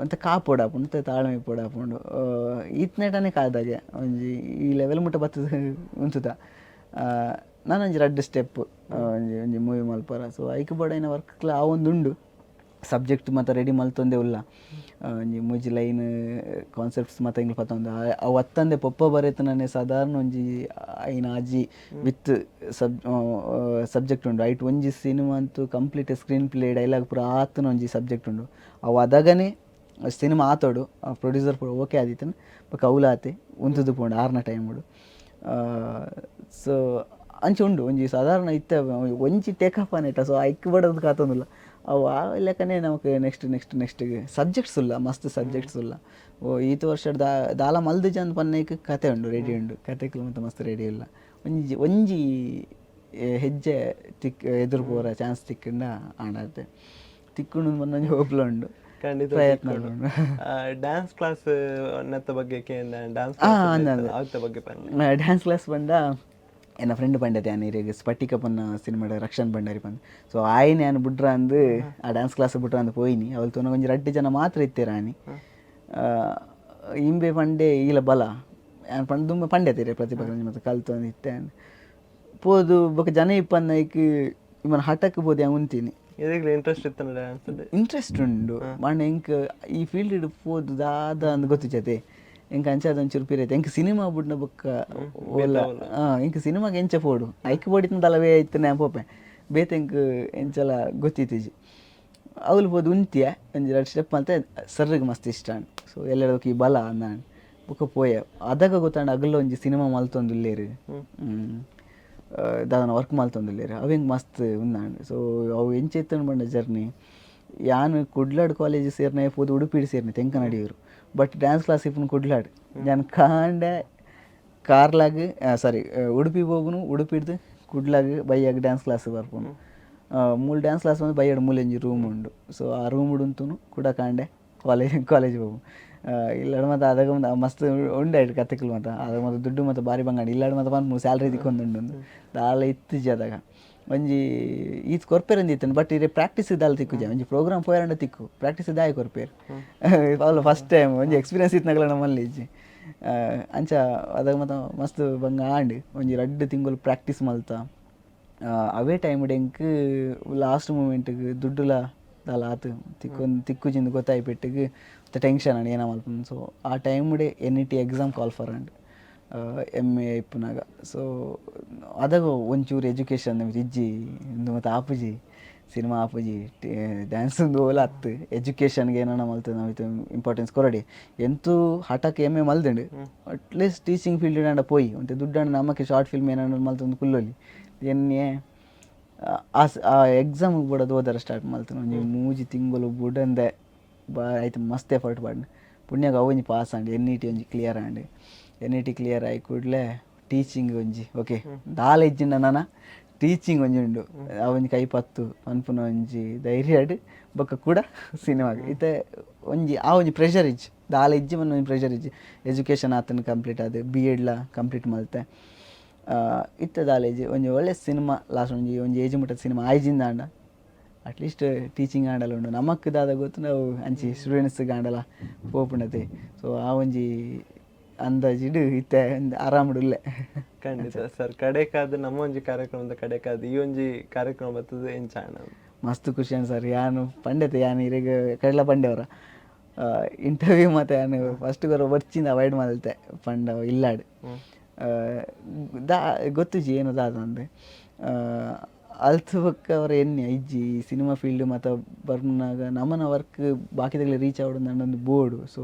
ಅಂತ ಕಾಪೋಡಾಪುಂಡು ತಾಳ್ಮೆ ಪೋಡಾಪುಂಡು ಈತ್ನೇಟನೇ ಕಾದಾಗೆ ಒಂಜಿ ಈ ಲೆವೆಲ್ ಮುಟ್ಟ ಬತ್ತದ ಉಂತುತ ನಾನು ಒಂಜಿ 2 ಸ್ಟೆಪ್ ಒಂಜಿ ಮೂವಿ ಮಲ್ಪರ. ಸೊ ಐಕ್ ಬೋಡೈನ ವರ್ಕ್ಲ ಆ ಒಂದು ಉಂಡು ಸಬ್ಜೆಕ್ಟ್ ಮತ್ತು ರೆಡಿ ಮಲ್ತೊಂದೇ ಉಲ್ಲ ಒಂಜಿ ಮೂಜಿ ಲೈನ್ ಕಾನ್ಸೆಪ್ಟ್ಸ್ ಮತ್ತು ಹಿಂಗೆ ಪತ್ತೊಂದು ಅವು ಹತ್ತಂದೆ ಪೊಪ್ಪ ಬರೆತನೇ ಸಾಧಾರಣ ಒಂಜಿ ಐನ ಆಜಿ ವಿತ್ ಸಬ್ಜೆಕ್ಟ್ ಉಂಡು ಐಟ್ ಒಂಜಿ ಸಿನಿಮಾ ಅಂತೂ ಕಂಪ್ಲೀಟ್ ಸ್ಕ್ರೀನ್ ಪ್ಲೇ ಡೈಲಾಗ್ ಪೂರ ಆತನ ಒಂಜಿ ಸಬ್ಜೆಕ್ಟ್ ಉಂಡು ಅವು ಅದಾಗನೇ ಸಿನಿಮಾ ಆತೋಡು ಪ್ರೊಡ್ಯೂಸರ್ ಪೂರ ಓಕೆ ಆದಿತ್ತನ ಬೊಕ ಅವಲಾತೆ ಉಂತುದು ಪೋಂಡು 6ನ ಟೈಮ್ ಉಂಡು. ಸೊ ಅಂಚೆ ಉಂಡು ಒಂಜಿ ಸಾಧಾರಣ ಇತ್ತ ಒಂಜಿ ಟೇಕಪ್ ಅನೇಟ. ಸೊ ಐಕ್ ಬಡೋದು ಕಾತೊಂದಿಲ್ಲ ಅವು ಆ ಲೆಕ್ಕನೇ ನಮಗೆ ನೆಕ್ಸ್ಟ್ಗೆ ಸಬ್ಜೆಕ್ಟ್ಸ್ ಇಲ್ಲ ಮಸ್ತ್ ಸಬ್ಜೆಕ್ಟ್ಸ್ ಇಲ್ಲ. ಈತ ವರ್ಷದ ದಾಲ ಮಲ್ದಿಜ ಅಂತ ಪನ್ನೈಕ್ ಕತೆ ಉಂಡು ರೆಡಿ ಉಂಡು ಕತೆಗಳು ಮತ್ತು ಮಸ್ತ್ ರೆಡಿ ಇಲ್ಲ ಒಂಜಿ ಹೆಜ್ಜೆ ಎದುರು ಪೋರ ಚಾನ್ಸ್ ತಿಕ್ಕಂಡ ಆಡತ್ತೆ ತಿಕ್ಕೊಂಡು ಬಂದೊಂಜಿ ಹೋಪ್ಲ ಉಂಡು ಪ್ರಯತ್ನ ಉಂಡು. ಡ್ಯಾನ್ಸ್ ಕ್ಲಾಸ್ ಬಗ್ಗೆ ಡ್ಯಾನ್ಸ್ ಕ್ಲಾಸ್ ಬಂದ ಎನ್ನ ಫ್ರೆಂಡ್ ಪಂಡತೆ ಆನೆ ಇರೆಗ್ ಸ್ಪಟಿಕ ಪನ್ನ ಸಿನಿಮಾಡ ರಕ್ಷಣ್ ಭಂಡಾರಿ ಪಂದ್. ಸೊ ಆಯ್ನೆ ನಾನು ಬಿಡ್ರ ಅಂದು ಆ ಡ್ಯಾನ್ಸ್ ಕ್ಲಾಸ್ ಬಿಟ್ರ ಅಂದು ಪೋಯ್ನಿ ಅವಳು ತೊನ ಒಂಜಿ 2 ಜನ ಮಾತ್ರ ಇತ್ತೀರ ಆನಿ ಇಂಬೆ ಪಂಡೆ ಈಲ ಬಲ ಪಂಡ ತುಂಬ ಪಂಡೆತೀರಿ ಪ್ರತಿಭಾ ಮತ್ತು ಕಲ್ತೊಂದು ಇತ್ತೆ ಪೋದು ಬೊಕ ಜನ ಇಪ್ಪನ್ನೈಕ್ ಇವನ್ ಹಠಕ್ಕೆ ಬೋದು ಉಂತೀನಿ ಇಂಟ್ರೆಸ್ಟ್ ಉಂಡು ಮಂಡ ಎಂಕ್ ಈ ಫೀಲ್ಡ್ ಇಡ್ ಪೋದು ದಾದ ಅಂದ್ ಗೊತ್ತಿಜತೆ ಎಂಕ ಅಂಚಾದ ಒಂಚೂರು ಪಿರೈತೆ ಎಂಕ್ ಸಿನಿಮಾ ಬುಡ್ನ ಬೊಕ್ಕ ಓಲ ಎಂಕ್ ಸಿನಿಮಾಗೆ ಎಂಚ ಪೋಡು ಐಕ್ ಬೋಡಿನ ತಲವೇ ಇತ್ತನೆ ಪೋಪೆ ಬೇತೆ ಎಂಕ್ ಎಂಚಲ ಗೊತ್ತಿತ್ತೀಜಿ ಅವಳು ಬೋದು ಉಂತಿಯ ಒಂಜಿ 2 ಸ್ಟೆಪ್ ಅಂತ ಸರ್ರಿಗೆ ಮಸ್ತ್ ಇಷ್ಟ. ಸೊ ಎಲ್ಲದಕ್ಕೆ ಈ ಬಲ ನಾನು ಬೊಕ್ಕ ಪೋಯ ಅದಾಗ ಗೊತ್ತಾಂಡ ಅಗಲ ಒಂಜಿ ಸಿನಿಮಾ ಮಲ್ತೊಂದುಲ್ಲೇರು ದಾದನ ವರ್ಕ್ ಮಲ್ತೊಂದುಲ್ಲೇರು ಅವು ಹೆಂಗೆ ಮಸ್ತ್ ಉಂದಾಂಡು. ಸೊ ಅವು ಎಂಚ ಇತ್ತಂಡು ಬಂಡ ಜರ್ನಿ ಯಾನು ಕುಡ್ಲಾಡ್ ಕಾಲೇಜ್ ಸೇರ್ನೆ ಪೋದು ಉಡುಪಿಡ್ ಸೇರ್ನೆ ತೆಂಕ ನಡಿಯೋರು ಬಟ್ ಡ್ಯಾನ್ಸ್ ಕ್ಲಾಸ್ ಇಪ್ಪನು ಕುಡ್ಲಾಡ್ ನಾನು ಕಾಂಡೆ ಕಾರ್ಲಾಗ್ ಉಡುಪಿ ಹೋಗುನು ಉಡುಪಿಡ್ದು ಕುಡ್ಲಾಗ್ ಬೈಯಾಗ ಡ್ಯಾನ್ಸ್ ಕ್ಲಾಸ್ ಬರ್ಪುನು ಮೂಲ್ ಡ್ಯಾನ್ಸ್ ಕ್ಲಾಸ್ ಬಂದು ಬೈಯಾಡ ಮೂಲೆಂಜಿ ರೂಮ್ ಉಂಡು. ಸೊ ಆ ರೂಮ್ ಉಡುಂತೂ ಕೂಡ ಕಾಂಡೆ ಕಾಲೇಜ್ ಹೋಗು ಇಲ್ಲಾಡ ಮತ್ತು ಅದಾಗ ಒಂದು ಮಸ್ತ್ ಉಂಡಾಯ್ತು ಕತೆಕಲ್ ಮತ್ತು ಅದಾಗ ಮತ್ತು ದುಡ್ಡು ಮತ್ತು ಬಾರಿ ಬಂಗಾಡಿ ಇಲ್ಲಾಡ ಮತ್ತು ಬಂದು ಸ್ಯಾಲ್ರಿ ತಿಕ್ಕೊಂದುಂಡು ದಾಲ ಇತ್ತಿಜಿ ಅದಾಗ ಒಂಜಿ ಈತ್ ಕೊರ್ಪೇರಂದು ಇತ್ತನು ಬಟ್ ಇರೇ ಪ್ರಾಕ್ಟೀಸ್ ದಾಲ ತಿಕ್ಕುಜೆ ಒಂಜಿ ಪ್ರೋಗ್ರಾಮ್ ಪೋಯರಂಡ ತಿಕ್ಕು ಪ್ರಾಕ್ಟೀಸ್ ದಾಯ ಕೊರ್ಪೇರು ಅವಳು ಫಸ್ಟ್ ಟೈಮ್ ಒಂಜಿ ಎಕ್ಸ್ಪೀರಿಯನ್ಸ್ ಇತ್ತನಗಲ ನಮ್ಮಲ್ಲಿ ಇಜ್ಜಿ ಅಂಚ ಅದಾಗ ಮತ್ತು ಮಸ್ತ್ ಬಂಗ ಆಂಡ್ ಒಂಜಿ 2 ತಿಂಗಳು ಪ್ರಾಕ್ಟೀಸ್ ಮಲ್ತ ಅವೇ ಟೈಮ್ಡ್ ಎಂಕ್ ಲಾಸ್ಟ್ ಮೂಮೆಂಟ್ಗ್ ದುಡ್ಡುಲ ದಾಲ ಆತು ತಿಕ್ಕುಜಿಂದ ಗೊತ್ತಾಯ್ಪೆಟ್ಟಿಗೆ ಟೆನ್ಷನ್ ಆಂಡ್ ಏನ ಮಲ್ಪುಂಡು. ಸೊ ಆ ಟೈಮ್ಡೆ NET exam call for and MA ಇಪ್ಪುನಾಗ. ಸೊ ಅದಾಗ ಒಂಚೂರು ಎಜುಕೇಷನ್ ಇಜ್ಜಿ ಮತ್ತು ಆಪುಜಿ ಸಿನಿಮಾ ಆಪುಜಿ ಡ್ಯಾನ್ಸ್ ಓಲ ಹತ್ತು ಎಜುಕೇಷನ್ಗೆ ಏನೋ ಮಲ್ತದೆ ನಾವು ಇಂಪಾರ್ಟೆನ್ಸ್ ಕೊರಡಿ ಎಂತೂ ಹಠಕ್ಕೆ MA ಮಲ್ದಂಡು ಅಟ್ಲೀಸ್ಟ್ ಟೀಚಿಂಗ್ ಫೀಲ್ಡ್ ಅಂಡ ಪೋಯಿ ಒಂತೆ ದುಡ್ಡಂಡು ನಮ್ಮಕ್ಕೆ ಶಾರ್ಟ್ ಫಿಲ್ಮ್ ಏನಾದ್ರು ಮಲ್ತೊಂದು ಕುಲ್ಲೊಲಿ ಎನ್ನೆ ಆ ಎಕ್ಸಾಮಿಗೆ ಬಿಡೋದು ಓದಾರ ಸ್ಟಾರ್ಟ್ ಮಾಡ್ತಾನೆ ಒಂಜಿ 3 ತಿಂಗಳು ಬುಡಂದೆ ಆಯ್ತು ಮಸ್ತ್ ಎಫರ್ಟ್ ಪಡ್ನು ಪುಣ್ಯಾಗ ಅವಂಜಿ ಪಾಸ್ ಆಂಡ್ NET ಒಂಜಿ ಕ್ಲಿಯರ್ ಆಂಡ್ NET ಕ್ಲಿಯರ್ ಆಗಿ ಕೂಡಲೇ ಟೀಚಿಂಗ್ ಒಂಜಿ ಓಕೆ ದಾಲ ಇಜ್ಜಿಂಡ ನಾನು ಟೀಚಿಂಗ್ ಒಂಜಿ ಉಂಡು ಅವೊಂಜಿ ಕೈ ಪತ್ತು ಅನ್ಪುನ ಒಂಜಿ ಧೈರ್ಯ ಬೊಕ್ಕ ಕೂಡ ಸಿನಿಮಾಗೆ ಇತ್ತೆ ಒಂಜಿ ಆ ಒಂಜಿ ಪ್ರೆಷರ್ ಇಜ್ಜಿ ದಾಲ ಇಜ್ಜಿ ಮನ್ನ ಒಂಜಿ ಪ್ರೆಷರ್ ಇಜ್ಜಿ ಎಜುಕೇಷನ್ ಆತನ ಕಂಪ್ಲೀಟ್ ಆದ B.Edಲ ಕಂಪ್ಲೀಟ್ ಮಲ್ತೆ ಇತ್ತೆ ದಾಲ ಇಜ್ಜಿ ಒಂಜಿ ಒಳ್ಳೆ ಸಿನಿಮಾ ಲಾಸ್ಟ್ ಒಂಜಿ ಏಜ್ ಮುಟ್ಟದ ಸಿನಿಮಾ ಆಯ್ಜಿಂದ ಆಂಡ ಅಟ್ಲೀಸ್ಟ್ ಟೀಚಿಂಗ್ ಆಂಡಲ ಉಂಡು ನಮಕ್ ದಾದ ಗೊತ್ತು ನಾವು ಅಂಚಿ ಸ್ಟೂಡೆಂಟ್ಸ್ಗೆ ಆಂಡಲ ಪೋಪುಂಡತೆ. ಸೊ ಆ ಒಂಜಿ ಅಂದಾಜಿಡು ಇತ್ತೆ ಆರಾಮುಡುಲ್ಲೆ. ಖಂಡಿತ ಸರ್. ಕಡೆಕಾದ ನಮ್ಮ ಒಂಜಿ ಕಾರ್ಯಕ್ರಮದ ಕಡೆಕಾದ ಈ ಒಂಜಿ ಕಾರ್ಯಕ್ರಮ ಬರ್ತದೆ ಎಂಚಾಣ ಮಸ್ತ್ ಖುಷಿ ಅನ್ ಸರ್. ಯಾನು ಪಂಡತೆ ಯಾನು ಇರೆಗ ಕಡಲ ಪಂಡೆಯವರ ಇಂಟರ್ವ್ಯೂ ಮತ್ತು ಯಾನು ಫಸ್ಟ್ ಬರೋ ಬರ್ಚಿಂದ ಅವಾಯ್ಡ್ ಮಾಡಲ್ತೆ ಪಂಡ ಇಲ್ಲಾಡು ಗೊತ್ತುಜಿ ಏನು ದಾದ ಅಂದರೆ ಅಲ್ತು ಬಕ್ಕ ಅವರ ಎಣ್ಣೆ ಇಜ್ಜಿ ಸಿನಿಮಾ ಫೀಲ್ಡ್ ಮತ್ತು ಬರ್ನಾಗ ನಮ್ಮನ ವರ್ಕ್ ಬಾಕಿದಾಗಲೇ ರೀಚ್ ಆವಡು ನನ್ನೊಂದು ಬೋರ್ಡು. ಸೊ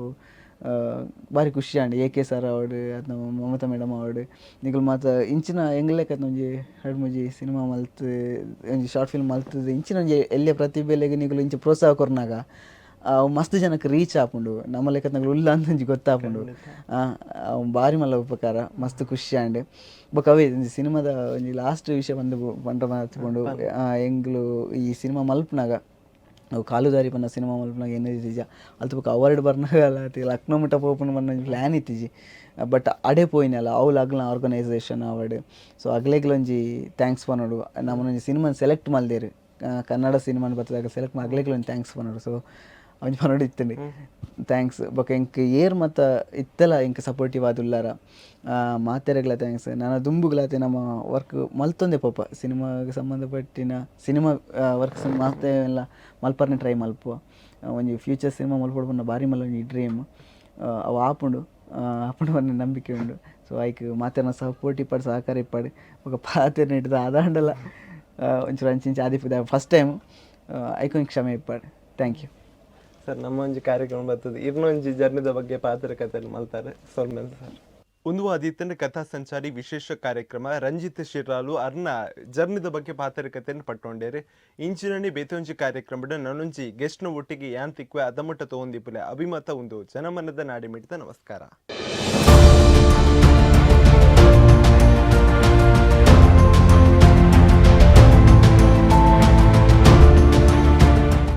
ಭಾರಿ ಖುಷಿ ಆಂಡ್ AK ಸರ್ ಅವಡು ಅದು ನಮ್ಮ ಮಮತಾ ಮೇಡಮ್ ಅವಡು ನಿಗಲು ಮಾತ ಇಂಚಿನ ಎಂಗ್ಲೆಕ್ಕ ಒಂಜಿ 2-3 ಸಿನಿಮಾ ಮಲ್ತು ಒಂಜಿ ಶಾರ್ಟ್ ಫಿಲ್ಮ್ ಮಲ್ತದೆ ಇಂಚಿನ ಒಂಜಿ ಎಲ್ಲೇ ಪ್ರತಿಭೆಲೆಗೆ ನಿಗಲು ಇಂಚ ಪ್ರೋತ್ಸಾಹ ಕೊರ್ನಾಗ ಮಸ್ತ್ ಜನಕ್ಕೆ ರೀಚ್ ಆಪುಂಡು ನಮ್ಮ ಲೆಕ್ಕ ನಗಲು ಉಲ್ಲ ಅಂತ ಒಂಜಿ ಗೊತ್ತಾಪುಂಡು. ಭಾರಿ ಮಲ್ಲ ಉಪಕಾರ ಮಸ್ತ್ ಖುಷಿ ಆಂಡ್ ಬೊಕ್ಕ ಅವೇ ಸಿನಿಮಾದ ಒಂಜಿ ಲಾಸ್ಟ್ ವಿಷಯ ಬಂದು ಬಂಡ ಮಾತ್ಕೊಂಡು ಎಂಗ್ಲು ಈ ಸಿನಿಮಾ ಮಲ್ಪನಾಗ ಅವು ಕಾಲುದಾರಿ ಪನ್ನ ಸಿನಿಮಾ ಮಲ್ಪನಾಗ ಏನಿದ್ದೀಜ ಅಲ್ತು ಬೊಕ್ಕ ಅವಾರ್ಡ್ ಬರ್ನಾಗ ಲಕ್ನೋ ಮುಟ್ಟ ಪೋಪುಂಡು ಪನ್ನ ಪ್ಲ್ಯಾನ್ ಇತ್ತಿಜಿ ಬಟ್ ಅಡೆ ಪೋಯಿನಲ್ಲ ಅವ್ಲು ಅಗ್ಲ ಆರ್ಗನೈಸೇಷನ್ ಅವಾರ್ಡ್. ಸೊ ಅಗ್ಲೆಗ್ಲೊಂಜಿ ಥ್ಯಾಂಕ್ಸ್ ಪನ್ನೋಡು ನಮ್ಮನೊಂಜಿ ಸಿನಿಮಾನ ಸೆಲೆಕ್ಟ್ ಮಲ್ದೇರು ಕನ್ನಡ ಸಿನಿಮಾನ ಬರ್ತದಾಗ ಸೆಲೆಕ್ಟ್ ಅಗ್ಲೆಗ್ಲೊಂಜಿ ಥ್ಯಾಂಕ್ಸ್ ಪನ್ನೋಡು. ಸೊ ಅವನು ಪನ್ನೋಡು ಇತ್ತಂಡು ಥ್ಯಾಂಕ್ಸ್ ಬೊಕ್ಕ ಎಂಕ್ ಏರ್ ಮತ್ತು ಇತ್ತೆಲ್ಲ ಎಂಕ್ ಸಪೋರ್ಟಿವ್ ಆದುಲ್ಲಾರ ಮಾತೆರೆಗ್ಲ ಥ್ಯಾಂಕ್ಸ್. ನಾನು ದುಂಬುಗ್ಲಾತೆ ನಮ್ಮ ವರ್ಕ್ ಮಲ್ತೊಂದೆ ಪಾಪ ಸಿನಿಮಾಗೆ ಸಂಬಂಧಪಟ್ಟಿನ ಸಿನಿಮಾ ವರ್ಕ್ಸ್ ಮಾತೆ ಎಲ್ಲ ಮಲ್ಪರ್ನೆ ಟ್ರೈ ಮಲ್ಪುವ ಒಂಜಿ ಫ್ಯೂಚರ್ ಸಿನಿಮಾ ಮಲ್ಪೊಡು ಪನ್ನ ಭಾರಿ ಮಲ್ಲ ಒಂಜಿ ಡ್ರೀಮ್ ಅವು ಆಪುಂಡು ಪನ್ನ ನಂಬಿಕೆ ಉಂಡು. ಸೊ ಐಕ್ ಮಾತೆರ್ನ ಸಪೋರ್ಟ್ ಇಪ್ಪಡು ಸಹಕಾರ ಇಪ್ಪಡು ಬೊಕ್ಕ ಪಾತೆರ್ನ ಇಡ್ದು ಆದಾಂಡಲ ಒಂಚೂರು ಅಂಚಿಂಚ ಆದಿಪ್ಪದ ಫಸ್ಟ್ ಟೈಮ್ ಐಕೊಂದು ಕ್ಷಮೆ ಇಪ್ಪಡು. Thank you sir. ನಮ್ಮ ಒಂಜಿ ಕಾರ್ಯಕ್ರಮ ಬರ್ತದೆ ಇನ್ನೊಂಜಿ ಜರ್ನಿದ ಬಗ್ಗೆ ಪಾತ್ರ ಕಥೆಯಲ್ಲಿ ಮಲ್ತಾರೆ ಸೊಲ್ಮೇಲೆ ಸರ್. ಒಂದು ಆದಿತ್ಯನ ಕಥಾ ಸಂಚಾರಿ ವಿಶೇಷ ಕಾರ್ಯಕ್ರಮ ರಂಜಿತ್ ಶಿರಾಲು ಅರ್ನ ಜರ್ನಿದ ಬಗ್ಗೆ ಪಾತ್ರ ಕಥೆಯನ್ನು ಪಟ್ಟೊಂಡೇರಿ ಇಂಚಿನನಿ ಬೇತೊಂಜಿ ಕಾರ್ಯಕ್ರಮದ ನನ್ನೊಂಜಿ ಗೆಸ್ಟ್ನ ಒಟ್ಟಿಗೆ ಯಾನ್ ತಿಕ್ವೆ ಅದಮಟ್ಟ ತಗೊಂದಿಪ್ಪಲೆ ಅಭಿಮತ ಒಂದು ಜನಮನದ ನಾಡಿ ಮಿಡಿತ. ನಮಸ್ಕಾರ.